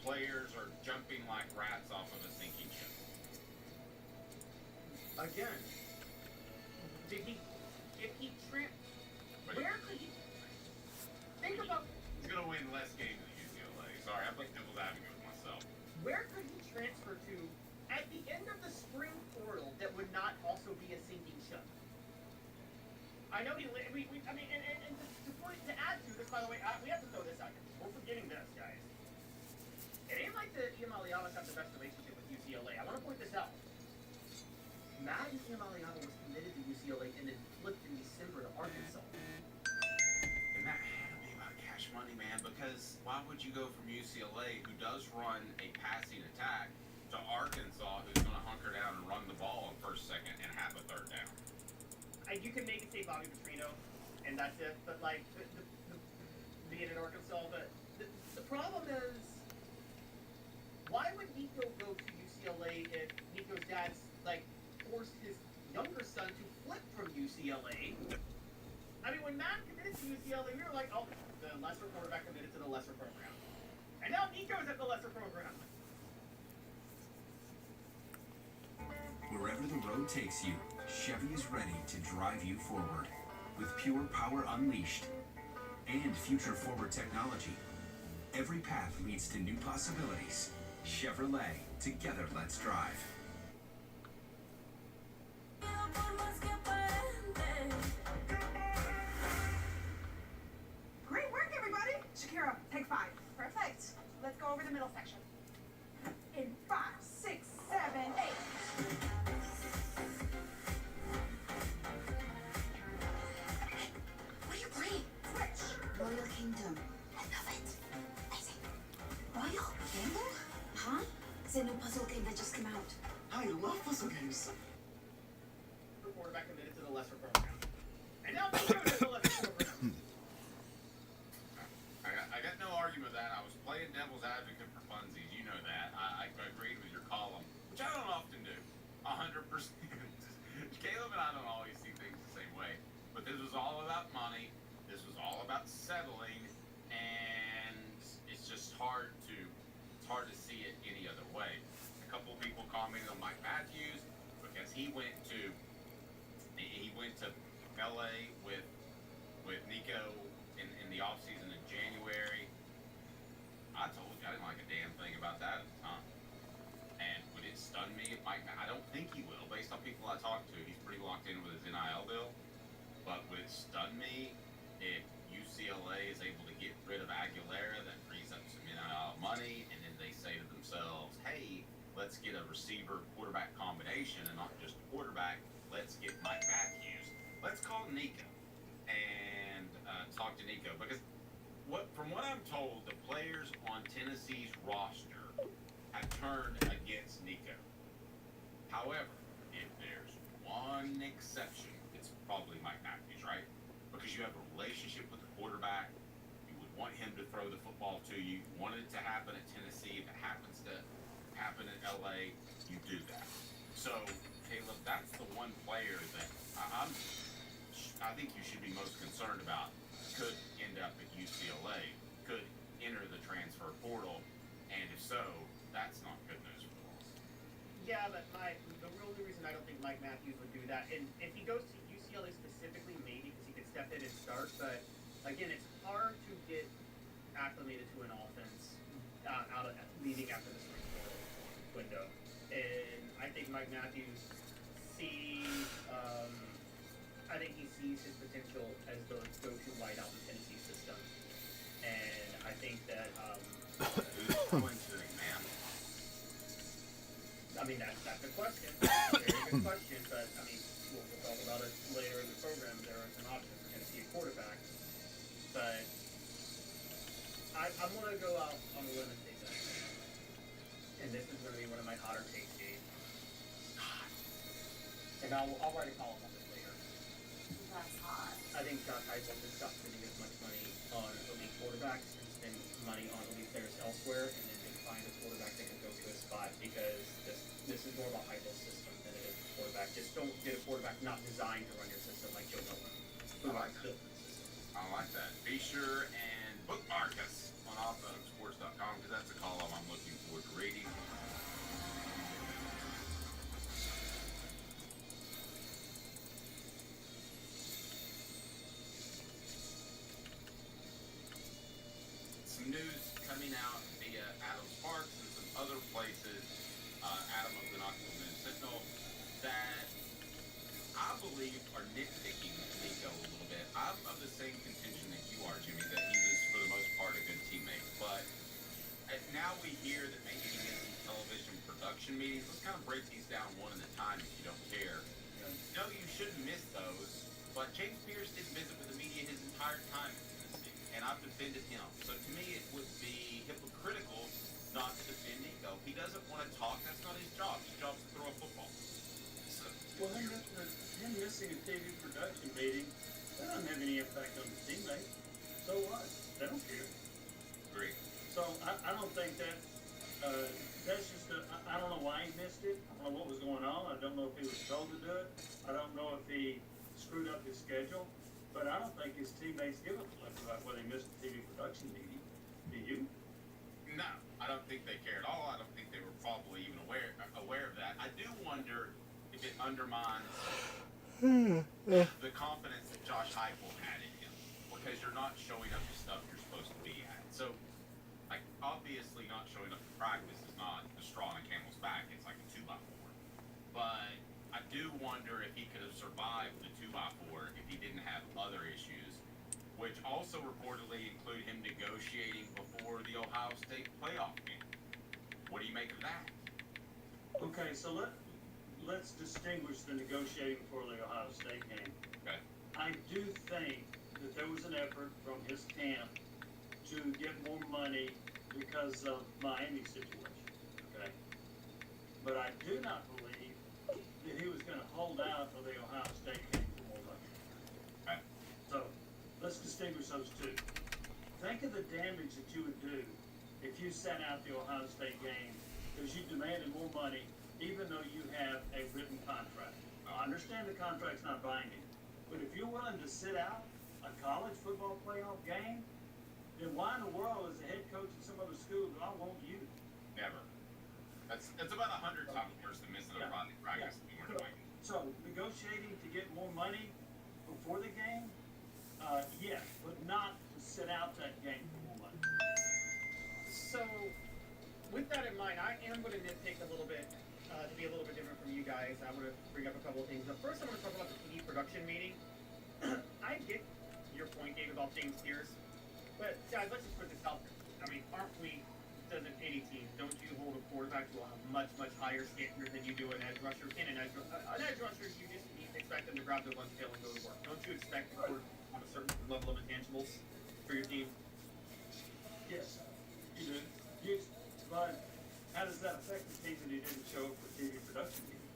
players are jumping like rats off of a sinking ship. Again, where could he, think about, He's going to win less games than UCLA. Sorry, I played devil's advocate with myself. where could he transfer to at the end of the spring portal that would not also be a sinking ship? I know and to add to this, by the way, we have to throw this out here. We're forgetting this, guys. It ain't like the Iamalianos have the best relationship with UCLA. I want to point this out. Matt Iamaliano was committed to UCLA and then flipped in December to Arkansas. And that had to be about cash money, man, because why would you go from UCLA, who does run a passing attack, to Arkansas, who's going to hunker down and run the ball on first, second, and half a third down? You can make it say Bobby Petrino, and that's it. But like, being in Arkansas, but the problem is, why would Nico go to UCLA if Nico's dad's like forced his younger son to flip from UCLA? I mean, when Matt committed to UCLA, we were like, oh, the lesser quarterback committed to the lesser program, and now Nico's at the lesser program. Wherever the road takes you, Chevy is ready to drive you forward. With pure power unleashed and future-forward technology, every path leads to new possibilities. Chevrolet, together let's drive. Great work, everybody! Shakira, take 5. Perfect. Let's go over the middle section. In 5, 6, 7, 8. What are you playing? Switch. Royal Kingdom. I love it. I say, Royal Kingdom? Huh? It's a new puzzle game that just came out. I love puzzle games. The quarterback committed to the lesser program, and now Nico's at the lesser program. I got no argument with that. I was playing devil's advocate for funsies. You know that. I agreed with your column, which I don't often do. 100%. Caleb and I don't always see things the same way. But this was all about money. This was all about settling. And it's just hard to see it any other way. A couple of people commented on Mike Matthews because he went to LA with Nico in the offseason in January. I told you I didn't like a damn thing about that at the time. And would it stun me if Mike, I don't think he will, based on people I talked to. He's pretty locked in with his NIL bill. But would it stun me if UCLA is able to get rid of Aguilera, that frees up some NIL money, and then they say to themselves, hey, let's get a receiver quarterback combination and not just quarterback, let's get Mike Matthews. Let's call Nico and talk to Nico, because from what I'm told, the players on Tennessee's roster have turned against Nico. However, if there's one exception, it's probably Mike Matthews, right? Because you have a relationship with the quarterback, you would want him to throw the football to you. You want it to happen at Tennessee. If it happens to happen at LA, you do that. So, Caleb, that's the one player that I think you should be most concerned about. Could end up at UCLA, could Yeah, but the only reason I don't think Mike Matthews would do that, and if he goes to UCLA specifically, maybe because he could step in and start. But again, it's hard to get acclimated to an offense out of leaving after the spring window. And I think Mike Matthews sees. I think he sees his potential as the go-to wideout in Tennessee system, and I think that. Who's going to man? I mean, that's a question. Very good question, but I mean, we'll talk about it later in the program. There are some options for Tennessee at quarterback, but I'm going to go out on a limb and say that. And this is going to be one of my hotter takes, Dave. And I'll write a column on this later. That's hot. I think Josh Heupel just stopped spending as much money on elite quarterbacks and spend money on elite players elsewhere, and then they find a quarterback that can go to a spot, because this is more about Heupel's system than it is a quarterback. Just don't get a quarterback not designed to run your system like Joe Milton. I like that. I like that. Be sure and bookmark us on offensesports.com, because that's a column I'm looking forward to reading. Some news coming out via Adam Sparks and some other places, Adam of the Knoxville News Sentinel, that I believe are nitpicking Nico a little bit. I'm of the same contention that you are, Jimmy, that he was for the most part a good teammate. But now we hear that maybe he gets some television production meetings. Let's kind of break these down one at a time if you don't care. No, you shouldn't miss those. But James Pierce didn't visit with the media his entire time in Tennessee, and I've defended him. So to me, it would be hypocritical not to defend Nico. He doesn't want to talk. That's not his job. His job's to throw a football. So, well, him missing a TV production meeting, that doesn't have any impact on his teammates. So what? They don't care. Agree. So I don't think that, that's just I don't know why he missed it. I don't know what was going on. I don't know if he was told to do it. I don't know if he screwed up his schedule. But I don't think his teammates give a flip about whether he missed the TV production meeting. Do you? no, I don't think they care at all. I don't think they were probably even aware of that. I do wonder if it undermines the confidence that Josh Heupel had in him, because you're not showing up to stuff you're supposed to be at. So, like, obviously not showing up to practice is not the straw on a camel's back. It's like a 2x4. But I do wonder if he could have survived the 2x4 if he didn't have other issues, which also reportedly include him negotiating before the Ohio State playoff game. What do you make of that? Okay, so let's distinguish the negotiating before the Ohio State game. Okay. I do think that there was an effort from his camp to get more money because of Miami's situation. Okay. But I do not believe that he was going to hold out for the Ohio State game for more money. Okay. So let's distinguish those two. Think of the damage that you would do if you sat out the Ohio State game because you demanded more money, even though you have a written contract. Now, I understand the contract's not binding, but if you're willing to sit out a college football playoff game, then why in the world, as a head coach at some other school, do I want you? Never. That's about 100 times worse than missing a practice. So negotiating to get more money before the game, yes, but not to sit out that game for more money. So, with that in mind, I am going to nitpick a little bit, to be a little bit different from you guys. I want to bring up a couple of things. But first, I want to talk about the TV production meeting. I get your point, Dave, about James Pierce. But, guys, let's just put this out there. I mean, aren't we, doesn't any team, don't you hold a quarterback to a much, much higher standard than you do an edge rusher? An edge rusher, you just expect them to grab their lunch pail and go to work. Don't you expect the quarterback to have a certain level of intangibles for your team? Yes, you do. But how does that affect the team that he didn't show up for TV production meeting?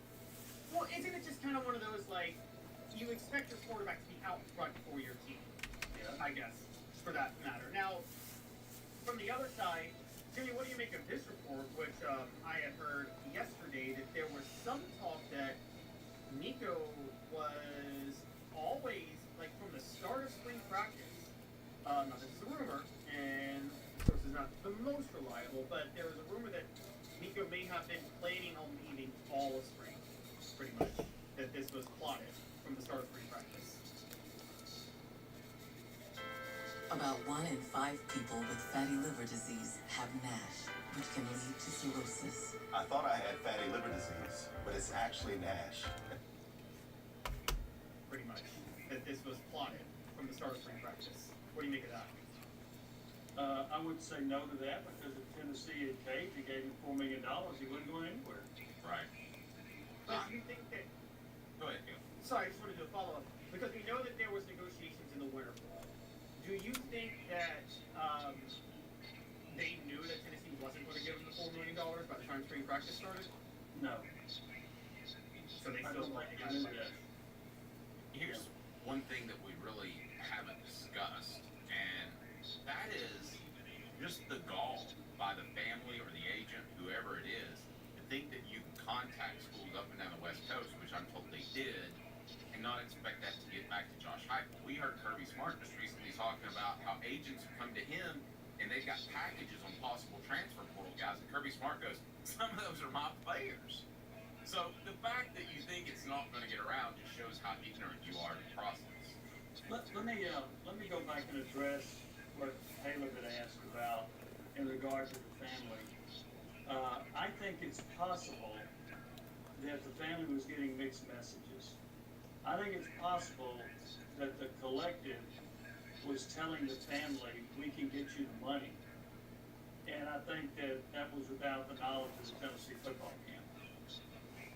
Well, isn't it just kind of one of those, like, you expect your quarterback to be out front for your team? Yeah. I guess, for that matter. Now, from the other side, Jimmy, what do you make of this report, which I had heard yesterday, that there was some talk that Nico was always, like, from the start of spring practice, now this is a rumor, and of course it's not the most reliable, but there was a rumor that Nico may have been planning on leaving all of spring, pretty much. That this was plotted from the start of spring practice. About 1 in 5 people with fatty liver disease have NASH, which can lead to cirrhosis. I thought I had fatty liver disease, but it's actually NASH. Pretty much. That this was plotted from the start of spring practice. What do you make of that? I would say no to that because if Tennessee had caved and gave him $4 million, he wouldn't go anywhere. Right. But do you think that... Go ahead, Gil. Sorry, I just wanted to do a follow-up. Because we know that there was negotiations in the winter. Do you think that they knew that Tennessee wasn't going to give him the $4 million by the time spring practice started? No. So they I still don't let think the they guys knew that. Here's one thing that we really haven't discussed, and that is just the gall by the family or the agent, whoever it is, to think that you can contact schools up and down the West Coast, which I'm told they did, and not expect that to get back to Josh Heupel. We heard Kirby Smart just recently talking about how agents have come to him and they've got packages on possible transfer portal guys, and Kirby Smart goes, some of those are my players. So the fact that you think it's not going to get around just shows how ignorant you are in the process. Let me go back and address what Caleb had asked about in regard to the family. I think it's possible that the family was getting mixed messages. I think it's possible that the collective was telling the family, we can get you the money. And I think that was without the knowledge of the Tennessee football camp.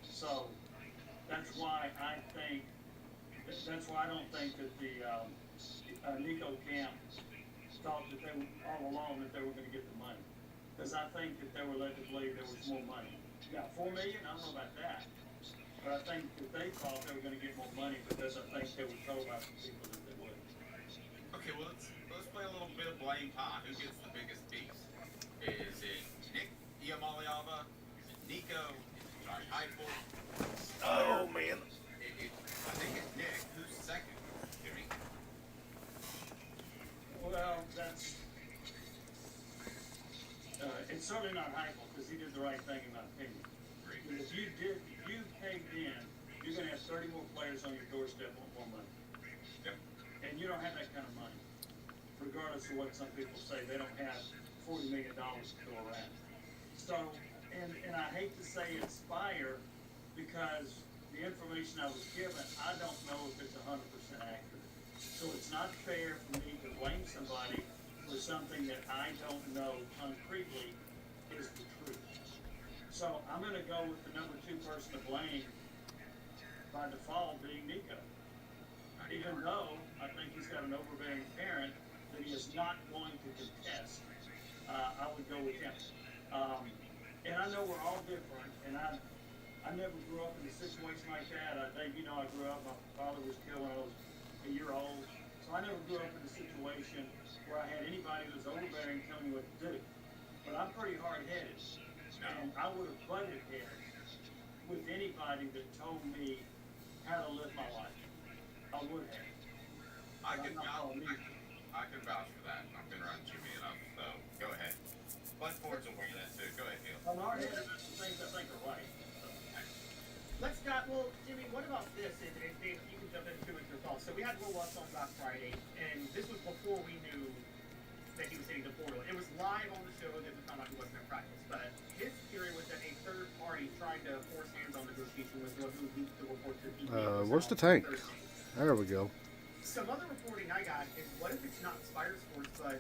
So that's why I don't think that the Nico camp thought that they were all along that they were going to get the money. Because I think that they were led to believe there was more money. Now, $4 million, I don't know about that. But I think that they thought they were going to get more money because I think they were told by some people that they would. Okay, well, let's play a little bit of blame pie. Who gets the biggest piece? Is it Nick Iamaleava? Is it Nico? Is it Josh Heupel? Oh, man. I think it's Nick. Who's second, Jimmy? Well, it's certainly not Heupel because he did the right thing in my opinion. Great. But if you caved in, you're going to have 30 more players on your doorstep want more money. Yep. And you don't have that kind of money. Regardless of what some people say, they don't have $40 million to go around. So, and I hate to say inspire because the information I was given, I don't know if it's 100% accurate. So it's not fair for me to blame somebody for something that I don't know concretely is the truth. So I'm going to go with the number 2 person to blame by default being Nico. Even though I think he's got an overbearing parent that he is not going to contest, I would go with him. And I know we're all different, and I never grew up in a situation like that. I think, I grew up, my father was killed when I was a year old, so I never grew up in a situation where I had anybody that was overbearing telling me what to do. But I'm pretty hard-headed, and I would have butted heads with anybody that told me how to live my life. I would have. I can vouch for that. I've been around Jimmy enough, so go ahead. Bud Ford's aware of that too. Go ahead, Gil. I'm hard-headed about the things I think are right. Well, Jimmy, what about this? And Dave, you can jump into it with your thoughts. So we had Will Lutz on Black Friday, and this was before we knew that he was hitting the portal. It was live on the show that we found out he wasn't at practice, but his theory was that a third party trying to force hands on negotiation was what who leaked the report to the Where's the tank? There we go. Some other reporting I got is what if it's not Spider Sports, but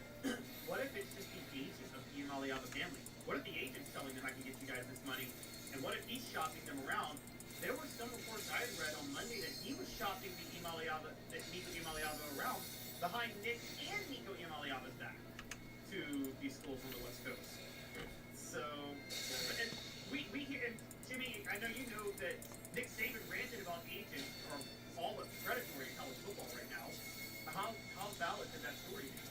what if it's just the agent of the Iamaleava family? What if the agent's telling them I can get you guys this money? And what if he's shopping them around? There were some reports I had read on Monday that he was shopping the Nico Iamaleava around behind Nick and Nico Iamaleava's back to these schools on the West Coast. So, and we hear, and Jimmy, I know you know that Nick Saban ranted about agents are all but predatory in college football right now. How valid could that story be?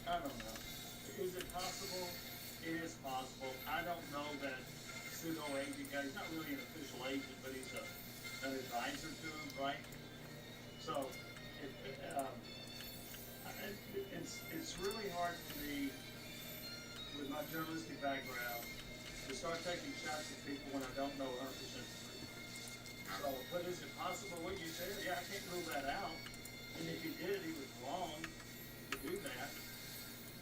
I don't know. Is it possible? It is possible. I don't know that pseudo-agent guy. He's not really an official agent, but he's an advisor to him, right? So, it's really hard for me, with my journalistic background, to to start taking shots at people when I don't know 100% the truth. So, but is it possible what you said? Yeah, I can't rule that out. And if he did, he was wrong to do that.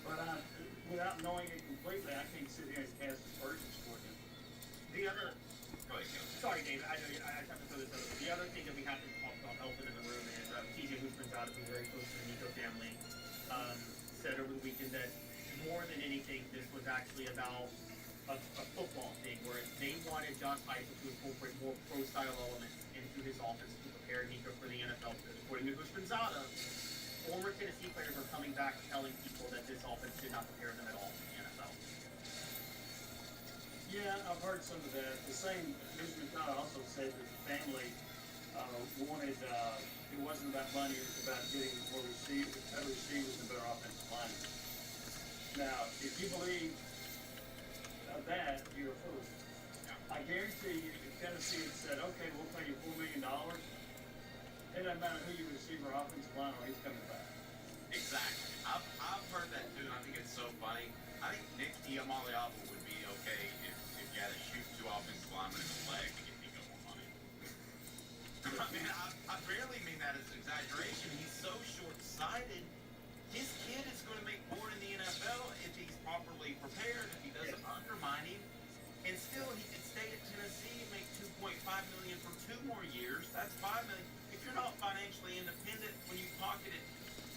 But without knowing it completely, I can't sit here and cast aspersions for him. The other, Go ahead, Caleb. sorry, David, I know I have to throw this out. The other thing that we have to talk about, elephant in the room, is TJ, who turns out to be very close to the Nico family, said over the weekend that more than anything, this was actually about a football thing, where they wanted Josh Heupel to incorporate more pro-style elements into his offense to prepare Nico for the NFL. Because according to Coach Gonzaga, former Tennessee players are coming back telling people that this offense did not prepare them at all for the NFL. Yeah, I've heard some of that. The same, Ms. McDonough also said that the family wanted, it wasn't about money, it was about getting more receivers, better receivers and better offensive line. Now, if you believe that, you're a fool. I guarantee you, if Tennessee had said, okay, we'll pay you $4 million, it doesn't matter who your receiver or offensive line or he's coming back. Exactly. I've heard that too, and I think it's so funny. I think Nick Iamaleava would be okay if you had to shoot 2 offensive linemen in the leg to get Nico more money. I mean, I barely mean that as an exaggeration. He's so short-sighted. His kid is going to make more in the NFL if he's properly prepared, if he doesn't undermine him. And still, he could stay at Tennessee and make $2.5 million for 2 more years. That's $5 million. If you're not financially independent when you pocket it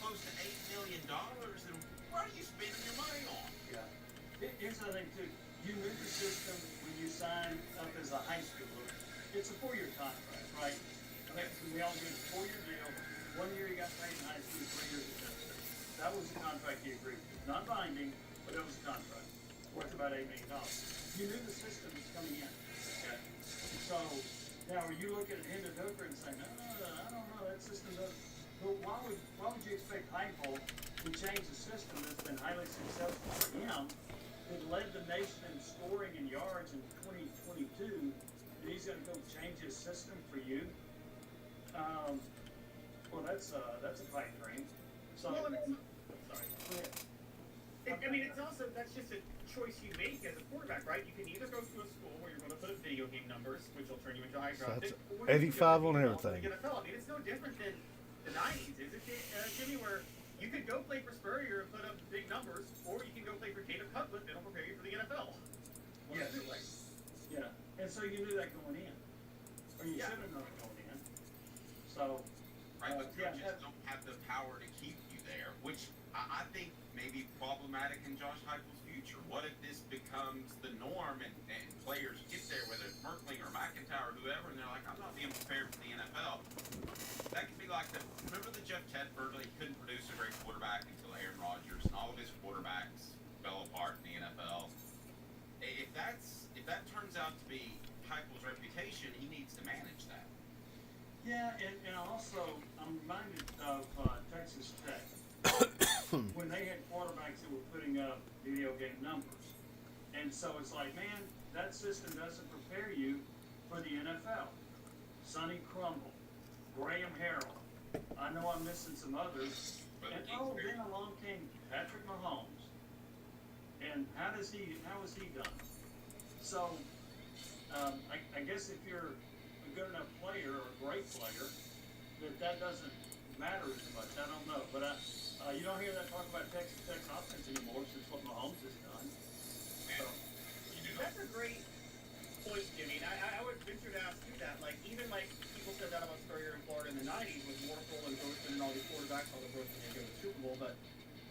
close to $8 million, then what are you spending your money on? Yeah. Here's the thing too. You knew the system when you signed up as a high schooler. It's a 4-year contract, right? Okay. So we all did a 4-year deal. 1 year you got paid in high school, 3 years at Tennessee. That was the contract you agreed to. Not binding, but it was a contract. Worth about $8 million. You knew the system was coming in. Okay. So now are you looking at Hendon Hooker and saying, no, I don't know, that system doesn't. But why would you expect Heupel to change the system that's been highly successful for him, that led the nation in scoring and yards in 2022, and he's going to go change his system for you? Well, that's a pipe dream. So, Well, sorry. Go ahead. I mean, it's also, that's just a choice you make as a quarterback, right? You can either go to a school where you're going to put up video game numbers, which will turn you into a high draft That's pick, or you can 85 go on to the everything. NFL. I mean, it's no different than the 90s, is it, Jimmy, where you could go play for Spurrier and put up big numbers, or you can go play for Caleb Cutcliffe and it'll prepare you for the NFL. Yes. Yeah. And so you knew that going in. Or you Yeah. should have known it going in. So, Right, but yeah, coaches don't have the power to keep you there, which I think may be problematic in Josh Heupel's future. What if this becomes the norm and players get there, whether it's Merkling or McIntyre or whoever, and they're like, I'm not being prepared for the NFL. That could be like remember the Jeff Tedford, he couldn't produce a great quarterback until Aaron Rodgers, and all of his quarterbacks fell apart in the NFL. If that turns out to be Heupel's reputation, he needs to manage that. yeah, and also, I'm reminded of Texas Tech. When they had quarterbacks that were putting up video game numbers. And so it's like, man, that system doesn't prepare you for the NFL. Sonny Crumble, Graham Harrell. I know I'm missing some others. And then along came Patrick Mahomes. And how was he done? So, I guess if you're a good enough player or a great player, that doesn't matter as much. I don't know. But you don't hear that talk about Texas Tech's offense anymore since what Mahomes has done. So, That's a great point, Jimmy. And I would venture to ask you that. Like, even like people said that about Spurrier in Florida in the 90s with Warfel and Grossman and all these quarterbacks, although Grossman didn't go to the Super Bowl. But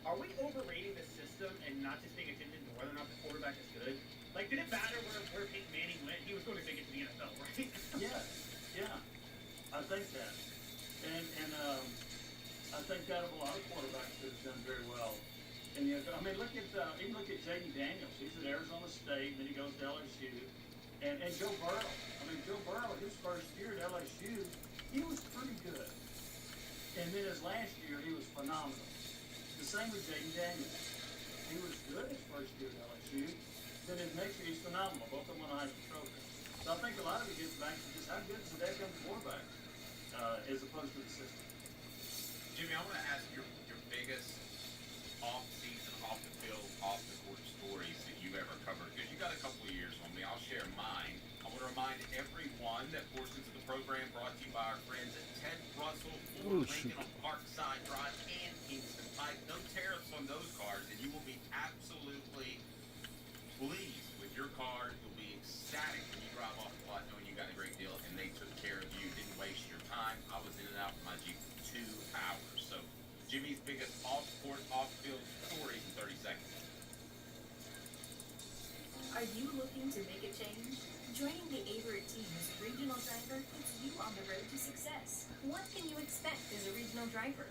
are we overrating the system and not just paying attention to whether or not the quarterback is good? Like, did it matter where Peyton Manning went? He was going to make it to the NFL, right? yeah. I think that. And I think that of a lot of quarterbacks that have done very well. And I mean, look at Jaden Daniels. He's at Arizona State, then he goes to LSU. And Joe Burrow. I mean, Joe Burrow, his first year at LSU, he was pretty good. And then his last year, he was phenomenal. The same with Jaden Daniels. He was good his first year at LSU. Then his next year, he's phenomenal. Both of them won a Heisman Trophy. So I think a lot of it gets back to just how good is the damn quarterback, as opposed to the system. Jimmy, I want to ask your biggest off-season, off-the-field, off-the-court stories that you've ever covered, because you got a couple of years on Oh, Lincoln shoot. on Parkside Drive and Kingston Pike. No tariffs on those cars, and you will be absolutely pleased with your car. You'll be ecstatic when you drive off the lot knowing you got a great deal, and they took care of you. Didn't waste your time. I was in and out with my Jeep for 2 hours. So Jimmy's biggest off-court, off-field stories in 30 seconds. Are you looking to make a change? Joining the Averett team as regional driver puts you on the road to success. What can you expect as a regional driver?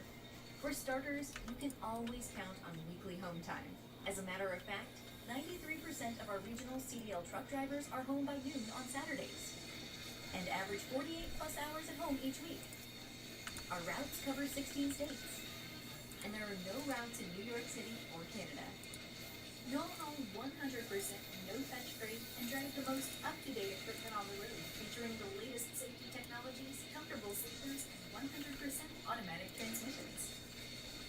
For starters, you can always count on weekly home time. As a matter of fact, 93% of our regional CDL truck drivers are home by noon on Saturdays and average 48 plus hours at home each week. Our routes cover 16 states, and there are no routes in New York City or Canada. You'll own 100% no-touch freight and drive the most up-to-date equipment on the road, featuring the latest safety technologies, comfortable sleepers, and 100% automatic transmissions.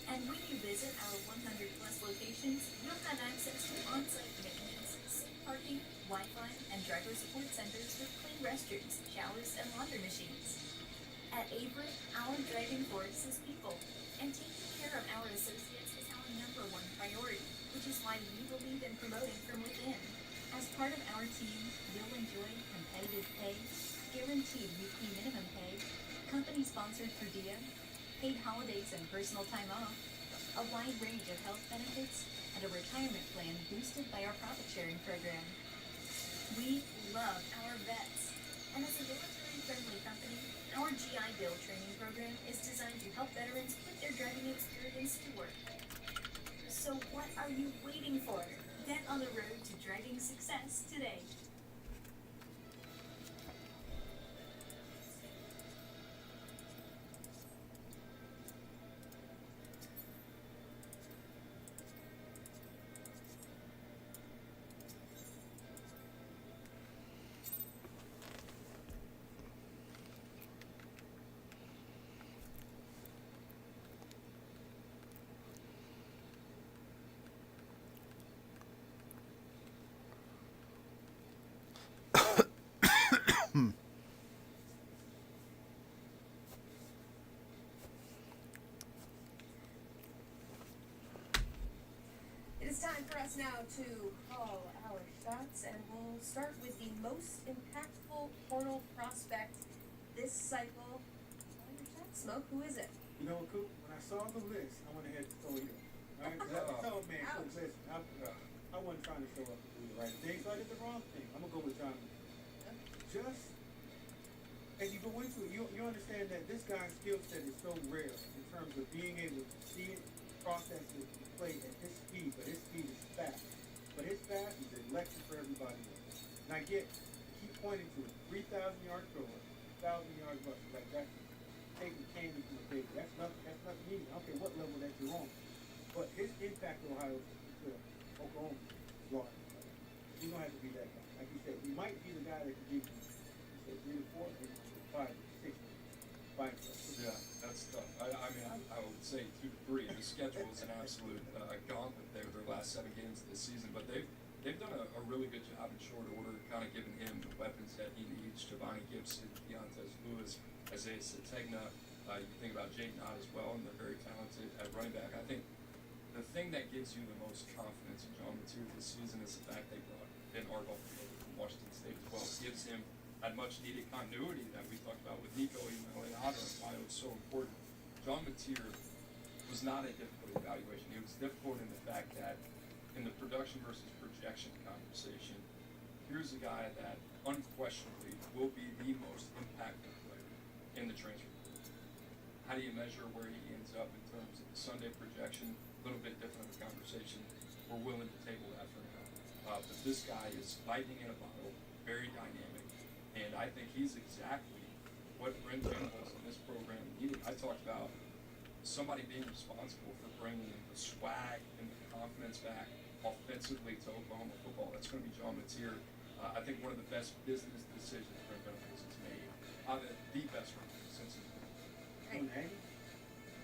And when you visit our 100-plus locations, you'll have access to on-site maintenance, safe parking, Wi-Fi, and driver support centers with clean restrooms, showers, and laundry machines. At Averett, our driving force is people, and taking care of our associates is our #1 priority, which is why we believe in promoting from within. As part of our team, you'll enjoy competitive pay, guaranteed weekly minimum pay, company-sponsored per diem, paid holidays and personal time off, a wide range of health benefits, and a retirement plan boosted by our profit-sharing program. We love our vets, and as a military-friendly company, our GI Bill training program is designed to help veterans put their driving experience to work. So what are you waiting for? Get on the road to driving success today. It is time for us now to call our shots, and we'll start with the most impactful portal prospect this cycle. Call your shots, Smoke. Who is it? You know what, Coop? When I saw the list, I went ahead and told you. Right? I told man, Coop, Ouch. listen, I wasn't trying to show up to do the right thing, so I did the wrong thing. I'm gonna go with John. Just as you go into it, you understand that this guy's skill set is so rare in terms of being able to see it, process it, and play at his speed, but his speed is fast. But his fast is a lecture for everybody else. And I get, keep pointing to it, 3,000-yard thrower, 1,000-yard rush, like that's taking candy from a baby. That's nothing easy. I don't care what level that you're on. But his impact in Ohio, Oklahoma, is large. He's gonna have to be that guy. Like you said, he might be the guy that can give you, 3 to 4, maybe 5 to 6 by himself. Yeah, that's tough. I mean, I would say 2 to 3. The schedule is an absolute gauntlet there, their last 7 games of the season, but they've done a really good job in short order, kind of giving him the weapons that he needs. Giovanni Gibson, Deontay Lewis, Isaiah Sategna. You think about Jake Knott as well, and they're very talented at running back. I think the thing that gives you the most confidence in John Mateer this season is the fact they brought in Argyle from Washington State as well. It gives him that much needed continuity that we talked about with Nico Iamaleava and why it was so important. John Mateer was not a difficult evaluation. It was difficult in the fact that in the production versus projection conversation, here's a guy that unquestionably will be the most impactful player in the transfer portal. How do you measure where he ends up in terms of the Sunday projection? A little bit different of a conversation. We're willing to table that for now. But this guy is lightning in a bottle, very dynamic, and I think he's exactly what Brent Venables in this program needed. I talked about somebody being responsible for bringing the swag and the confidence back offensively to Oklahoma football. That's going to be John Mateer. I think one of the best business decisions Brent Venables has made. The best one since he's been. Right.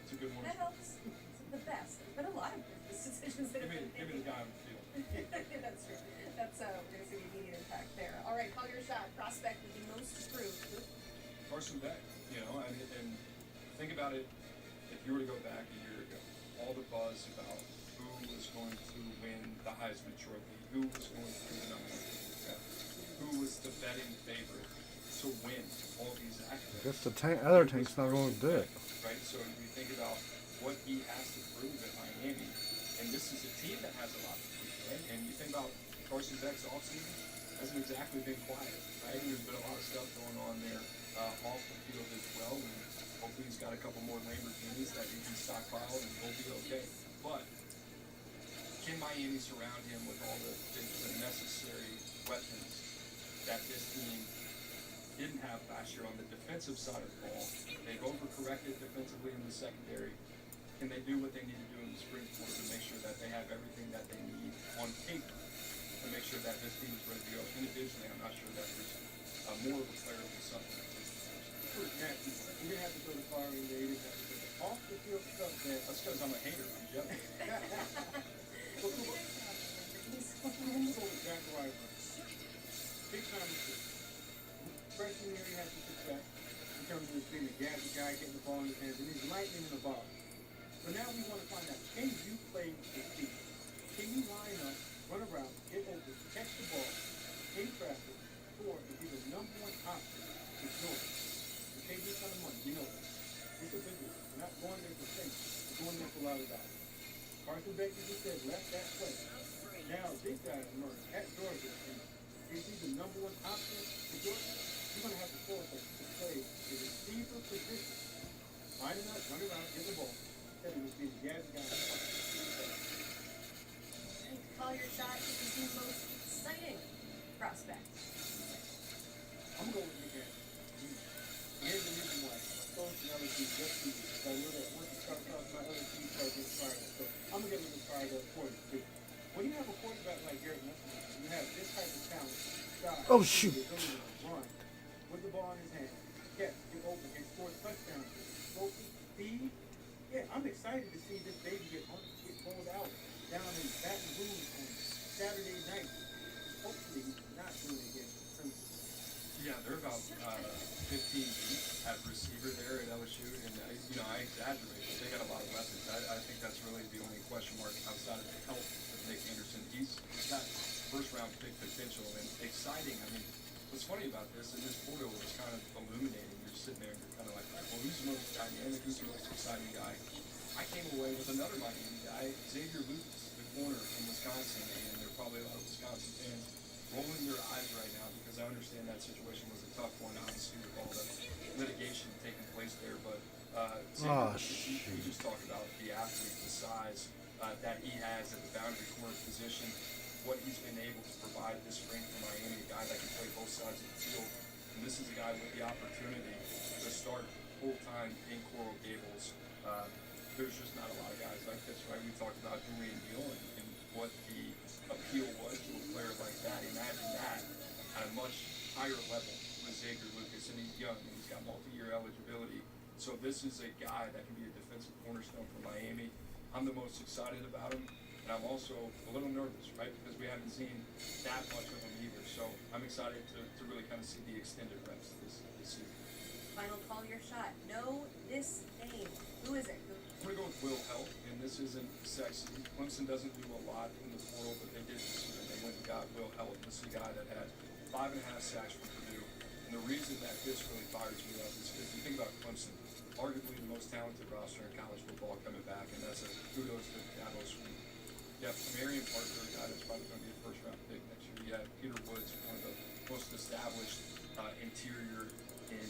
It's a good one. That helps. It's the best. There's been a lot of business decisions that have been Give me the guy on the field. That's true. That's we're going to see the immediate impact there. All right, call your shot. Prospect with the most approved. Carson Beck, and think about it you were to go back a year ago, all the buzz about who was going to win the Heisman Trophy, who was going to be the number one pick in the draft, who was the betting favorite to win all these accolades. I guess the other tank's not going to do it. Right, so you think about what he has to prove at Miami, and this is a team that has a lot to prove, right? And you think about Carson Beck's offseason, hasn't exactly been quiet, right? There's been a lot of stuff going on there off the field as well, and hopefully he's got a couple more Lamborghinis that he can stockpile, and he'll be okay. But can Miami surround him with all the necessary weapons that this team didn't have last year on the defensive side of the ball? They've overcorrected defensively in the secondary. Can they do what they need to do in the spring quarter to make sure that they have everything that they need on paper to make sure that this team is ready to go? Individually, I'm not sure that there's more of a player than something. Nasty. You didn't have to go to far in there. You didn't have to go to off the field stuff, man. That's because I'm a hater. I'm jealous. But come on. I'm going to go with Zachariah Brown. Big time mistake. Freshman year, he had some success in terms of just being a gadget guy, getting the ball in his hands, and he's lightning in the ball. But now we want to find out, can you play the speed? Can you line up, run around, get open, catch the ball in traffic, or to be the number one option with Jordan? You pay this kind of money, you know that. It's a business. We're not going there for things. We're going there for a lot of dollars. Carson Beck, as you said, left that play. Now this guy is learning at Georgia, and is he the number one option for Georgia? You're going to have to force us to play the receiver position. Line it up, run around, get the ball. Instead of just being the gadget guy. Call your shot. Who's the most exciting prospect? I'm going with Nick Anderson. Here's the reason why. I told you other teams just because I know that once you start talking about other teams, start getting fired up. So I'm going to get a little fired up for you, too. When you have a quarterback like Garrett Nelson, you have this type of talent, size, Oh, shoot. the ability to run with the ball in his hand, catch, get open, and score touchdowns. Focus, speed. Yeah, I'm excited to see this baby get rolled out down in Baton Rouge on Saturday night. Hopefully he's not doing it again. Yeah, they're about 15 deep at receiver there at LSU, and I exaggerate. They got a lot of weapons. I think that's really the only question mark outside of the health of Nick Anderson. He's got first-round pick potential and exciting. I mean, what's funny about this, and this portal is kind of illuminating. You're sitting there and you're kind of like, well, who's the most dynamic? Who's the most exciting guy? I came away with another Miami guy, Xavier Lucas, the corner from Wisconsin, and there are probably a lot of Wisconsin fans rolling their eyes right now because I understand that situation was a tough one, obviously, with all the litigation taking place there. But we just talked about the athlete, the size that he has at the boundary corner position, what he's been able to provide this spring for Miami, a guy that can play both sides of the field. And this is a guy with the opportunity to start full-time in Coral Gables. There's just not a lot of guys like this, right? We talked about Julian Neal and what the appeal was to a player like that. Imagine that at a much higher level with Xavier Lucas, and he's young and he's got multi-year eligibility. So this is a guy that can be a defensive cornerstone for Miami. I'm the most excited about him, and I'm also a little nervous, right? Because we haven't seen that much of him either. So I'm excited to really kind of see the extended reps this season. Final call your shot. Know this name. Who is it? I'm going to go with Will Help, and this isn't sexy. Clemson doesn't do a lot in the portal, but they did this year. They went and got Will Help. This is a guy that had 5.5 sacks for Purdue. And the reason that this really fires me up is because you think about Clemson, arguably the most talented roster in college football coming back, and that's a kudos to the Dabo Sweet. You have Marion Parker, a guy that's probably going to be a first-round pick next year. You have Peter Woods, one of the most established interior in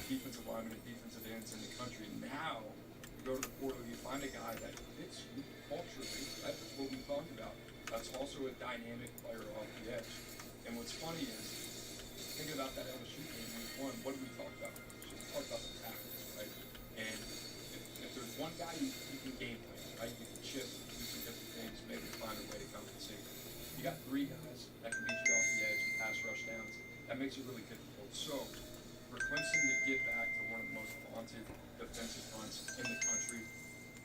defensive linemen and defensive ends in the country. Now, go to the portal, you find a guy that fits you culturally. That's what we talked about. That's also a dynamic player off the edge. And what's funny is, thinking about that LSU game week one, what did we talk about? We talked about the tackles, right? And if there's one guy you can game plan, right? You can chip, do some different things, maybe find a way to compensate. You got 3 guys that can beat you off the edge and pass rush downs. That makes it really difficult. So, for Clemson to get back to one of the most vaunted defensive fronts in the country,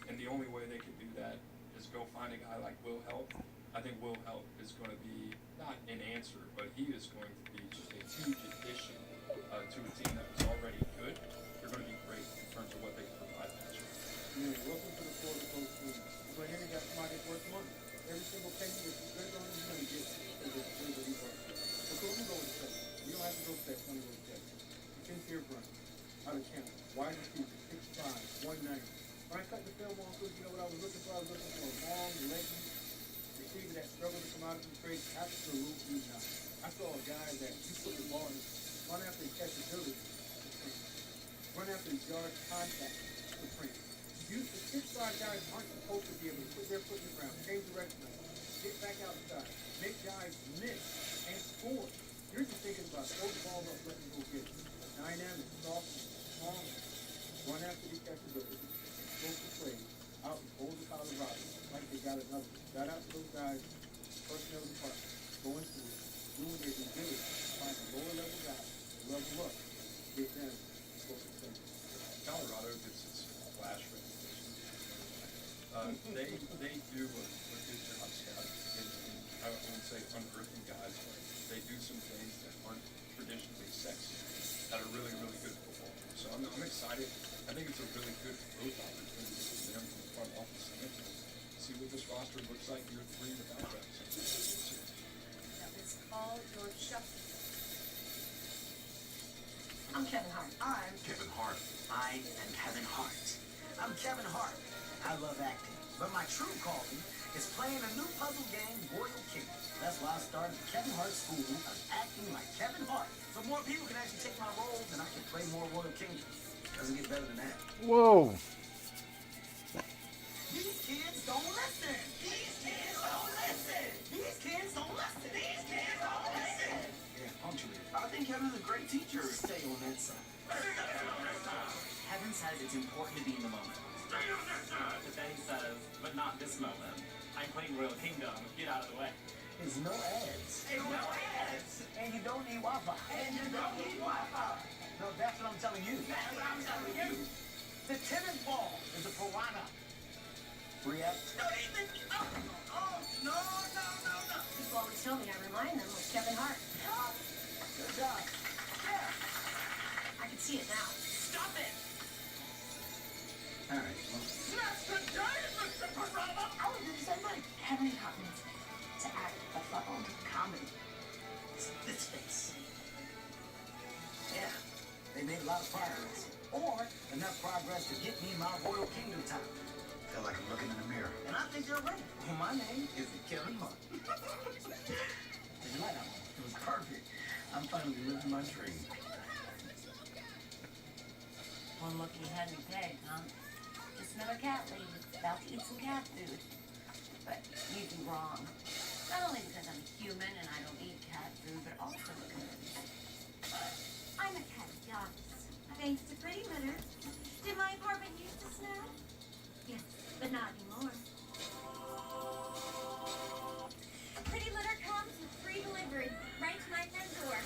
and the only way they could do that is go find a guy like Will Help. I think Will Help is going to be not an answer, but he is going to be just a huge addition to a team that was already good. They're going to be great in terms of what they can provide. Man, welcome to the Florida Coast Queen. But here you got somebody that's worth money. Every single penny that you spend on him, you're going to get because of the way that he works. So let me go with Chase. You don't have to go Chase. Let me go with Chase. Sincere Brown, out of Canada. Wide receiver, 6'5", 190. When I cut the film on, you know what I was looking for? I was looking for a long, leggy receiver that struggled to come out of the trade. Absolutely not. I saw a guy that you put the ball in, run after his catchability, run after his yard contact, supreme. The 6'5" guys aren't supposed to be able to put their foot in the ground, change direction, get back outside, make guys miss, and score. You're just thinking about throw the ball up, let them go get it. Dynamic, soft, strong, run after the catchability, explosive plays, out in Boulder, Colorado, like they got another. Shout out to those guys, personnel department, going through it, doing their due diligence, find the lower level guys, level up, get them, explosive plays. Colorado gets its flash recognition. They do a good job scouting, and I wouldn't say unearthing guys, but they do some things that aren't traditionally sexy, that are really, really good football. So I'm excited. I think it's a really good growth opportunity for them from the front office standpoint. See what this roster looks like year 3 without Travis. That was all your stuff. I'm Kevin Hart. I'm Kevin Hart. I am Kevin Hart. I'm Kevin Hart. I love acting, but my true calling is playing a new puzzle game, Royal Kingdom. That's why I started the Kevin Hart School of Acting like Kevin Hart. So more people can actually take my roles and I can play more Royal Kingdom. Doesn't get better than that. Whoa. These kids don't listen. These kids don't listen. These kids don't listen. These kids don't listen. Yeah, punctuated. I think Kevin's a great teacher. Stay on that side. Kevin says it's important to be in the moment. Stay on that side. But then he says, but not this moment. I'm playing Royal Kingdom. Get out of the way. There's no ads. There's no ads. And you don't need Wi-Fi. And you don't need Wi-Fi. No, that's what I'm telling you. That's what I'm telling you. The tennis ball is a piranha. Free-up. Don't even. Oh, no. People always tell me I remind them of Kevin Hart. Good job. I can see it now. Stop it. All right, well. That's the day, Mr. Piranha. I was going to say, Mike. Kevin taught me to act a level Comedy. This face. Yeah, they made a lot of progress. Or enough progress to get me my Royal Kingdom time. Feel like I'm looking in the mirror. And I think you're right. Well, my name is Kevin Hart. Did you like that one? It was perfect. I'm finally living my dream. One look and you had me pegged, huh? Just another cat lady about to eat some cat food. But you'd be wrong. Not only because I'm human and I don't eat cat food, but also because I'm a cat goddess. Thanks to Pretty Litter. Did my apartment used to smell? Yes, but not anymore. Pretty Litter comes with free delivery right to my front door.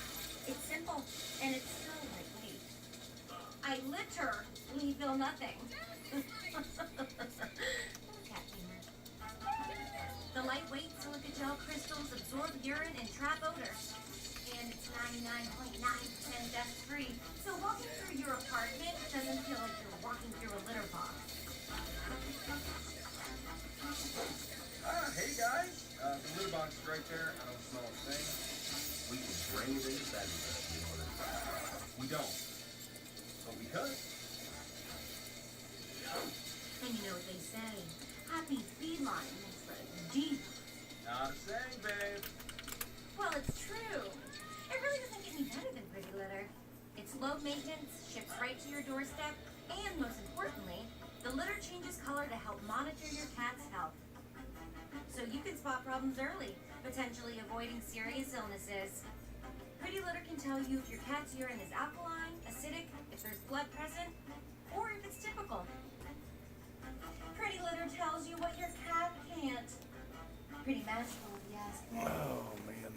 It's simple, and it's so lightweight. I literally feel nothing. Cat humor. The lightweight silica gel crystals absorb urine and trap odor. And it's 99.9% dust-free, so walking through your apartment doesn't feel like you're walking through a litter box. Hey guys, the litter box is right there. I don't smell a thing. We can bring it in fabulous. We don't, but we could. And you know what they say, happy feline makes for a deep. Not a saying, babe. Well, it's true. It really doesn't get any better than Pretty Litter. It's low maintenance, ships right to your doorstep, and most importantly, the litter changes color to help monitor your cat's health. So you can spot problems early, potentially avoiding serious illnesses. Pretty Litter can tell you if your cat's urine is alkaline, acidic, if there's blood present, or if it's typical. Pretty Litter tells you what your cat can't. Pretty magical, if you ask me. Oh, man.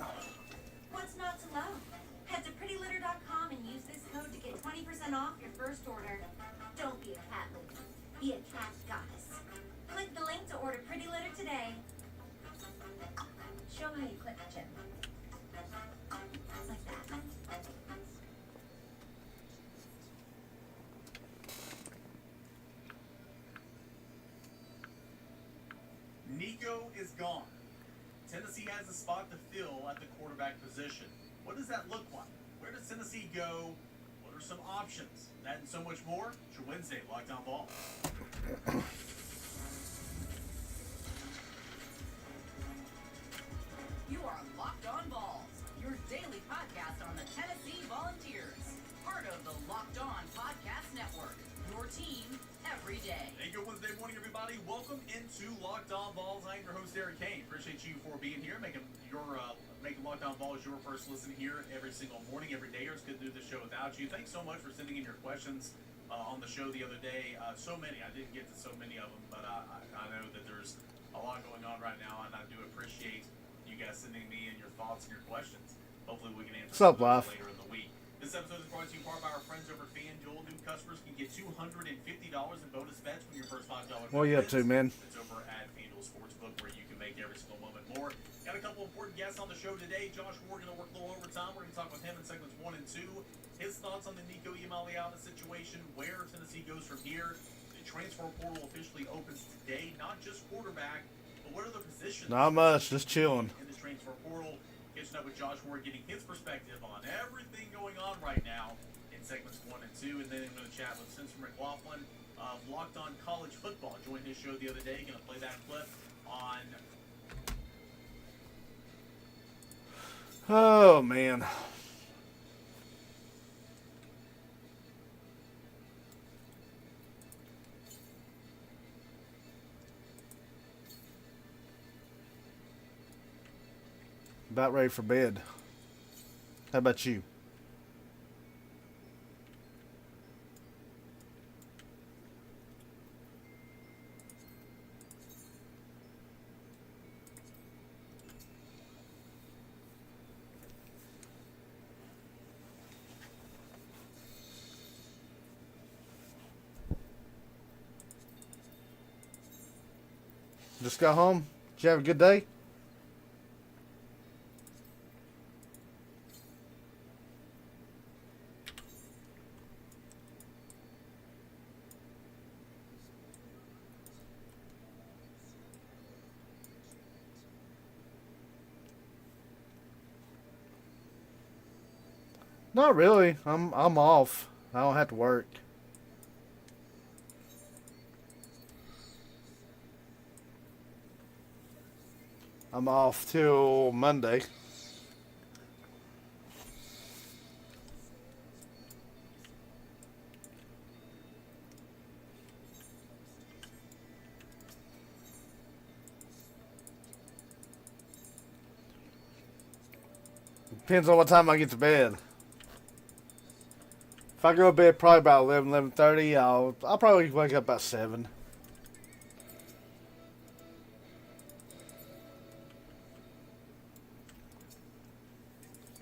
What's not to love? Head to prettylitter.com and use this code to get 20% off your first order. Don't be a cat lady. Be a cat goddess. Click the link to order Pretty Litter today. Show me how you click, Jim. Like that. Nico is gone. Tennessee has a spot to fill at the quarterback position. What does that look like? Where does Tennessee go? What are some options? That and so much more. It's your Wednesday Lockdown Ball. You are Locked On Balls, your daily podcast on the Tennessee Volunteers. Part of the Locked On Podcast Network, your team every day. Hey, good Wednesday morning, everybody. Welcome into Locked On Balls. I'm your host, Eric Kane. Appreciate you for being here, making Locked On Balls your first listen here every single morning, every day. It's good to do this show without you. Thanks so much for sending in your questions on the show the other day. So many. I didn't get to so many of them, but I know that there's a lot going on right now, and I do appreciate you guys sending me in your thoughts and your questions. Hopefully we can answer What's up, some of Life? those later in the week. This episode is brought to you in part by our friends over at FanDuel. New customers can get $250 in bonus bets when your first $5 What are you up to, man? It's over at FanDuel Sportsbook, where you can make every single moment more. Got a couple important guests on the show today. Josh, we're going to work a little overtime. We're going to talk with him in segments 1 and 2. His thoughts on the Nico Iamaleava situation, where Tennessee goes from here. The transfer portal officially opens today, not just quarterback, but what other positions? Not much, just chilling. In this transfer portal. Catching up with Josh Ward, getting his perspective on everything going on right now in segments 1 and 2. And then I'm going to chat with Spencer McLaughlin of Locked On College Football. Joined his show the other day. Going to play that clip on... Oh, man. About ready for bed. How about you? Just got home? Did you have a good day? Not really. I'm off. I don't have to work. I'm off till Monday. Depends on what time I get to bed. If I go to bed probably about 11:30, I'll probably wake up about 7.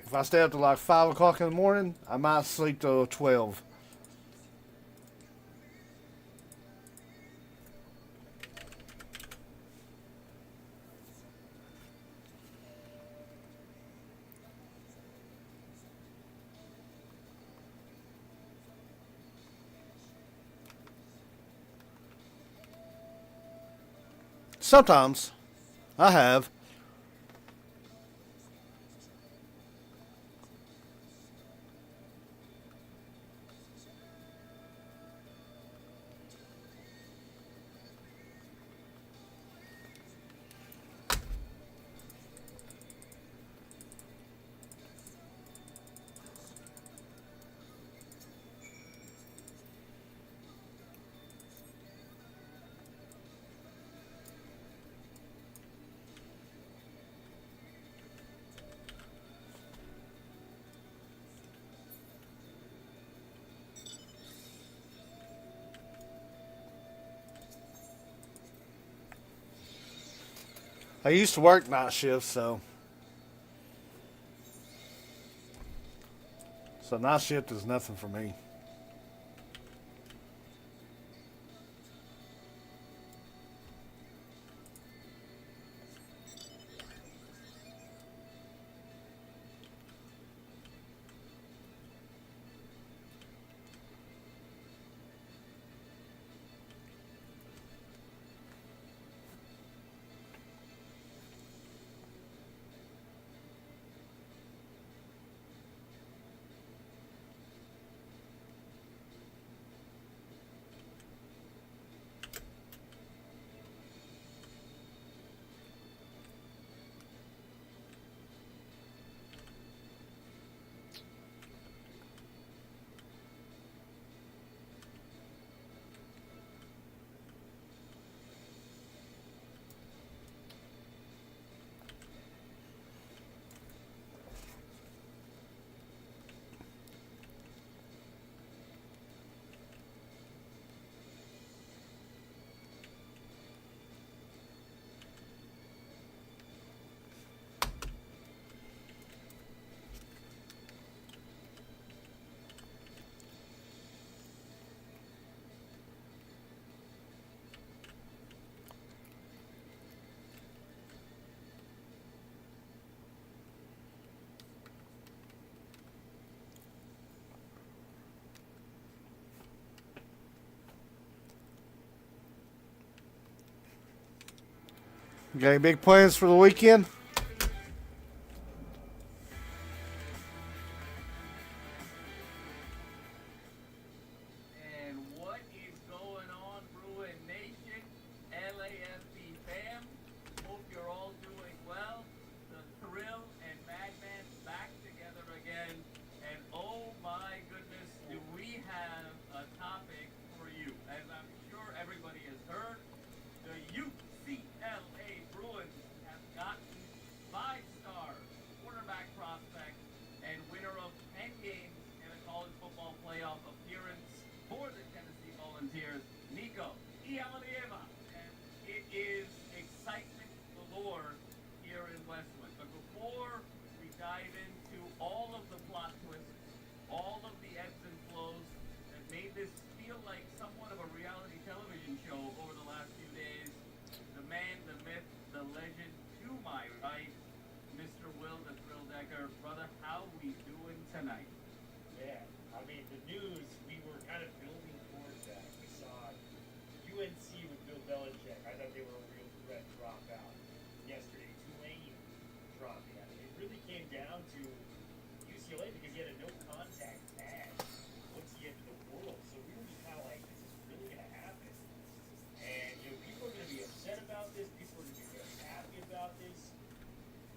If I stay up to like 5 o'clock in the morning, I might sleep till 12. Sometimes I have. I used to work night shifts, so night shift is nothing for me. Got any big plans for the weekend? And what is going on, Bruin Nation, LAFC fam? Hope you're all doing well. The Thrill and Madman back together again. And oh my goodness, do we have a topic for you. As I'm sure everybody has heard, the UCLA Bruins have gotten 5-star quarterback prospect and winner of 10 games in a college football playoff appearance for the Tennessee Volunteers, Nico Iamaleava. And it is excitement galore here in Westwood. But before we dive into all of the plot twists, all of the ebbs and flows that made this feel like somewhat of a reality television show over the last few days, the man, the myth, the legend, to my right, Mr. Will the Thrill Decker. Brother, how we doing tonight? Yeah, I mean, the news, we were kind of building towards that. We saw UNC with Bill Belichick. I thought they were a real threat drop out. Yesterday, Tulane dropping out. It really came down to UCLA because he had a no-contact tag once he entered the world. So we were just kind of like, is this really going to happen? And, people are going to be upset about this. People are going to be very happy about this.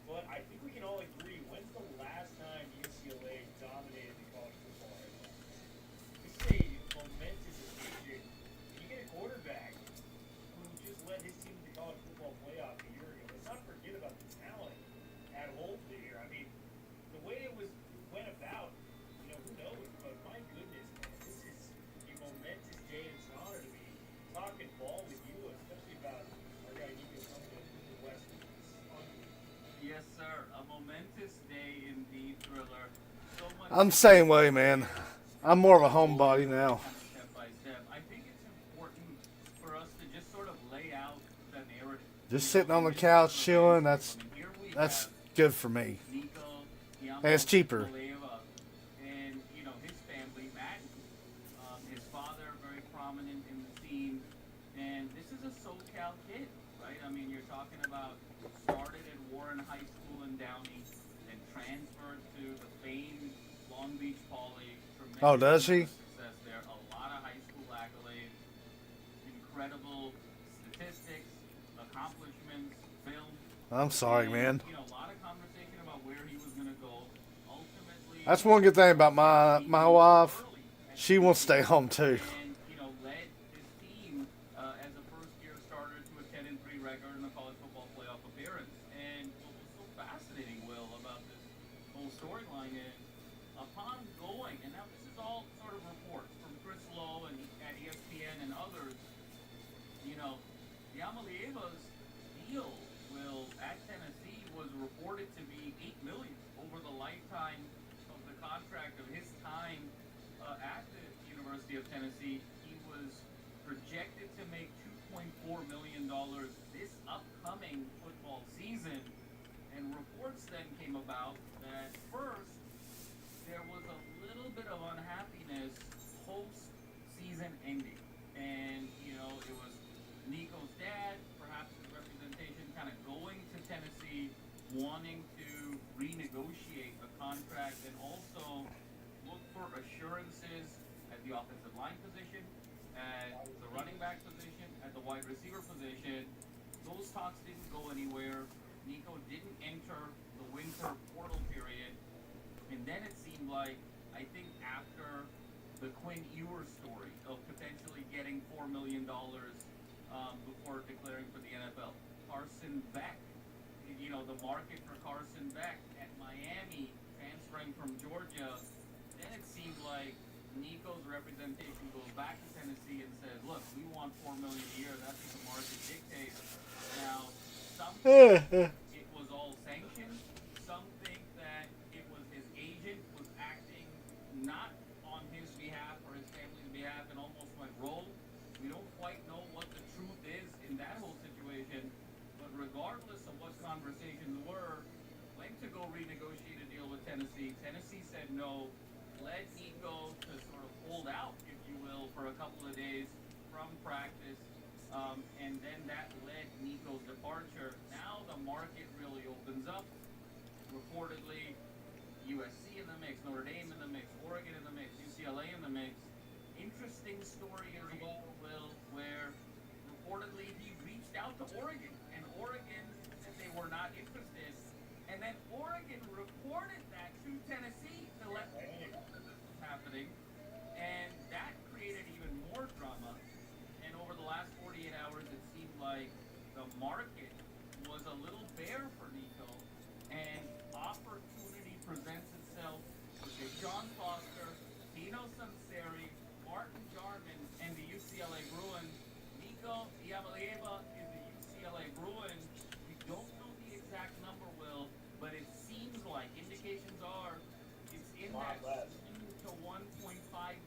But I think we can all agree, when's the last time UCLA dominated the college football headlines? This is a momentous occasion. You get a quarterback who just led his team to the college football playoff a year ago. Let's not forget about the talent at Holden here. I mean, the way it went about, who knows? But my goodness, man, this is a momentous day. It's an honor to be talking ball with you, especially about our guy Nico coming in from the West. Yes, sir. A momentous day indeed, Thriller. So much I'm the same way, man. I'm more of a homebody now. step by step. I think it's important for us to just sort of lay out the narrative. Just sitting on the couch chilling, that's good for me. Nico, And it's cheaper. Iamaleava, and his family, Matt, his father, very prominent in the scene, and this is a SoCal kid, right? I mean, you're talking about started at Warren High School in Downey, and transferred to the famed Long Beach Poly. Oh, does he? Success there, a lot of high school accolades, incredible statistics, accomplishments, film. I'm sorry, and, man. A lot of conversation about where he was going to go. Ultimately, That's one good thing about my wife. She wants to stay home too. and led his team as a first-year starter to a 10-3 record in a college football playoff appearance. And what was so fascinating, Will, about this whole storyline is upon going, and now this is all sort of reports from Chris Lowe and at ESPN and others. Iamaleava's deal, Will, at Tennessee was reported to be $8 million over the lifetime of the contract of his time at the University of Tennessee. He was projected to make $2.4 million this upcoming football season, and reports then came about that first there was a little bit of unhappiness post-season ending, and it was Nico's dad, perhaps his representation, kind of going to Tennessee, wanting to renegotiate a contract and also look for assurances at the offensive line position, at the running back position, at the wide receiver position. Those talks didn't go anywhere. Nico didn't enter the winter portal period. And then it seemed like, I think after the Quinn Ewers story of potentially getting $4 million before declaring for the NFL. Carson Beck, the market for Carson Beck at Miami, transferring from Georgia. Then it seemed like Nico's representation goes back to Tennessee and says, look, we want $4 million a year. That's what the market dictates. Now, some think it was all sanctioned. Some think that it was his agent was acting not on his behalf or his family's behalf and almost went rogue. We don't quite know what the truth is in that whole situation. But regardless of what conversations were, went to go renegotiate a deal with Tennessee. Tennessee said no, led Nico to sort of hold out, if you will, for a couple of days from practice. And then that led Nico's departure. Now market really opens up. Reportedly, USC in the mix, Notre Dame in the mix, Oregon in the mix, UCLA in the mix. Interesting story as well, Will, where reportedly he reached out to Oregon, and Oregon said they were not interested. And then Oregon reported that to Tennessee to let them know that this was happening, and that created even more drama. And over the last 48 hours, it seemed like the market was a little bare for Nico, and opportunity presents itself with John Foster, Dino Sunseri, Martin Jarman, and the UCLA Bruins. Nico Iamaleava is the UCLA Bruins. We don't know the exact number, Will, but it seems like indications are it's in that $1 to $1.5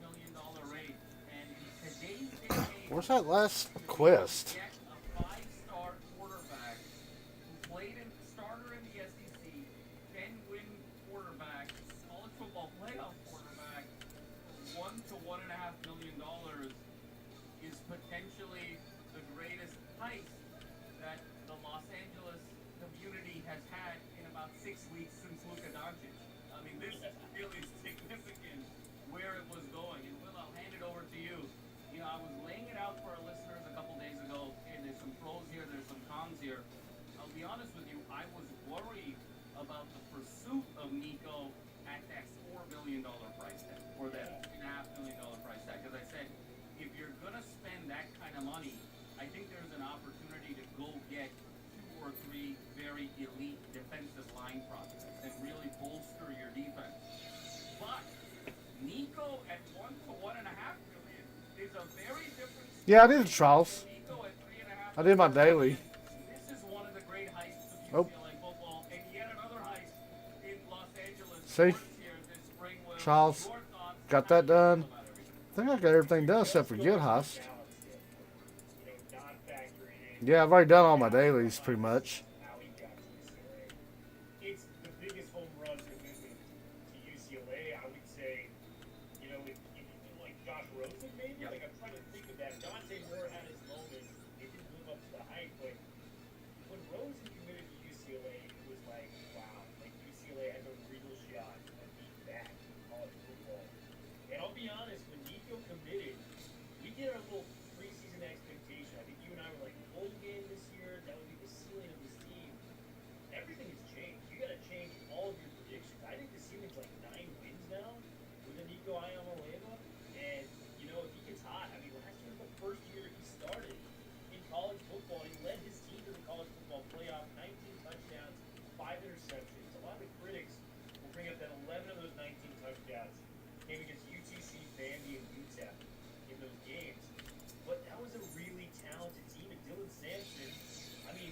million range. And in today's day and age, Where's that last quest? get a five-star quarterback who played in starter in the SEC, 10-win quarterback, college football playoff quarterback, $1 to $1.5 million is potentially the greatest heist that the Los Angeles community has had in about 6 weeks since Luka Doncic. I mean, this is really significant where it was going. And Will, I'll hand it over to you. You know, I was laying it out for our listeners a couple days ago, and there's some pros here, there's some cons here. I'll be honest with you, I was worried about the pursuit of Nico at that $4 million price tag, or that $3.5 million price tag, because I said, if you're going to spend that kind of money, I think there's an opportunity to go get 2 or 3 very elite defensive line prospects and really bolster your defense. But Nico at $1 to $1.5 million is a very different story. Yeah, I did the trials. Nico at $3.5 I did my daily. This is one of the great heists of UCLA football, and yet another heist in Los Angeles. See? Sports here this spring, Will. Trials. Your thoughts Got that done. I think I got everything done except for Get Heist. Yeah, I've already done all my dailies pretty much. It's the biggest home run commitment to UCLA. I would say, you know, if you like Josh Rosen, maybe. Like I'm trying to think of that. Dante Moore had his moment. It didn't live up to the hype, but when Rosen committed to UCLA, it was like, wow, like UCLA has a real shot at being back in college football. And I'll be honest, when Nico committed, we did our little preseason expectation. I think you and I were like, bowl game this year, that would be the ceiling of this team. Everything has changed. You got to change all of your predictions. I think the ceiling's like 9 wins now with the Nico Iamaleava. And, you know, if he gets hot, I mean, last year was the first year he started in college football. He led his team to the college football playoff, 19 touchdowns, 5 interceptions. A lot of the critics will bring up that 11 of those 19 touchdowns came against UTC, Vandy, and UTEP in those games. But that was a really talented team. And Dylan Sampson, I mean,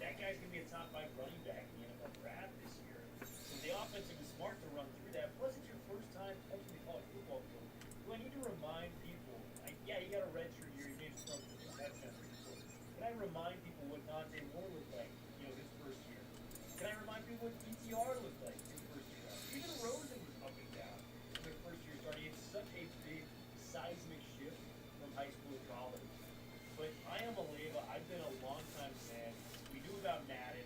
that guy's going to be a top 5 running back in the NFL draft this year. So the offense was smart to run through that. Plus, it's your first time touching the college football field. Do I need to remind people, yeah, you got a redshirt year, you made from touchdowns before. Can I remind people what Dante Moore looked like, you know, his first year? Can I remind people what ETR looked like his first year out? Even Rosen was up and down in their first year starting. It's such a big seismic shift from high school to college. But Iamaleava, I've been a long time fan. We knew about Madden.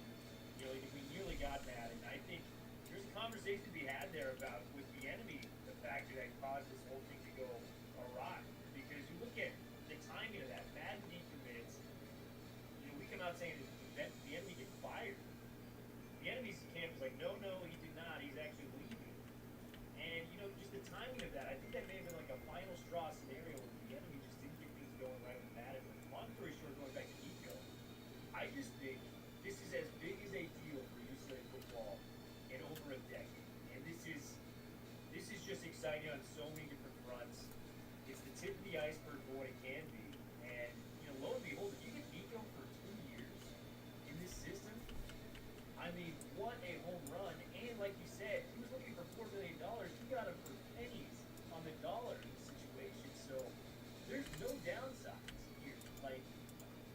You know, we nearly got Madden. I think there's a conversation to be had there about with the enemy, the factor that caused this whole thing to go awry. Because you look at the timing of that. Madden decommits. You know, we come out saying that the enemy gets fired. The enemy's camp is like, no, he did not. He's actually leaving. And, you know, just the timing of that, I think that may have been like a final straw scenario where the enemy just didn't get things going right with Madden. But long story short, going back to Nico, I just think this is as big as a deal for UCLA football in over a decade. And this is just exciting on so many different fronts. It's the tip of the iceberg for what it can be. And, you know, lo and behold, if you get Nico for 2 years in this system, I mean, what a home run. And like you said, he was looking for $4 million. He got him for pennies on the dollar in this situation. So there's no downsides here. Like,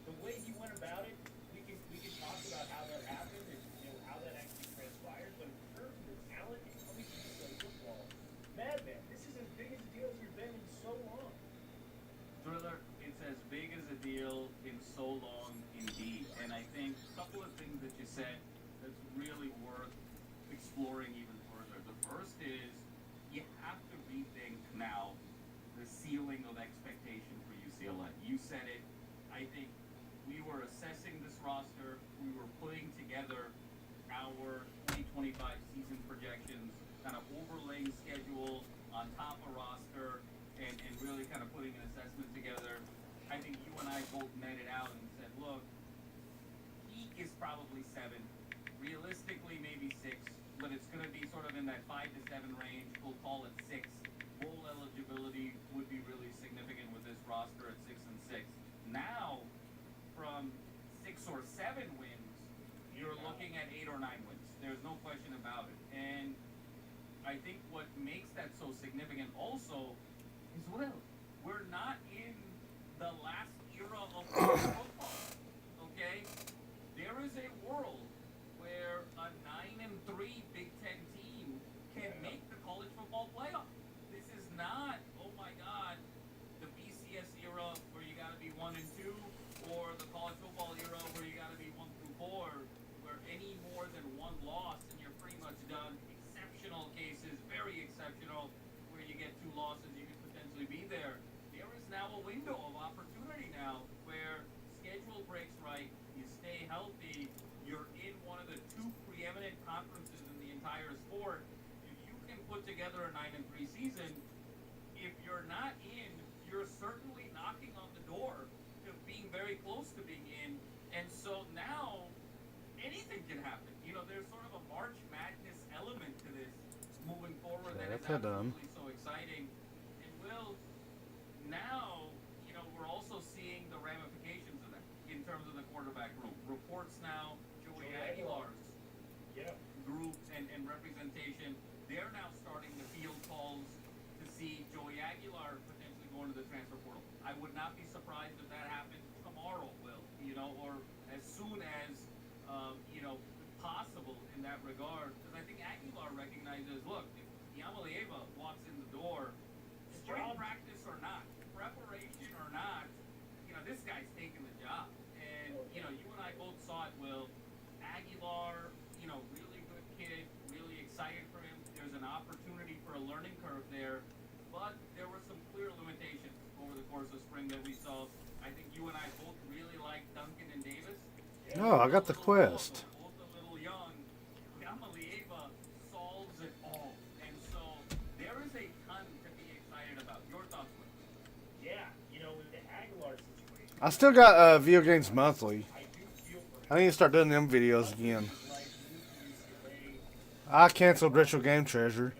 the way he went about it, we can talk about how that happened and, you know, how that actually transpired. But in terms of the talent and coming to UCLA football, madman, this is as big as a deal as you've been in so long. Thriller, it's as big as a deal in so long indeed. And I think a couple of things that you exploring even further. The first is you have to rethink now the ceiling of expectation for UCLA. You said it. I think we were assessing this roster. We were putting together our 2025 season projections, kind of overlaying schedule on top of roster, and really kind of putting an assessment together. I think you and I both netted out and said, look, peak is probably 7, realistically maybe 6, but it's going to be sort of in that 5 to 7 range. We'll call it 6. Bowl eligibility would be really significant with this roster at 6 and 6. Now, from 6 or 7 wins, you're looking at 8 or 9 wins. There's no question about it. And I think what makes that so significant also is, well, we're not in the last era of college football, okay? There is a world where a 9-3 Big Ten team can make the college football playoff. This is not, oh my God, the BCS era where you got to be 1 and 2, or the college football era where you got to be 1 through 4, where any more than 1 loss and you're pretty much done. Exceptional cases, very exceptional, where you get 2 losses, you could potentially be there. There is now a window of opportunity now where schedule breaks right, you stay healthy, you're in one of the 2 preeminent conferences in the entire sport. If you can put together a 9-3 season, if you're not in, you're certainly knocking on the door to being very close to being in. And so now anything can happen. You know, there's sort of a March Madness element to this moving forward that is absolutely so exciting. And Will, now, you know, we're also seeing the ramifications of that in terms of the quarterback room. Reports now, Joey Aguilar's group and representation, they're now starting to field calls to see Joey Aguilar potentially going to the transfer portal. I would not be surprised if that happened tomorrow, Will, you know, or as soon as, you know, possible in that regard. Because I think Aguilar recognizes, look, if Yamalieva walks in the door, spring practice or not, preparation or not, you know, this guy's taking the job. And, you know, you and I both saw it, Will. Aguilar, you know, really good kid, really excited for him. There's an opportunity for a learning curve there. But there were some clear limitations over the course of spring that we saw. I think you and I both really like Duncan and Davis. No, I got the quest. Both a little young. Yamalieva solves it all. And so there is a ton to be excited about. Your thoughts, Will? Yeah, you know, with the Aguilar situation. I still got Video Games Monthly. I need to start doing them videos again. I canceled Retro Game Treasure.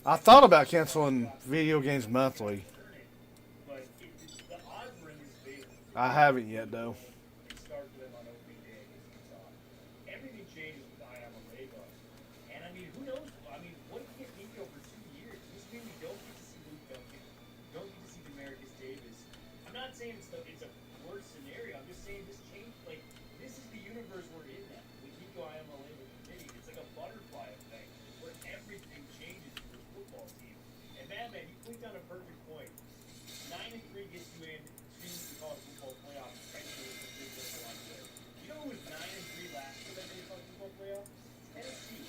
I thought about canceling Video Games Monthly. I haven't yet, though. Everything changes with Yamalieva. And I mean, who knows? I mean, what if you get Nico for 2 years? This means we don't get to see Luke Duncan. We don't get to see Demarcus Davis. I'm not saying it's a worse scenario. I'm just saying this change, like, this is the universe we're in now. With Nico Yamalieva committing, it's like a butterfly effect where everything changes for the football team. And man, you clicked on a perfect point. 9-3 gets you in to the college football playoff. You know who was 9-3 last year that made the college football playoff? Tennessee.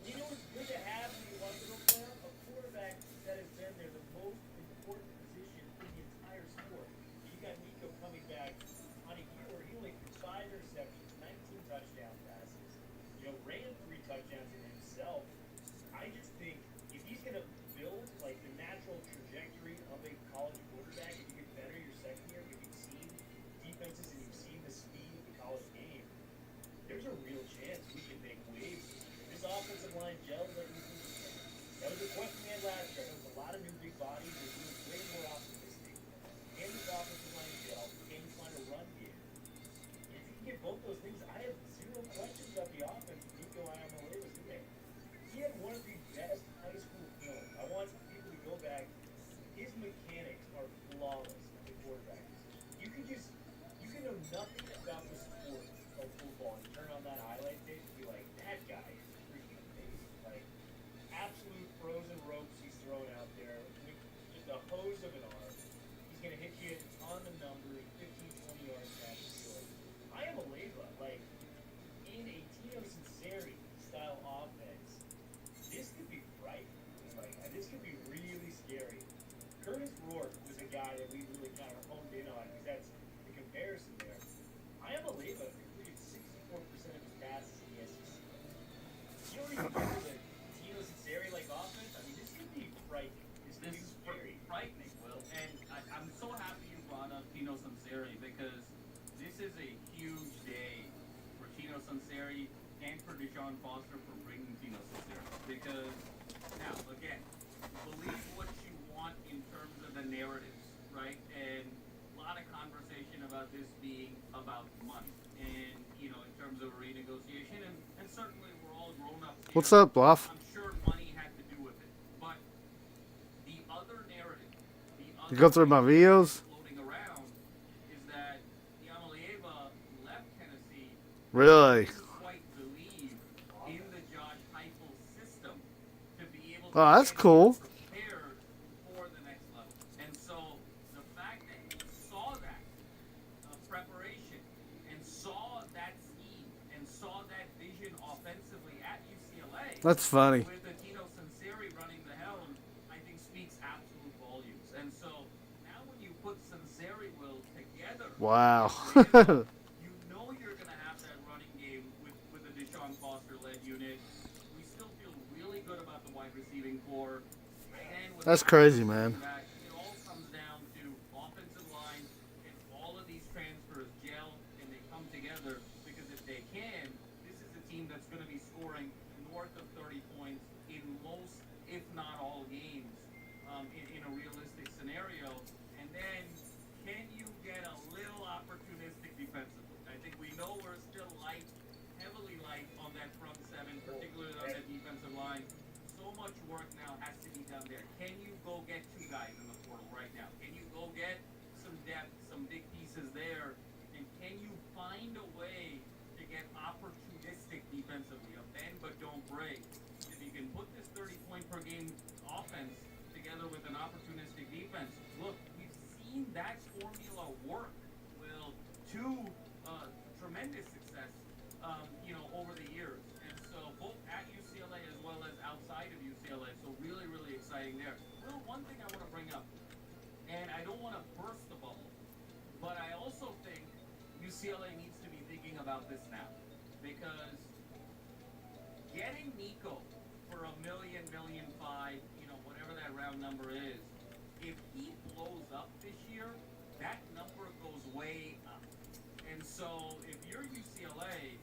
You know what's good to have when you want to go playoff? A quarterback that has been there, the most important position in the entire sport. You got Nico coming back on a year where he only threw 5 interceptions, 19 touchdown passes. You know, ran 3 touchdowns in himself. I just think if he's going to build like the natural trajectory of a college quarterback, if you get better your second year, if you've seen defenses and you've seen the speed of the college game, there's a real chance we can make waves. If this offensive line gels like we think it can. That was the question we had last year. There was a lot of new big bodies. We're being way more optimistic. Can this offensive line gel? Can you find a run game? And if you can get both those things, I have 0 questions about the offense. Nico Yamalieva was in there. He had one of the best high school film. I want people to go back. His mechanics are flawless at the quarterback position. You can know nothing about the sport of football and turn on that highlight tape and be like, that guy is freaking amazing. Like, absolute frozen ropes he's throwing out there with just a hose of an arm. He's going to hit you on the numbers, 15, 20 yards down the field. Yamalieva, like, in a Tino Sinceri style offense, put together the Tino Cincinnati-like offense, I mean, this could be frightening. This This is pretty frightening, Will. And I'm so happy you brought up Tino Sunseri because this is a huge day for Tino Sunseri and for Deshaun Foster for bringing Tino Sunseri. Because, now, again, believe what you want in terms of the narratives, right? And a lot of conversation about this being about money. And, you know, in terms of a renegotiation. And certainly we're all grown-ups here. What's up, Bluff? I'm sure money had to do with it. But the other narrative, You go through my videos? floating around is that Yamalieva left Tennessee. Really? Didn't quite believe in the Josh Heupel system to be able to Oh, that's get cool. prepared for the next level. And so the fact that he saw that preparation and saw that scheme and saw that vision offensively at UCLA. That's funny. With the Tino Sunseri running the helm, I think speaks absolute volumes. And so now when you put Sunseri will together, Wow. you know you're going to have that running game with the Deshaun Foster-led unit. We still feel really good about the wide receiving core. And with That's crazy, man. back, it all comes down to offensive line and all of these transfers gel and they come together because if they can, this is a team that's going to be scoring north of 30 points in most, if not all, games in a realistic scenario. And then can you get a little opportunistic defensively? I think we know we're still light, heavily light on that front seven, particularly on that defensive line. So much work now has to be done there. Can you go get two guys in the portal right now? Can you go get some depth, some big pieces there? And can you find a way to get opportunistic defensively? A bend but don't break. If you can put this 30-point per game offense together with an opportunistic defense, look, we've seen that formula work. Well, to tremendous success, over the years. And so both at UCLA as well as outside of UCLA. So really, really exciting there. Well, one thing I want to bring up, and I don't want to burst the bubble, but I also think UCLA needs to be thinking about this now. Because getting Nico for $1 million, $1.5 million, whatever that round number is, if he blows up this year, that number goes way up. And so if you're UCLA,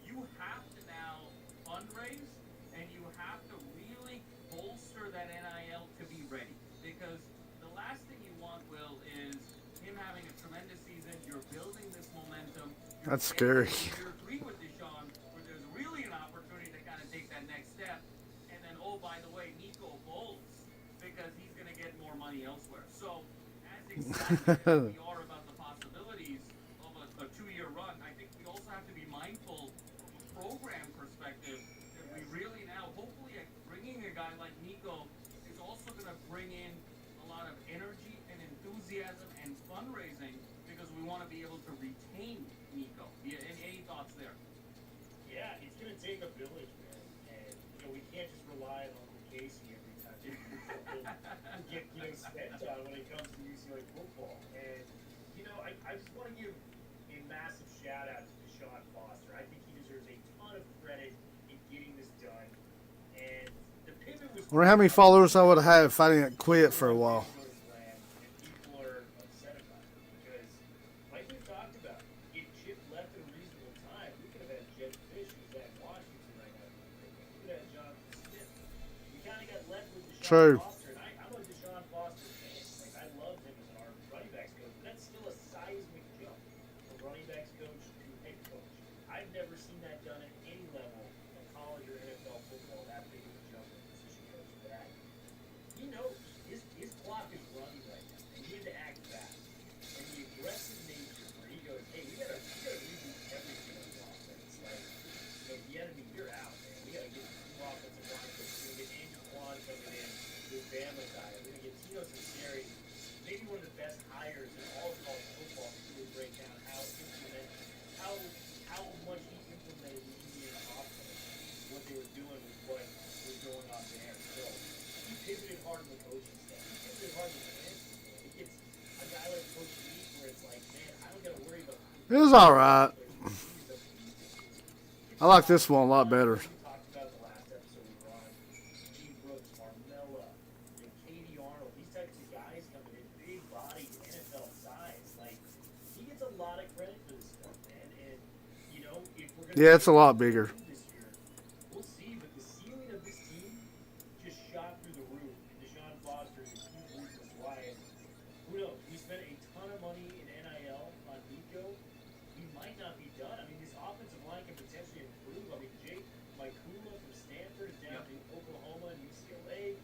you have to now fundraise and you have to really bolster that NIL to be ready. Because the last thing you want, Will, is him having a tremendous season. You're building this momentum. That's scary. Year 3 with Deshaun, where there's really an opportunity to kind of take that next step. And then, oh, by the way, Nico bolts because he's going to get more money elsewhere. So as excited as we are about the possibilities of a 2-year run, I think we also have to be mindful program perspective that we really now, hopefully bringing a guy like Nico is also going to bring in a lot of energy and enthusiasm and fundraising because we want to be able to retain Nico. Yeah, any thoughts there? Yeah, it's going to take a village, man. And, we can't just rely on Uncle Casey every time we get spent on when it comes to UCLA football. And, I just want to give a massive shout out to Deshaun Foster. I think he deserves a ton of credit in getting this done. And the pivot was... I wonder how many followers I would have had if I didn't quit for a while. And people are upset about it because, like we talked about, if Chip left at a reasonable time, we could have had Jed Fish who's at Washington right now. We could have had Jonathan Smith. We kind of got left with Deshaun True. Foster, and I'm a Deshaun Foster fan. Like, I loved him as our running backs coach, but that's still a seismic jump from running backs coach to head coach. I've never seen that done at any level of college or NFL football, that big of a jump in position coach. But he knows his clock is running right now, and he had to act fast. And the aggressive nature where he goes, hey, we gotta redo everything on the offense. Like, the enemy, you're out, man. We gotta get two offensive line coaches. We're gonna get Andrew Quan coming in with Bama guy. We're gonna get Tino Cincinnati, maybe one of the best hires in all of college football to really break down how much he implemented the Indiana offense, what they were doing with what was going on there. So he pivoted hard in the coaching stuff. He pivoted hard in the management. It gets a guy like Coach Lee where it's like, man, I don't gotta worry about It was alright. I like this one a lot better. we talked about the last Yeah, it's a lot bigger. this year. We'll see, but the ceiling of this team just shot through the roof. And Deshaun Foster is a huge reason why. And who knows? We spent a ton of money in NIL on Nico. We might not be done. I mean, this offensive line can potentially improve. I mean, Mike Kula from Stanford is down to Oklahoma and UCLA.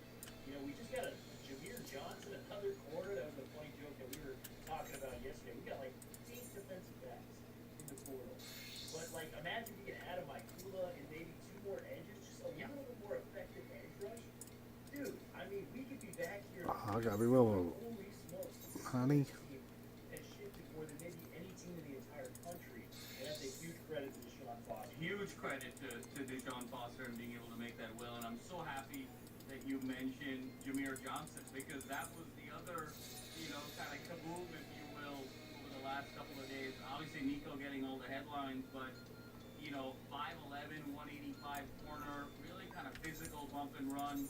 You know, we just got a Jameer Johnson, another corner. That was a funny joke that we were talking about yesterday. We got like 8 defensive backs in the portal. But like, imagine we could add a Mike Kula and maybe 2 more edges, just a little bit more effective edge rush. Dude, I mean, we could be back here. I gotta be willing. Holy smokes. Honey. Has shifted more than maybe any team in the entire country. And that's a huge credit to Deshaun Foster. Huge credit to Deshaun Foster and being able to make that will. And I'm so happy that you mentioned Jameer Johnson, because that was the other, kind of kaboom, if you will, over the last couple of days. Obviously, Nico getting all the headlines, but 5'11", 185 corner, really kind of physical bump and run.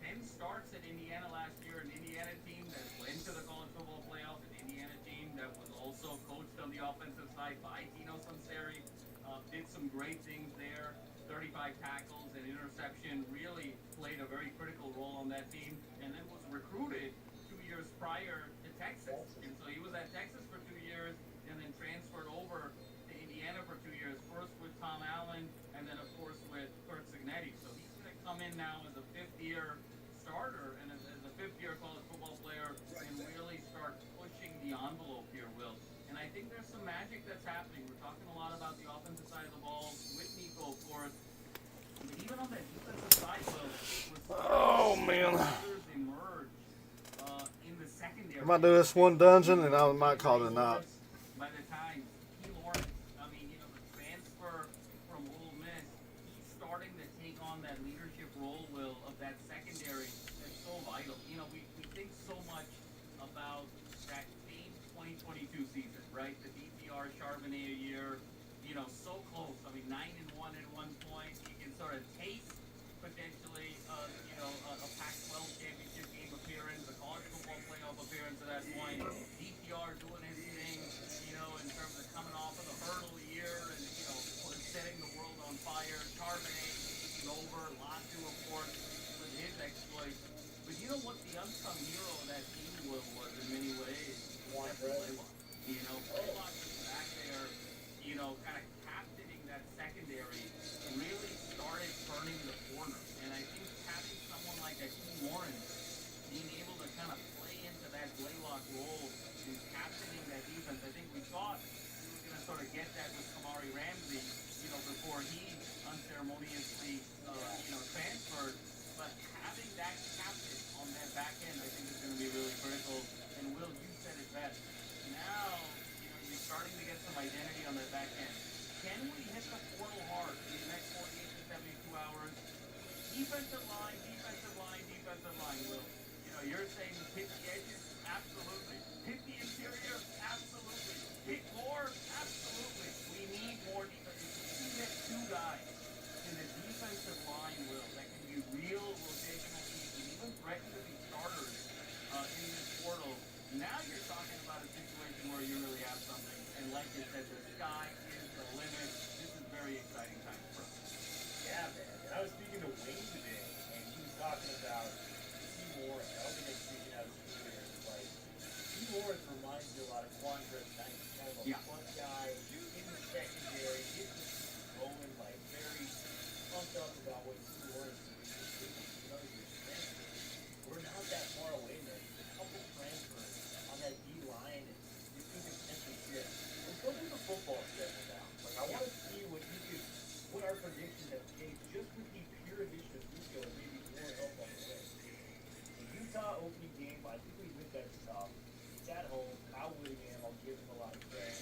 10 starts at Indiana last year, an Indiana team that went to the college football playoff, an Indiana team that was also coached on the offensive side by Tino Sunseri. Did some great things there. 35 tackles and interception, really played a very critical role on that team, and then was recruited 2 years prior to Texas. And so he was at Texas for 2 years and then transferred over to Indiana for 2 years, first with Tom Allen and then, of course, with Kurt Signetti. So he's going to come in now as a fifth-year starter and as a fifth-year college football player and really start pushing the envelope here, Will. And I think there's some magic that's happening. We're talking a lot about the offensive side of the ball with Nico, of course. But even on that defensive side, Will, Oh, man. emerge in the secondary. I might do this one dungeon, and I might call it a night. By the time Key Lawrence, the transfer from Ole Miss, he's starting to take on that leadership role, Will, of that secondary that's so vital. We think so much about that same 2022 season, right? The DTR Charbonnet year, so close. I mean, 9-1 at one point. You can sort of taste potentially, a Pac-12 championship game appearance, a college football playoff appearance at that point. DTR doing his thing, in terms of coming off of the hurdle year and, setting the world on fire. Charbonnet taking over, Latu, of course, with his exploits. But you know what the unsung hero of that team was in many ways? PlaYing. PlaYing was back there, kind of captaining that secondary, really started turning the corner. And I think having someone like a Key Lawrence being able to kind of play into that PlaYing role and captaining that defense, I think we thought we were going to sort of get that with Kamari Ramsey, before he unceremoniously, transferred. But having that captain on that back end, I think is going to be really critical. And Will, you said it best. Now, you're starting to get some identity on that back end. Can we hit the portal hard in the next 48 to 72 hours? Defensive line, Will. You're saying hit the edges? Absolutely. Hit the interior? Absolutely. Hit more? Absolutely. We need more defense. If you get 2 guys in the defensive line, Will, that can be real rotational pieces, even threaten to be starters in this portal, now you're talking about a situation where you really have something. And like you said, the sky is the limit. This is very exciting time for us. Yeah, man. And I was speaking to Wayne today, and he was talking about Seymour. I don't think I'm speaking out of school here. Like, Seymour reminds me a lot of Quandrez Knight. Kind of a fun guy in the secondary, getting the team going, like, very pumped up about what Seymour is doing. We're not that far away, man. Just a couple transfers on that D line, and this thing could potentially shift. Let's go through the football schedule now. Like, I want to see what our predictions have changed just with the pure addition of Nico and maybe more help on the way. The Utah opening game, I think we win that tough. It's at home. Kyle Whittingham, I'll give him a lot of credit.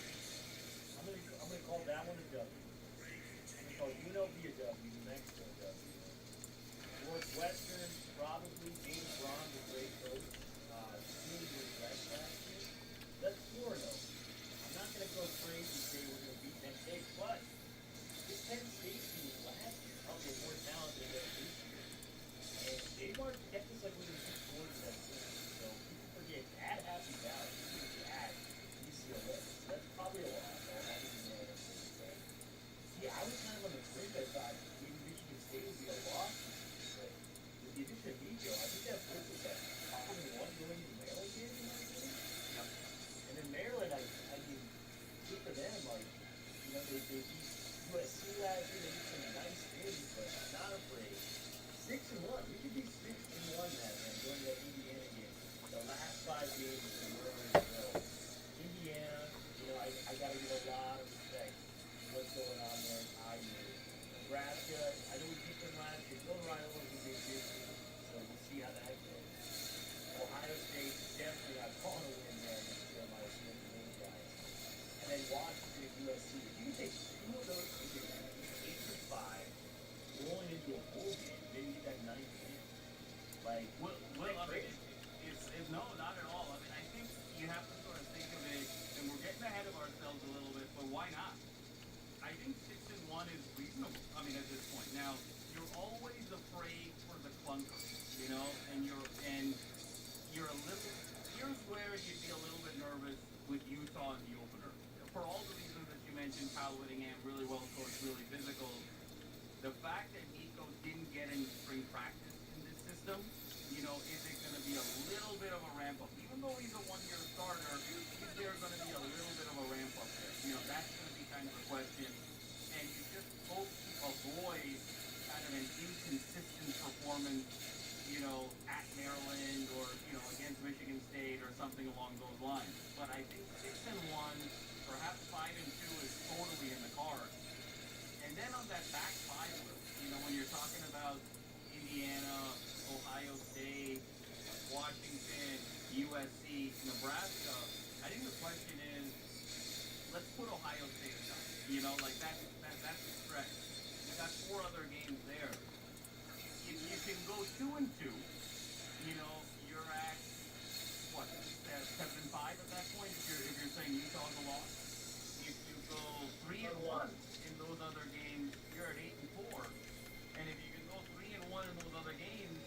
I'm gonna call that one a W. I'm gonna call UNLV a W, New Mexico a W. Northwestern, probably James Braun, the great coach. Really regret last year. That's 4-0. I'm not gonna go crazy and say we're gonna beat Penn State, but this Penn State team last year probably more talented than this year. And they weren't kept us like we were 6 quarters that season. So people forget at Happy Valley, we're gonna be at UCLA. So that's probably a lot. So I was like, Well, I mean, it's no, not at all. I mean, I think you have to sort of think of it, and we're getting ahead of ourselves a little bit, but why not? I think 6-1 is reasonable. I mean, at this point. Now, you're always afraid for the clunker, you know, and you're a little. Here's where you'd be a little bit nervous with Utah in the opener. For all the reasons that you mentioned, Kyle Whittingham, really well coached, really physical. The fact that Nico didn't get any spring practice in this system, you know, is it going to be a little bit of a ramp up? Even though he's a one-year starter, is there going to be a little bit of a ramp up there? You know, that's going to be kind of a question. And you just hope to avoid kind of an inconsistent performance, you know, at Maryland or, you know, against Michigan State or something along those lines. But I think 6-1, perhaps 5-2 is totally in the cards. And then on that back five, you know, when you're talking about Indiana, Ohio State, Washington, USC, Nebraska, I think the question is, let's put Ohio State aside. You know, like that's a stretch. You got 4 other games there. If you can go 2-2, you know, you're at what, 7-5 at that point. If you're saying Utah's a loss. If you go 3-1 in those other games, you're at 8-4. And if you can go 3-1 in those other games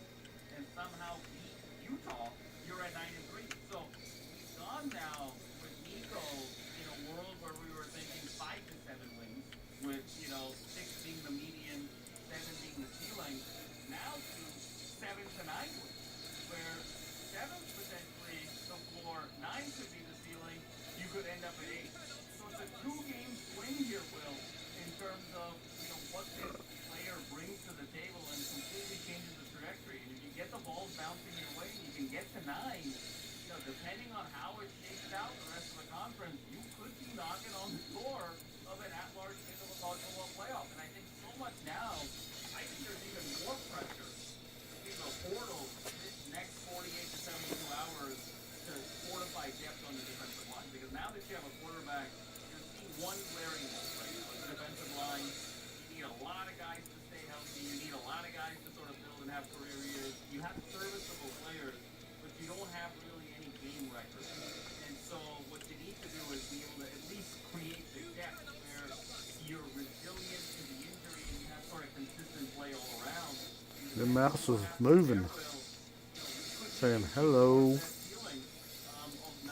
and somehow beat Utah, you're at 9-3. So we've gone now with Nico in a world where we were thinking 5-7 wins, with, you know, 6 being the median, 7 being the ceiling, now to 7-9 wins, where 7's potentially the floor, 9 could be the ceiling, you could end up at 8. So it's a 2-game swing here, Will, in terms of, you know, what this player brings to the table and completely changes the trajectory. And if you get the balls bouncing your way and you can get to 9, you know, depending on how it shakes out the rest of the conference, you could be knocking on the door of an at-large bid of a college football playoff. And I think so much now, I think there's even more pressure in the portal this next 48 to 72 hours to fortify depth on the defensive line. Because now that you have a quarterback, you're seeing one glaring hole right now. The defensive line, you need a lot of guys to stay healthy. You need a lot of guys to sort of build and have career years. You have serviceable players, but you don't have really any game records. And so what you need to do is be able to at least create the depth where you're resilient to the injury and you have sort of consistent play all around. The mouse is moving, saying hello. Ceiling of 9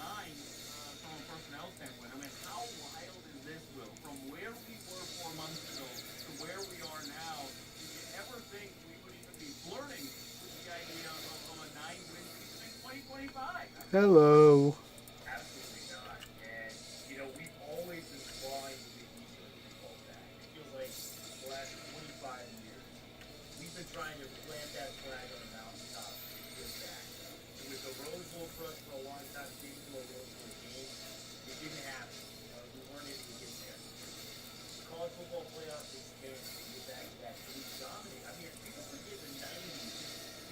from a personnel standpoint. I mean, how wild is this, Will? From where we were 4 months ago to where we are now, did you ever think we would even be flirting with the idea of a 9-win season in 2025? Hello. Absolutely not. And, you know, we've always been clawing to get used to the football back. It feels like the last 25 years, we've been trying to plant that flag on the mountaintop and get back. It was the Rose Bowl for us for a long time, getting to a Rose Bowl game. It didn't happen. We weren't able to get there. The college football playoff is chance to get back to that. We dominate. I mean, people forget the 90s.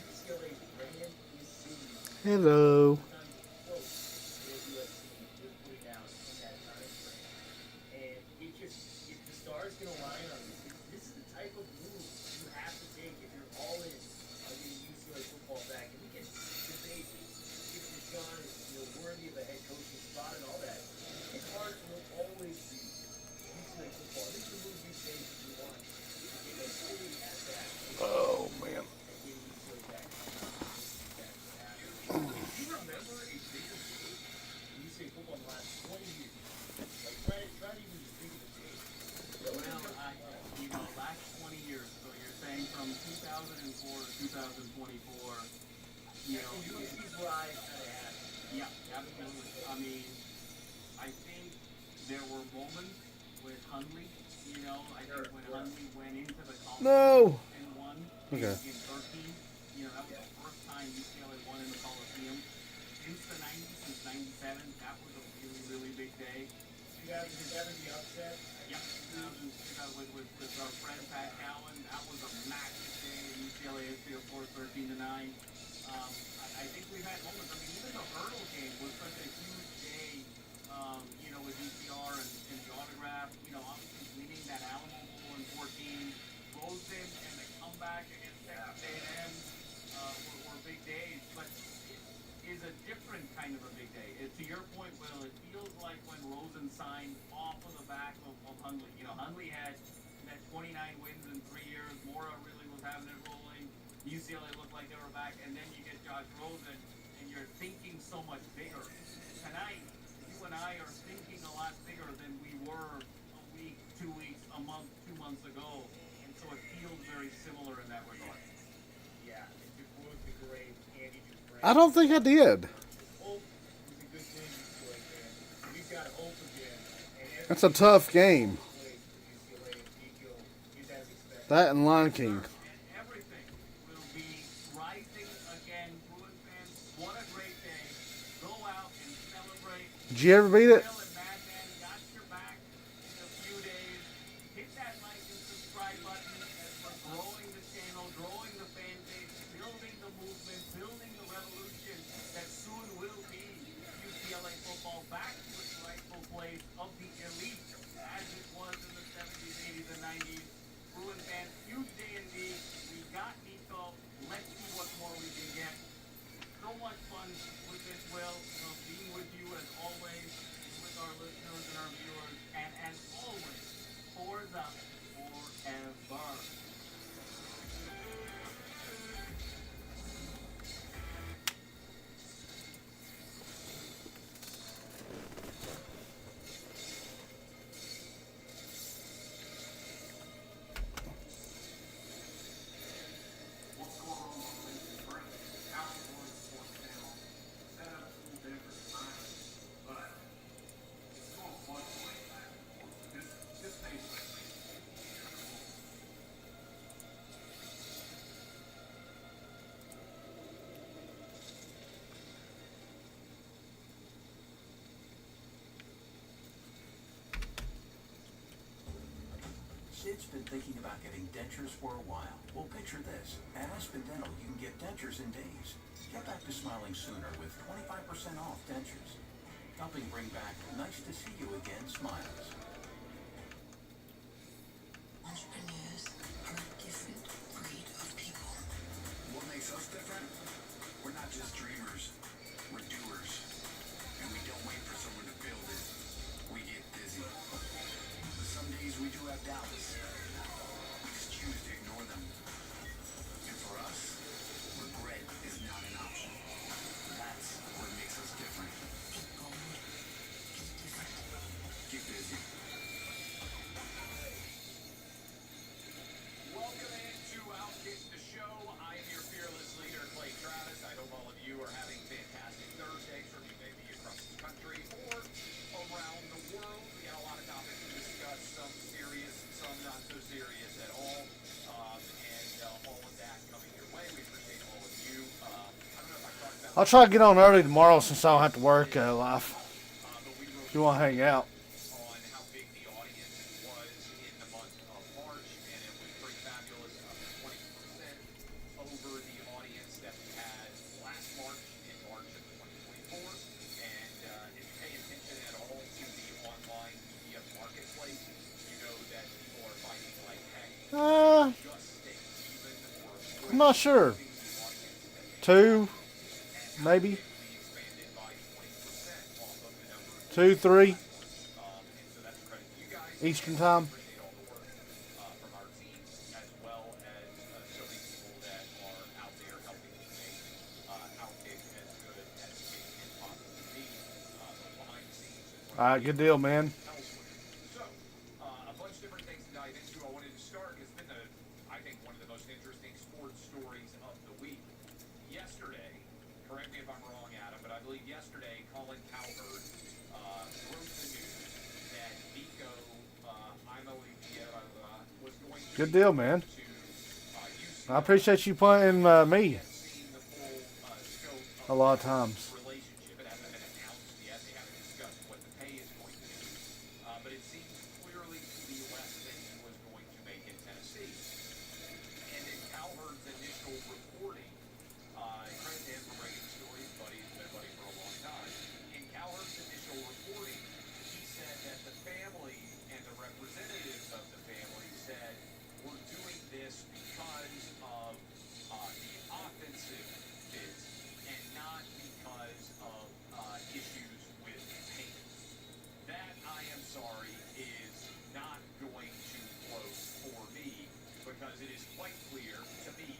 UCLA ran this city. Hello. If the stars can align on this is the type of move you have to take if you're all in on getting UCLA football back. And we can debate if Deshaun is, you know, worthy of a head coaching spot and all that. It's hard to always see UCLA football. This is the move you take if you want to get us fully at that. Oh man. And getting UCLA back. Do you remember a bigger move in UCLA football in the last 20 years? Like, try to even just think of the date. Well, you know, last 20 years, so you're saying from 2004 to 2024, you know. USC's rise kind of happened. Yeah, absolutely. I mean, I think there were moments with Hundley, you know, I think when Hundley went into the conference No. and won Okay. in 13, you know, that was the first time UCLA won in the Coliseum. Since the 90s, since 97, that was a really, really big day. 2007, the upset. Yeah, 2000, with our friend Pat Cowan, that was a massive day in UCLA history, of course, 13-9. I think we've had moments. I mean, even the hurdle game was such a huge day, you know, with UCR and the autograph. You know, obviously winning that Alamo Bowl in 14, Rosen and the comeback against Texas A&M were big UCLA looked like they were back, and then you get Josh Rosen, and you're thinking so much bigger. Tonight, you and I are thinking a lot bigger than we were a week, 2 weeks, a month, 2 months ago, and so it feels very similar in that regard. Yeah, and to quote the great Andy Dufresne, I don't think I did. hope is a good thing, UCLA fans. We've got hope again. And That's a tough game. plays for UCLA and Pico is as expected. That and Lion King. Everything will be rising again. Bruin fans, what a great day. Go out and celebrate. Did you ever beat it? Bill and Madman got your back in a few days. Hit that like and subscribe button as we're growing the channel, growing the fan base, building the movement, building the revolution that soon will be UCLA football back to its rightful place of the elite as it was in the 70s, 80s, and 90s. Bruin fans, huge day indeed. We got Nico. Let's see what more we can get. So much fun with this, Will. Being with you as always, with our listeners and our viewers, and as always, Forza forever. What's going on, my friends? It's Frank. House of One Sports Channel. Set up a little different tonight, but it's going to fluctuate back and forth. So just stay with me. Sid's been thinking about getting dentures for a while. Well, picture this. At Aspen Dental, you can get dentures in days. Get back to smiling sooner with 25% off dentures. Helping bring back nice to see you again smiles. Entrepreneurs are a different breed of people. What makes us different? We're not just dreamers, we're doers. And we don't wait for someone to build it. We get busy. But some days we do have doubts. We just choose to ignore them. And for us, regret is not an option. That's what makes us different. Get busy. Welcome into Outkick the Show. I am your fearless leader, Clay Travis. I hope all of you are having fantastic Thursdays, or you may be across the country or around the world. We got a lot of topics to discuss, some serious, some not so serious at all, and all of that coming your way. We appreciate all of you. I don't know if I talked about I'll try to get on early tomorrow since I don't have to work live. If you want to hang out. on how big the audience was in the month of March, and it was pretty fabulous, up 20% over the audience that we had last March, in March of 2024. And if you pay attention at all to the online media marketplace, you know that people are fighting like heck. Just stay even or I'm not sure. 2, maybe. 2, 3 Eastern time. From our team, as well as so many people that are out there helping to make Outkick as good as it can possibly be, behind the scenes. All right, good deal, man. So, a bunch of different things to dive into. I wanted to start. It's been, I think, one of the most interesting sports stories of the week. Yesterday, correct me if I'm wrong, Adam, but I believe yesterday, Colin Cowherd broke the news that Nico was going to Good deal, man. I appreciate you playing me a lot of times. relationship. It hasn't been announced yet. They haven't discussed what the pay is going to be. But it seems clearly to be less than he was going to make in Tennessee. And in Cowherd's initial reporting, credit to him for breaking the story. His buddy has been a buddy for a long time. In Cowherd's initial reporting, he said that the family and the representatives of the family said, we're doing this because of the offensive fits and not because of issues with payment. That, I am sorry, is not going to float for me, because it is quite clear to me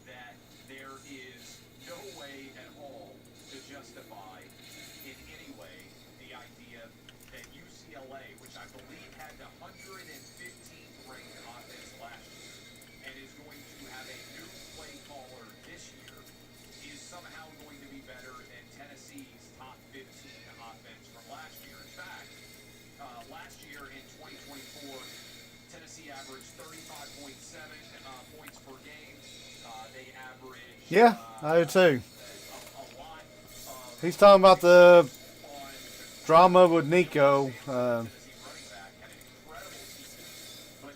that there is no way at all to justify in any way the idea that UCLA, which I believe had the 115th ranked offense last year and is going to have a new play caller this year, is somehow going to be better than Tennessee's top 15 offense from last year. In fact, last year in 2024, Tennessee averaged 35.7 points per game. They averaged... Yeah, I do too. He's talking about the drama with Nico. But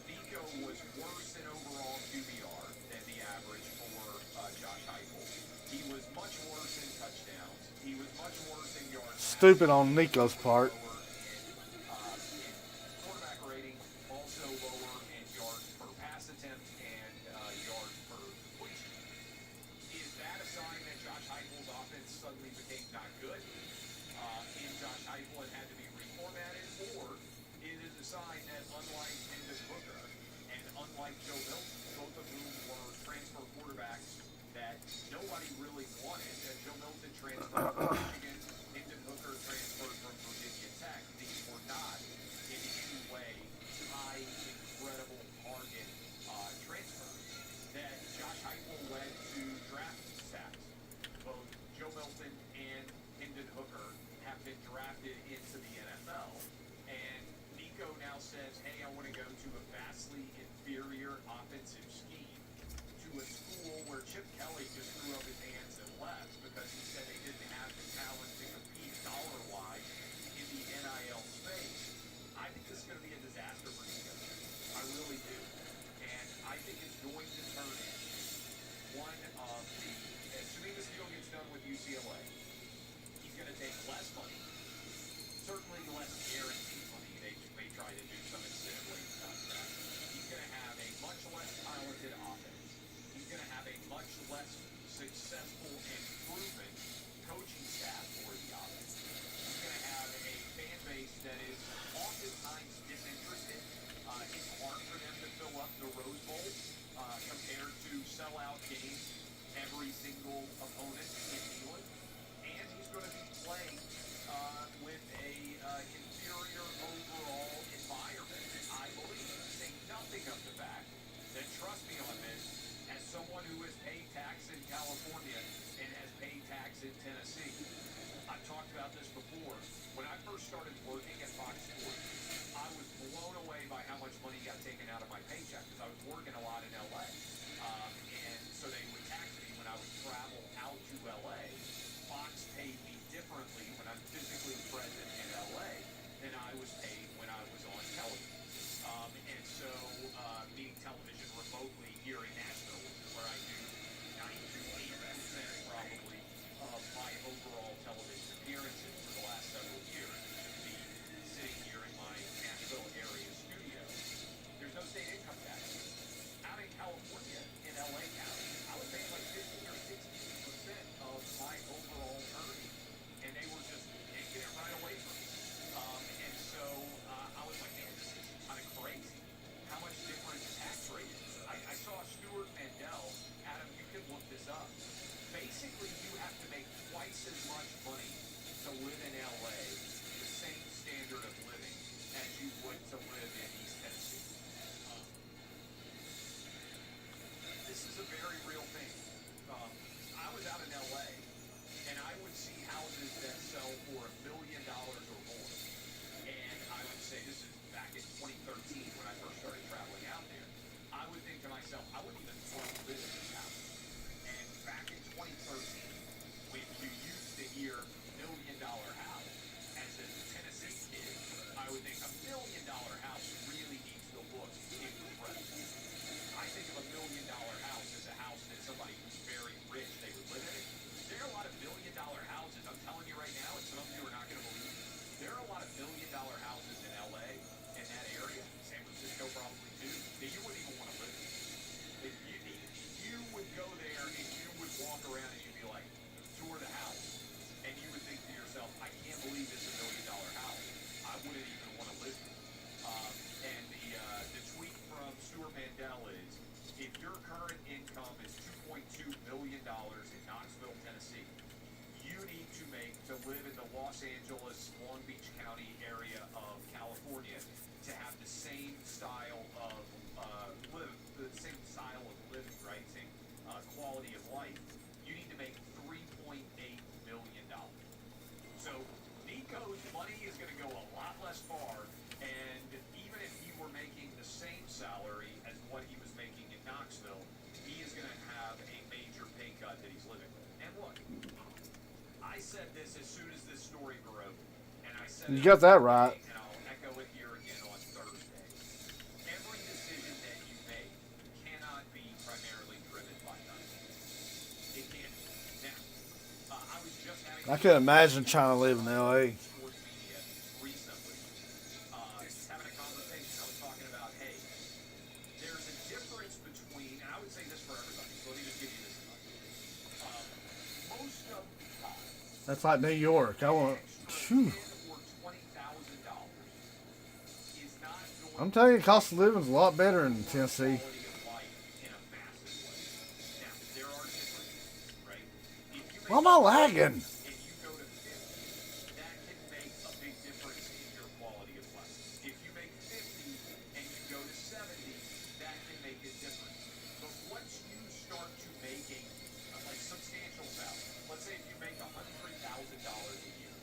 Nico was worse in overall QBR than the average for Josh Heupel. He was much worse in touchdowns. He was much worse in yards. Stupid on Nico's part. Quarterback rating also lower in yards per pass attempt and yards per completion. Is that a sign that Josh Heupel's offense suddenly became not good? And Josh Heupel had to be reformatted, or is it a sign that unlike Hendon Hooker and unlike Joe Milton, both of whom were transfer quarterbacks that nobody really wanted, that Joe Milton transferred from Michigan, Hendon Hooker transferred from Virginia Tech, these were not in any way high, incredible target transfers, that Josh Heupel led to draft sacks. Both Joe Milton and Hendon Hooker have been drafted into the NFL, and Nico now says, hey, I want to go to a vastly inferior offensive scheme, to a school where Chip Kelly just threw up his hands and left because he said they didn't have the talent to compete dollar-wise in the NIL space. I think this is going to be a disaster for Nico. I really do. And I think it's going to turn into one of the, assuming this deal gets done with UCLA, he's going to take less money, certainly less guaranteed money. They may try to do some instead of late contract. He's going to have a much less talented offense. He's going to have a much less successful and proven coaching staff for the offense. He's going to have a fan base that is oftentimes disinterested. It's hard for them to fill up the Rose Bowl compared to sellout games every single opponent in England. And he's going to be playing with a inferior overall environment, I believe. Say nothing of the fact that, trust me on this, as someone who has paid tax in California and has paid tax in Tennessee, I've talked about this before. When I first started working at Fox Sports, I was blown away by how much money got taken out of my paycheck because I was working a lot in LA. And so they would tax me when I would travel out to LA. Fox paid me differently when I'm physically present in LA than I was paid when I was on television. And so being television remotely here in Nashville, which is where I do 98% probably of my overall television appearances for the last several years, to be sitting here in my Nashville area studio. There's no state make to live in the Los Angeles, Long Beach County area of California to have the same style of living, right? Same quality of life. You need to make $3.8 million. So Nico's money is going to go a lot less far, and even if he were making the same salary as what he was making in Knoxville, he is going to have a major pay cut that he's living with. And look, I said this as soon as this story broke, and I said You got that right. and I'll echo it here again on Thursday. Every decision that you make cannot be primarily driven by money. It can't. Now, I was just having I could imagine trying to live in LA. sports media recently, just having a conversation. I was talking about, hey, there's a difference between, and I would say this for everybody, so let me just give you this advice. Most of the time, That's like New York. I want. Phew. or $20,000 is not going I'm telling you, cost of living's a lot better in Tennessee. quality of life in a massive way. Now, there are differences, right? If you Why am I lagging? and you go to 50, that can make a big difference in your quality of life. If you make 50 and you go to 70, that can make a difference. But once you start to making like substantial salary, let's say if you make $100,000 a year,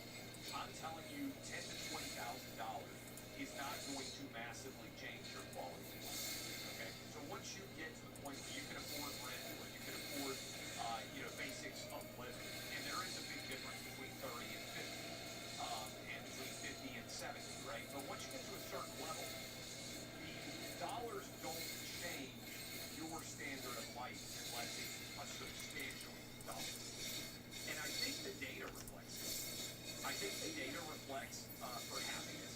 I'm telling you, $10,000 to $20,000 is not going to massively change your quality of life. Okay, so once you get to the point where you can afford rent or you can afford, basics of living, and there is a big difference between 30 and 50, and between 50 and 70, right? But once you get to a certain level, the dollars don't change your standard of life unless it's a substantial dollar. And I think the data reflects this. I think the data reflects for happiness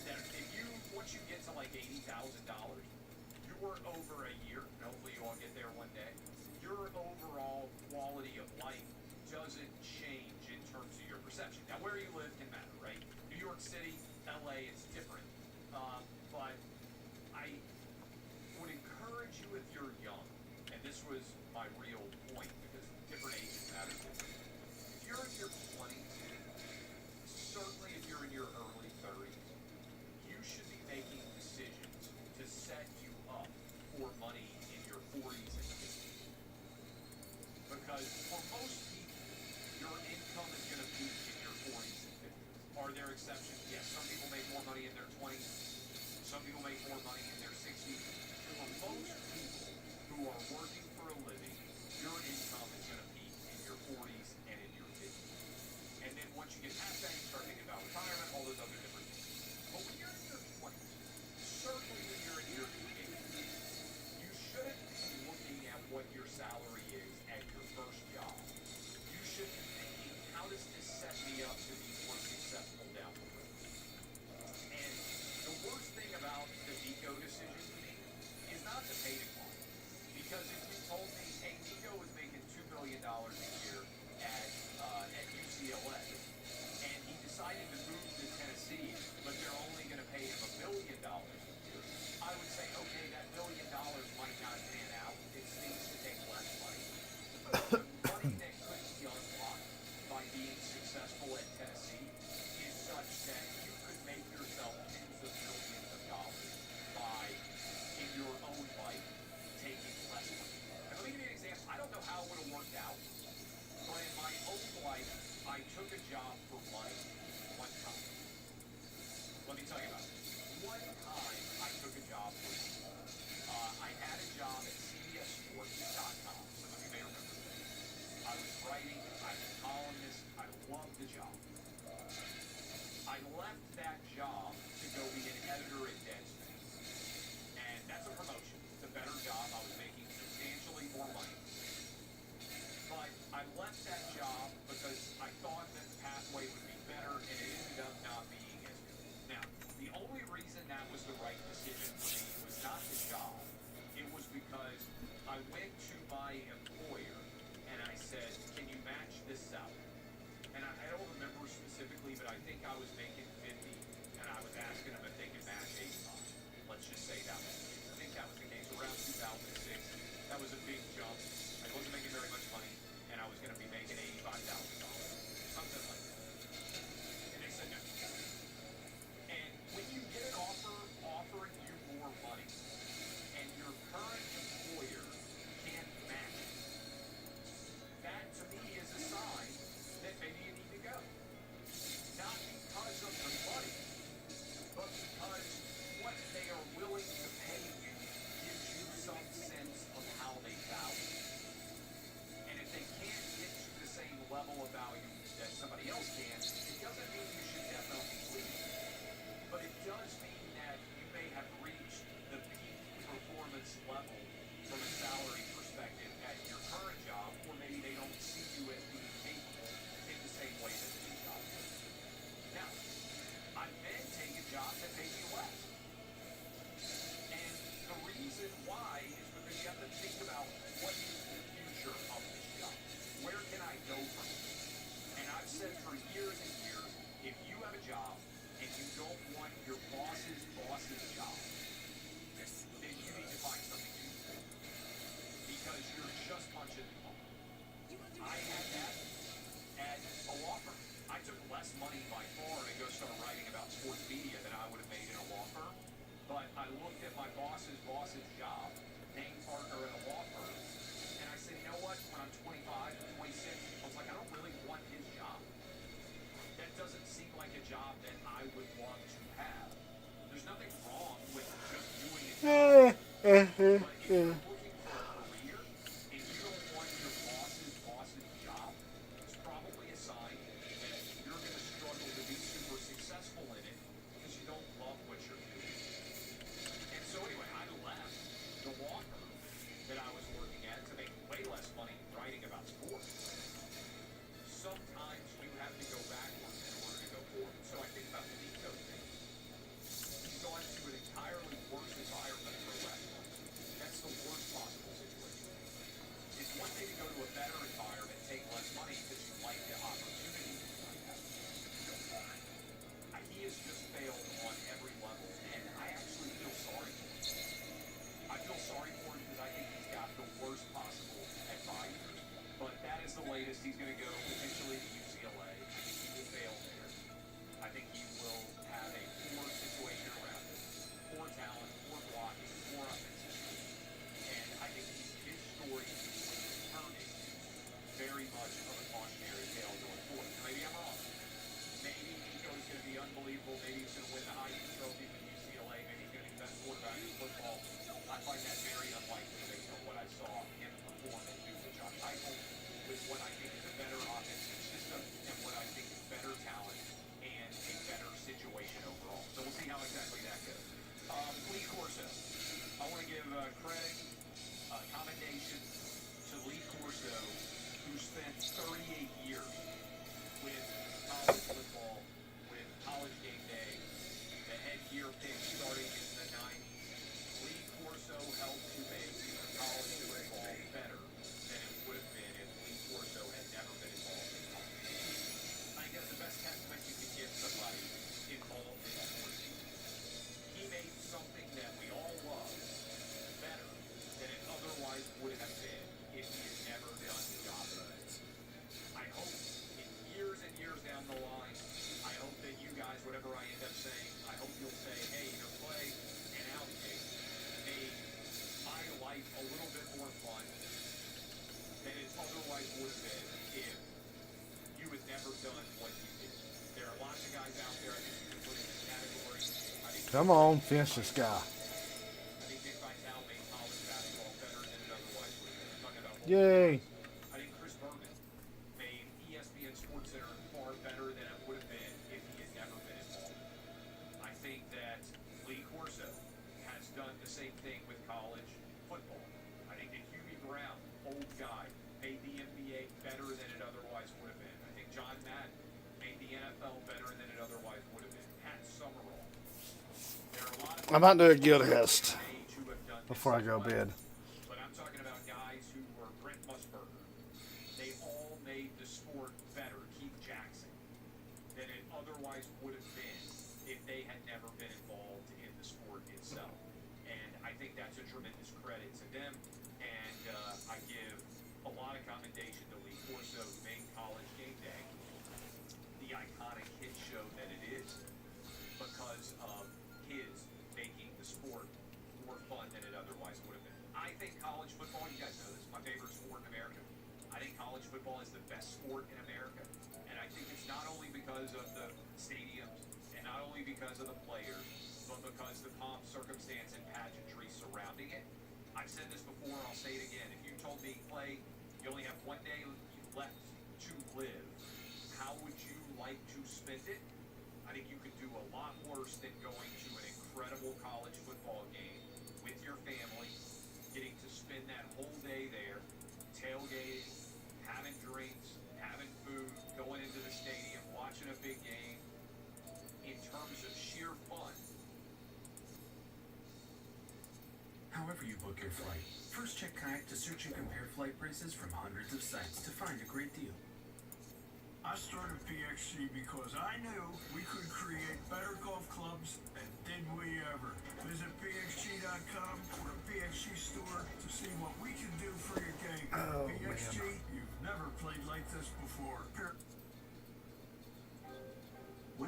that if you, once you get to like $80,000, you're over a year, and hopefully you all get there one day, your overall quality of life doesn't change in terms of your perception. Now, where you live can matter, right? New York City, LA, it's different. But I would encourage you if you're young, and this was my real point because different ages matter differently. If you're in your 20s, certainly if you're in your early 30s, you should be making decisions to set you up for money in your 40s and 50s. Because for most people, your income is going to peak in your 40s and 50s. Are there exceptions? Yes, some people make more money in their 20s. Some people make more money in their 60s. For most people who are working for a living, your income is going to peak in your 40s and in your 50s. And then once you get past that, you start thinking about retirement, all those other different things. But when you're in your 20s, certainly when you're in your 50s, you shouldn't be looking at what your salary is at your first job. You should be thinking, how does this set me up to be more successful down the road? And the worst thing about the Nico decision to me is not the pay decline. Because if you told me, hey, Nico was making $2 million a year at UCLA, and he decided to move to Tennessee, but they're only going to pay him $1 million a year, I would say, okay, that $1 million might not pan out. It needs to take less money. The money that could be unlocked by being successful at Tennessee is such that you could make yourself tens of millions of dollars by, in your own life, taking less money. And let me give you an example. I don't know how it would have worked out, but in my own life, I took a job for money one time. Let me tell you about it. One time, I took a job for money. I had a job at CBSSports.com. Some of you may remember that. I was writing, I was a columnist, I loved the job. I left that job to go be an editor at Deadspin. And that's a promotion. It's a better job. I was making substantially more money. But I left that job because I thought that the pathway would be better, and it ended up not being as good. Now, the only reason that was the right decision for me was not the job. It was because I went to my employer and I said, can you match this salary? And I don't remember specifically, but I think I was making 50, and I was asking them if they could match 85. Let's just say that was the case. I think that was the case around 2006. That was a big jump. I wasn't making very much money, and I was going to be making $85,000. I'm just punching the ball. I had that at a law firm. I took less money by far to go start writing about sports media than I would have made in a law firm. But I looked at my boss's job, named partner at a law firm, and I said, you know what? When I'm 25, 26, I was like, I don't really want his job. That doesn't seem like a job that I would want to have. There's nothing wrong with just doing it. But if you're looking for a career and you don't want your boss's job, it's probably a sign that you're going to struggle to be super successful in it because you don't love what you're doing. And so anyway, I left the law firm that I was working at to make way less money writing about sports. Sometimes you have to go backwards in order to go forward. So I think about the Nico thing. He's gone to an entirely worse environment for less money. That's the worst possible situation. It's one thing to go to a better environment, take less money because you like the opportunity you might have. He has just failed on every level, and I actually feel sorry for him. I feel sorry for him because I think he's got the worst possible advisors. But that is the latest. He's going to go potentially to UCLA. I think he will fail there. I think he will have a poor situation around him, poor talent, poor blocking, poor offensive. And I think his story is turning very much of a cautionary tale going forward. Maybe I'm wrong. Maybe Nico's going to be unbelievable. Maybe he's going to win the Heisman Trophy with UCLA. Maybe he's going to be the best quarterback in football. I find that very unlikely based on what I saw him perform and do with Josh Heupel, with what I think is a better offensive system and what I think is better talent and a better situation overall. So we'll see how exactly that goes. Lee Corso. I want to give credit, commendation to Lee Corso, who spent 38 years with college football, with College Game Day, the headgear pick starting in the 90s. Lee Corso helped to make college football better than it would have been if Lee Corso had never been involved in college. I think that's the best testament you can give somebody involved in sports. He made something that we all love better than it otherwise would have been if he had never done the job he did. I hope in years and years down the line, I hope that you guys, whatever I end up saying, I hope you'll say, hey, your play and outtake made my life a little bit more fun than it otherwise would have been if you had never done what you did. There are lots of guys out there I think you can put in this category. I think Come on, finish this guy. I think Dick Vitale made college basketball better than it otherwise would have been. I'm talking about Yay. I think Chris Berman made ESPN SportsCenter far better than it would have been if he had never been involved. I think that Lee Corso has done the same thing with college football. I think that Hubie Brown, old guy, made the NBA better than it otherwise would have been. I think John Madden made the NFL better than it otherwise would have been. Pat Summerall. There are a lot of I might do a guild test age who have done this before I as go well. bed. But I'm talking about guys who were Brent Musburger. They all made the sport better. Keith Jackson than it otherwise would have been if they had never been involved in the sport itself. And I think that's a tremendous credit to them. And I give a lot of commendation to Lee Corso, who made College Game Day the iconic hit show that it is because of his making the sport more fun than it otherwise would have been. I think college football, you guys know this, is my favorite sport in America. I think college football is the best sport in America. And I think it's not only because of the stadiums and not only because of the players, but because the pomp, circumstance, and pageantry surrounding it. I've said this before, I'll say it again. If you told me, Clay, you only have one day left to live, how would you like to spend it? I think you could do a lot worse than going to an incredible college football game with your family, getting to spend that whole day there, tailgating, having drinks, having food, going into the stadium, watching a big game. In terms of sheer fun. However you book your flight, first check Kayak to search and compare flight prices from hundreds of sites to find a great deal. I started PXC because I knew we could create better golf clubs, and did we ever. Visit PXG.com or the PXG store to see what we can do for your game.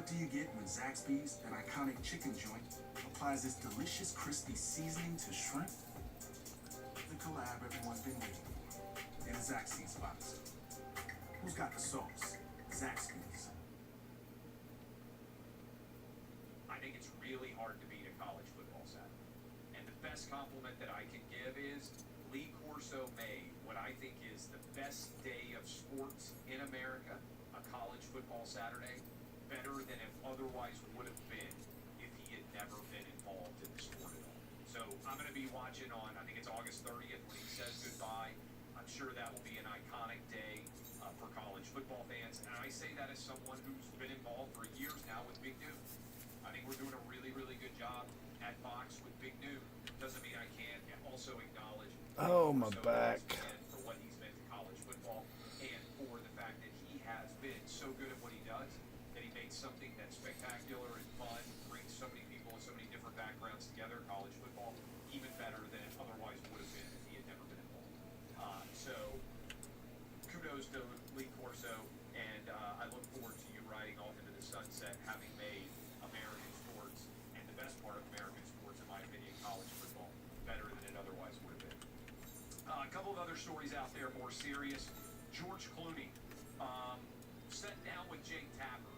What do you get when Zaxby's, that iconic chicken joint, applies this delicious crispy seasoning to shrimp? The collab everyone's been waiting for. In a Zaxby's box. Who's got the sauce? Zaxby's. I think it's really hard to beat a college football Saturday. And the best compliment that I can give is Lee Corso made what I think is the best day of sports in America, a college football Saturday, better than it otherwise would have been if he had never been involved in the sport at all. So I'm going to be watching on, I think it's August 30th when he says goodbye. I'm sure that will be an iconic day for college football fans. And I say that as someone who's been involved for years now with Big New. I think we're doing a really, really good job at Fox with Big New. Doesn't mean I can't also acknowledge my back. for what he's meant to college football and for the fact that he has been so good at what he does, that he makes something that's spectacular and fun, brings so many people with so many different backgrounds together, college football, even better than it otherwise would have been if he had never been involved. So kudos to Lee Corso, and I look forward to you riding off into the sunset, having made American sports, and the best part of American sports, in my opinion, college football, better than it otherwise would have been. A couple of other stories out there, more serious. George Clooney sat down with Jake Tapper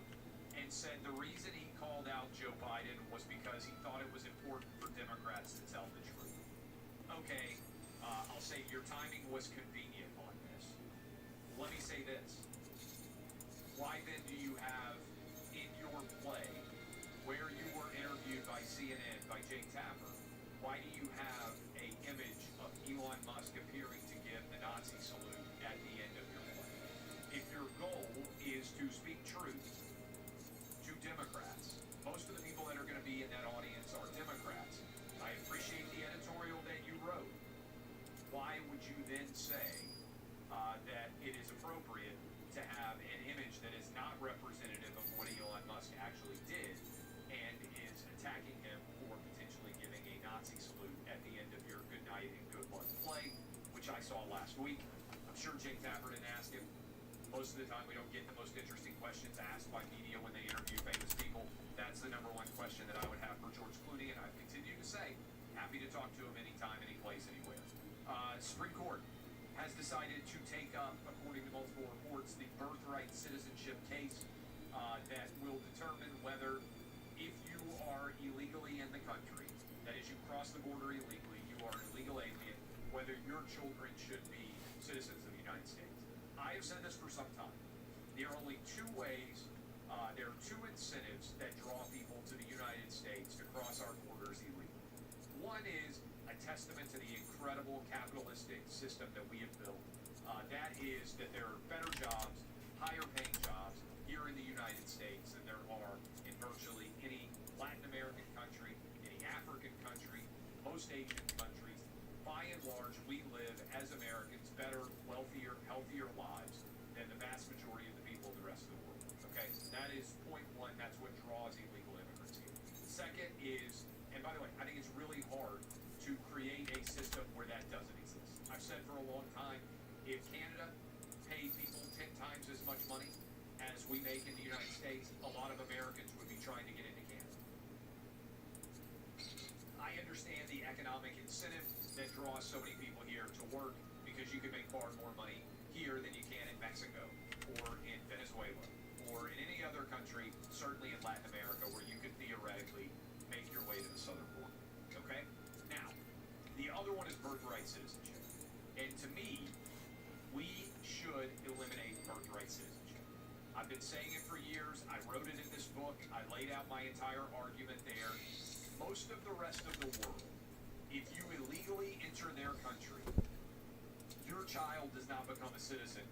and said the reason he called out Joe Biden was because he thought it was important for Democrats to tell the truth. Okay, I'll say your timing was convenient on this. Let me say this. Why then do you have in your play, where you were interviewed by CNN, by Jake Tapper, why do you have a image of Elon Musk appearing to give the Nazi salute at the end of your play? If your goal is to speak truth to Democrats, most of the people that are going to be in that audience are Democrats. I appreciate the editorial that you wrote. Why would you then say that it is appropriate to have an image that is not representative of what Elon Musk actually did and is attacking him for potentially giving a Nazi salute at the end of your good night and good luck play, which I saw last week? I'm sure Jake Tapper didn't ask him. Most of the time we don't get the most interesting questions asked by media when they interview famous people. That's the number one question that I would have for George Clooney, and I've continued to say, happy to talk to him anytime, any place, anywhere. Supreme Court has decided to take up, according to multiple reports, the birthright citizenship case that will determine whether, if you are illegally in the country, that is, you cross the border illegally, you are an illegal alien, whether your children should be citizens of the United States. I have said this for some time. There are only two ways, there are two incentives that draw people to the United States to cross our borders illegally. One is a testament to the incredible capitalistic system that we have built. That is that there are better jobs, higher paying jobs here in the United States than there are in virtually any Latin American country, any African country, most Asian countries. By and large, we live as Americans better, wealthier, healthier lives than the vast majority of the people of the rest of the world. Okay? That is point one. That's what draws illegal immigrants here. Second is, and by the way, I think it's really hard to create a system where that doesn't exist. I've said for a long time, if Canada paid people 10 times as much money as we make in the United States, a lot of Americans would be trying to get into Canada. I understand the economic incentive that draws so many people here to work, because you can make far more money here than you can in Mexico or in Venezuela or in any other country, certainly in Latin America, where you could theoretically make your way to the southern border. Okay? Now, the other one is birthright citizenship. And to me, we should eliminate birthright citizenship. I've been saying it for years. I wrote it in this book. I laid out my entire argument there. Most of the rest of the world, if you illegally enter their country, your child does not become a citizen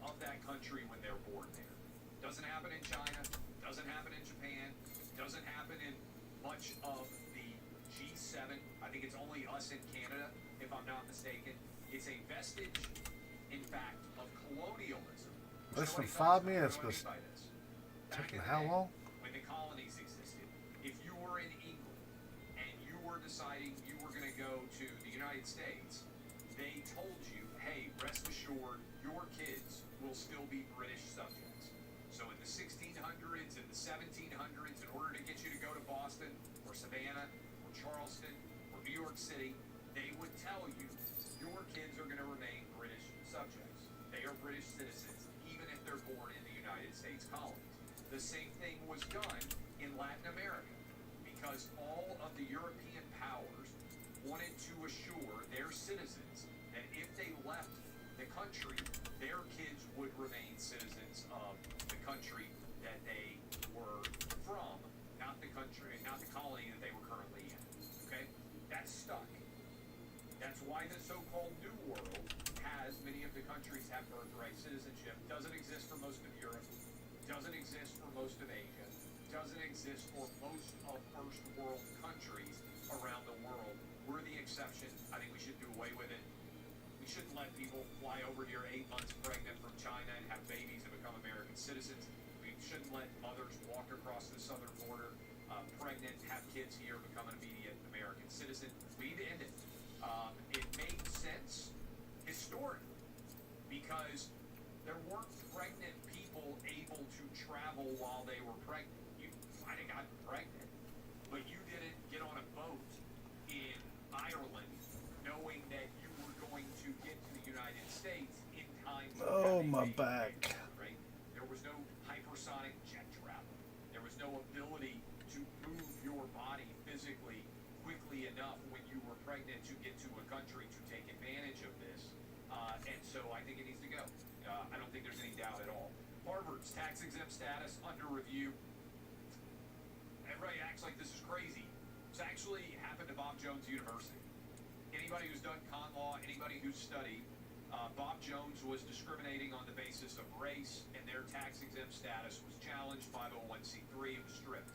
of that country when they're born there. Doesn't happen in China, doesn't happen in Japan, doesn't happen in much of the G7. I think it's only us in Canada, if I'm not mistaken. It's a vestige, in fact, of colonialism. Less than 5 minutes, but taking how long? When the colonies existed, if you were in England and you were deciding you were going to go to the United States, they told you, hey, rest assured, your kids will still be British subjects. So in the 1600s and the 1700s, in order to get you to go to Boston or Savannah or Charleston or New York City, they would tell you your kids are going to remain British subjects. They are British citizens, even if they're born in the United States colonies. The same thing was done in Latin America, because all of the European powers wanted to assure their citizens that if they left the country, their kids would remain citizens of the country that they were from, not the country, not the colony that they were currently in. Okay? That's stuck. That's why the so-called New World has, many of the countries have birthright citizenship. Doesn't exist for most of Europe. Doesn't exist for most of Asia. Doesn't exist for most of first world countries around the world. We're the exception. I think we should do away with it. We shouldn't let people fly over here 8 months pregnant from China and have babies and become American citizens. We shouldn't let mothers walk across the southern border pregnant, have kids here, become an immediate American citizen. We need to end it. It made sense historically because there weren't pregnant people able to travel while they were pregnant. You might have gotten pregnant, but you didn't get on a boat in Ireland knowing that you were going to get to the United States in time to Oh, have a my baby, back. right? There was no hypersonic jet travel. There was no ability to move your body physically quickly enough when you were pregnant to get to a country to take advantage of this. And so I think it needs to go. I don't think there's any doubt at all. Harvard's tax-exempt status under review. Everybody acts like this is crazy. It's actually happened to Bob Jones University. Anybody who's done con law, anybody who's studied, Bob Jones was discriminating on the basis of race, and their tax-exempt status was challenged. 501c3, it was stripped.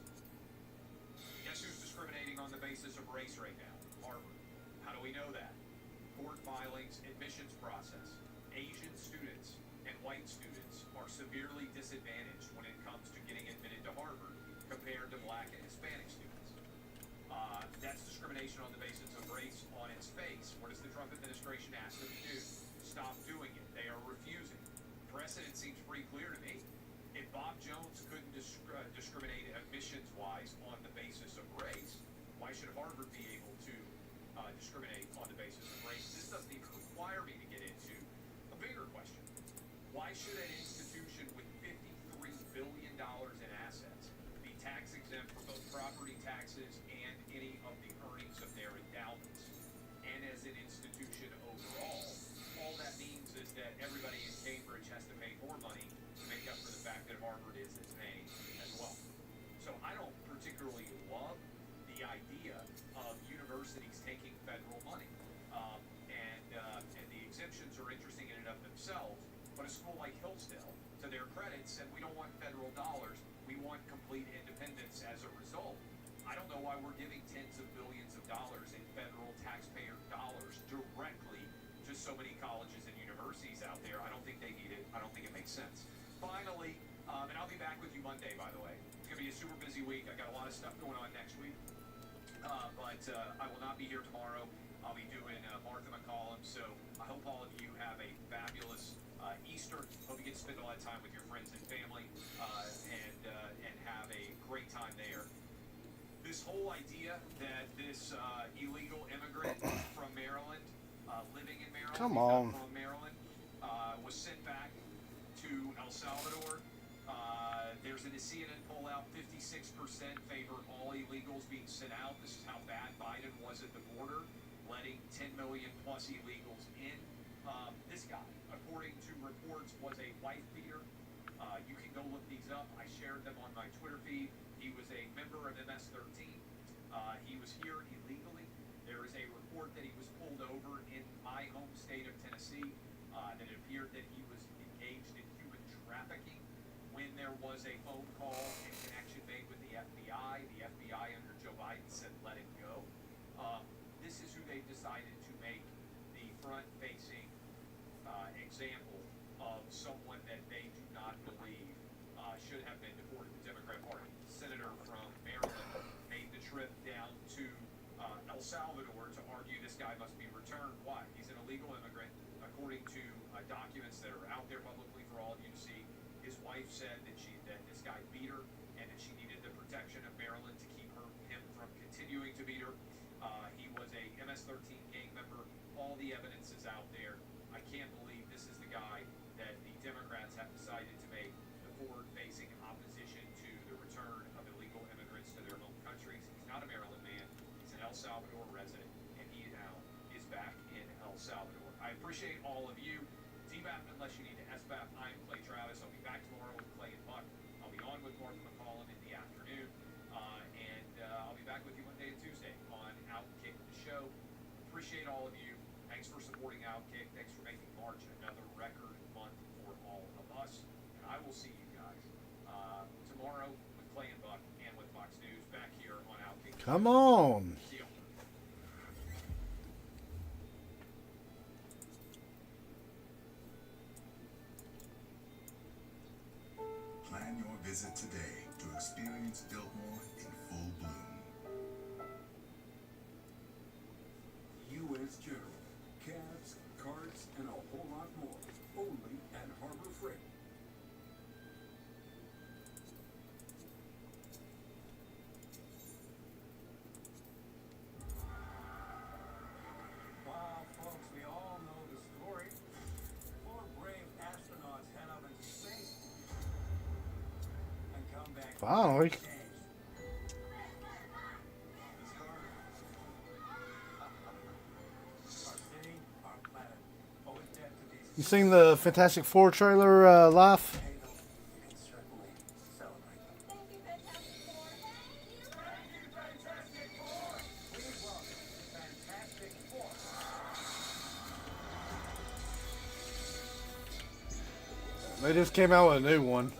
Guess who's discriminating on the basis of race right now? Harvard. How do we know that? Court filings, admissions process. Asian students and white students are severely disadvantaged when it comes to getting admitted to Harvard compared to black and Hispanic students. That's discrimination on the basis of race on its face. What does the Trump administration ask them to do? Stop doing it. They are refusing. Precedent seems pretty clear to me. If Bob Jones couldn't discriminate admissions-wise on the basis of race, why should Harvard be able to discriminate on the basis of race? This doesn't even require me to get into a bigger question. Why should an institution with $53 billion in assets be tax exempt from both property taxes and any of the earnings of their endowments? And as an institution overall, all that means is that everybody in Cambridge has to pay more money to make up for the fact that Harvard is paying as well. So I don't particularly love the idea of universities taking federal money. And the exemptions are interesting in and of themselves, but a school like Hillsdale, to their credit, said we don't want federal dollars, we want complete independence as a result. I don't know why we're giving tens of billions of dollars in federal taxpayer dollars directly to so many colleges and universities out there. I don't think they need it. I don't think it makes sense. Finally, and I'll be back with you Monday, by the way. It's going to be a super busy week. I got a lot of stuff going on next week. But I will not be here tomorrow. I'll be doing Martha McCollum. So I hope all of you have a fabulous Easter. Hope you get to spend a lot of time with your friends and family and have a great time there. This whole idea that this illegal immigrant from Maryland, living in Maryland, Come on. from Maryland, was sent back to El Salvador. There's a CNN poll out, 56% favor all illegals being sent out. This is how bad Biden was at the border, letting 10 million plus illegals in. This guy, according to reports, was a wife beater. You can go look these up. I shared them on my Twitter feed. He was a member of MS-13. He was here illegally. There is a report that he was pulled over in my home state of Tennessee, that it appeared that he was engaged in human trafficking when there was a phone call and connection made with the FBI. The FBI under Joe Biden said, let him go. This is who they've decided to make the front-facing example of someone that they do not believe should have been deported. The Democrat Party senator from Maryland made the trip down to El Salvador to argue this guy must be returned. Why? He's an illegal immigrant. According to documents that are out there publicly for all of you to see, his wife said that this guy beat her and that she protection of Maryland to keep him from continuing to beat her. He was a MS-13 gang member. All the evidence is out there. I can't believe this is the guy that the Democrats have decided to make the forward-facing opposition to the return of illegal immigrants to their home countries. He's not a Maryland man. He's an El Salvador resident, and he now is back in El Salvador. I appreciate all of you. DBAP, unless you need to SBAP, I am Clay Travis. I'll be back tomorrow with Clay and Buck. I'll be on with Mark McCollum in the afternoon. And I'll be back with you Monday and Tuesday on Outkick the Show. Appreciate all of you. Thanks for supporting Outkick. Thanks for making March another record month for all of us. And I will see you guys tomorrow with Clay and Buck and with Fox News back here on Outkick. Come on. See you. Plan your visit today to experience Biltmore in full bloom. U.S. General. Cabs, carts, and a whole lot more. Only at Harbor Freight. Wow, folks, we all know the story. Four brave astronauts head up into space and come back. Finally. You seen the Fantastic Four trailer live? They just came out with a new one.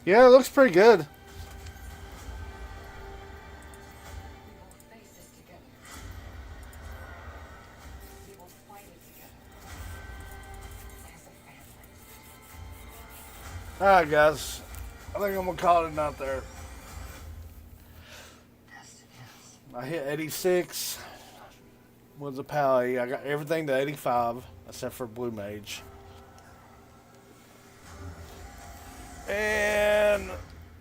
Yeah, it looks pretty good. Alright, guys. I think I'm going to call it out there. I hit 86 with the Pally. I got everything to 85 except for Blue Mage. And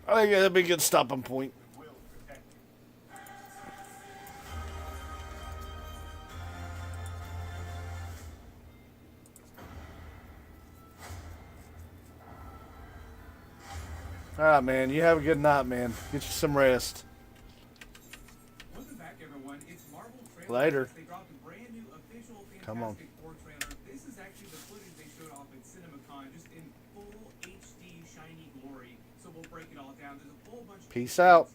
I think that'd be a good stopping point. Alright, man. You have a good night, man. Get you some rest. Welcome back, everyone. It's Marvel Trailer. Later. They dropped a brand new official Come on. Fantastic Four trailer. This is actually the footage they showed off at CinemaCon, just in full HD shiny glory. So we'll break it all down. There's a whole bunch of Peace out.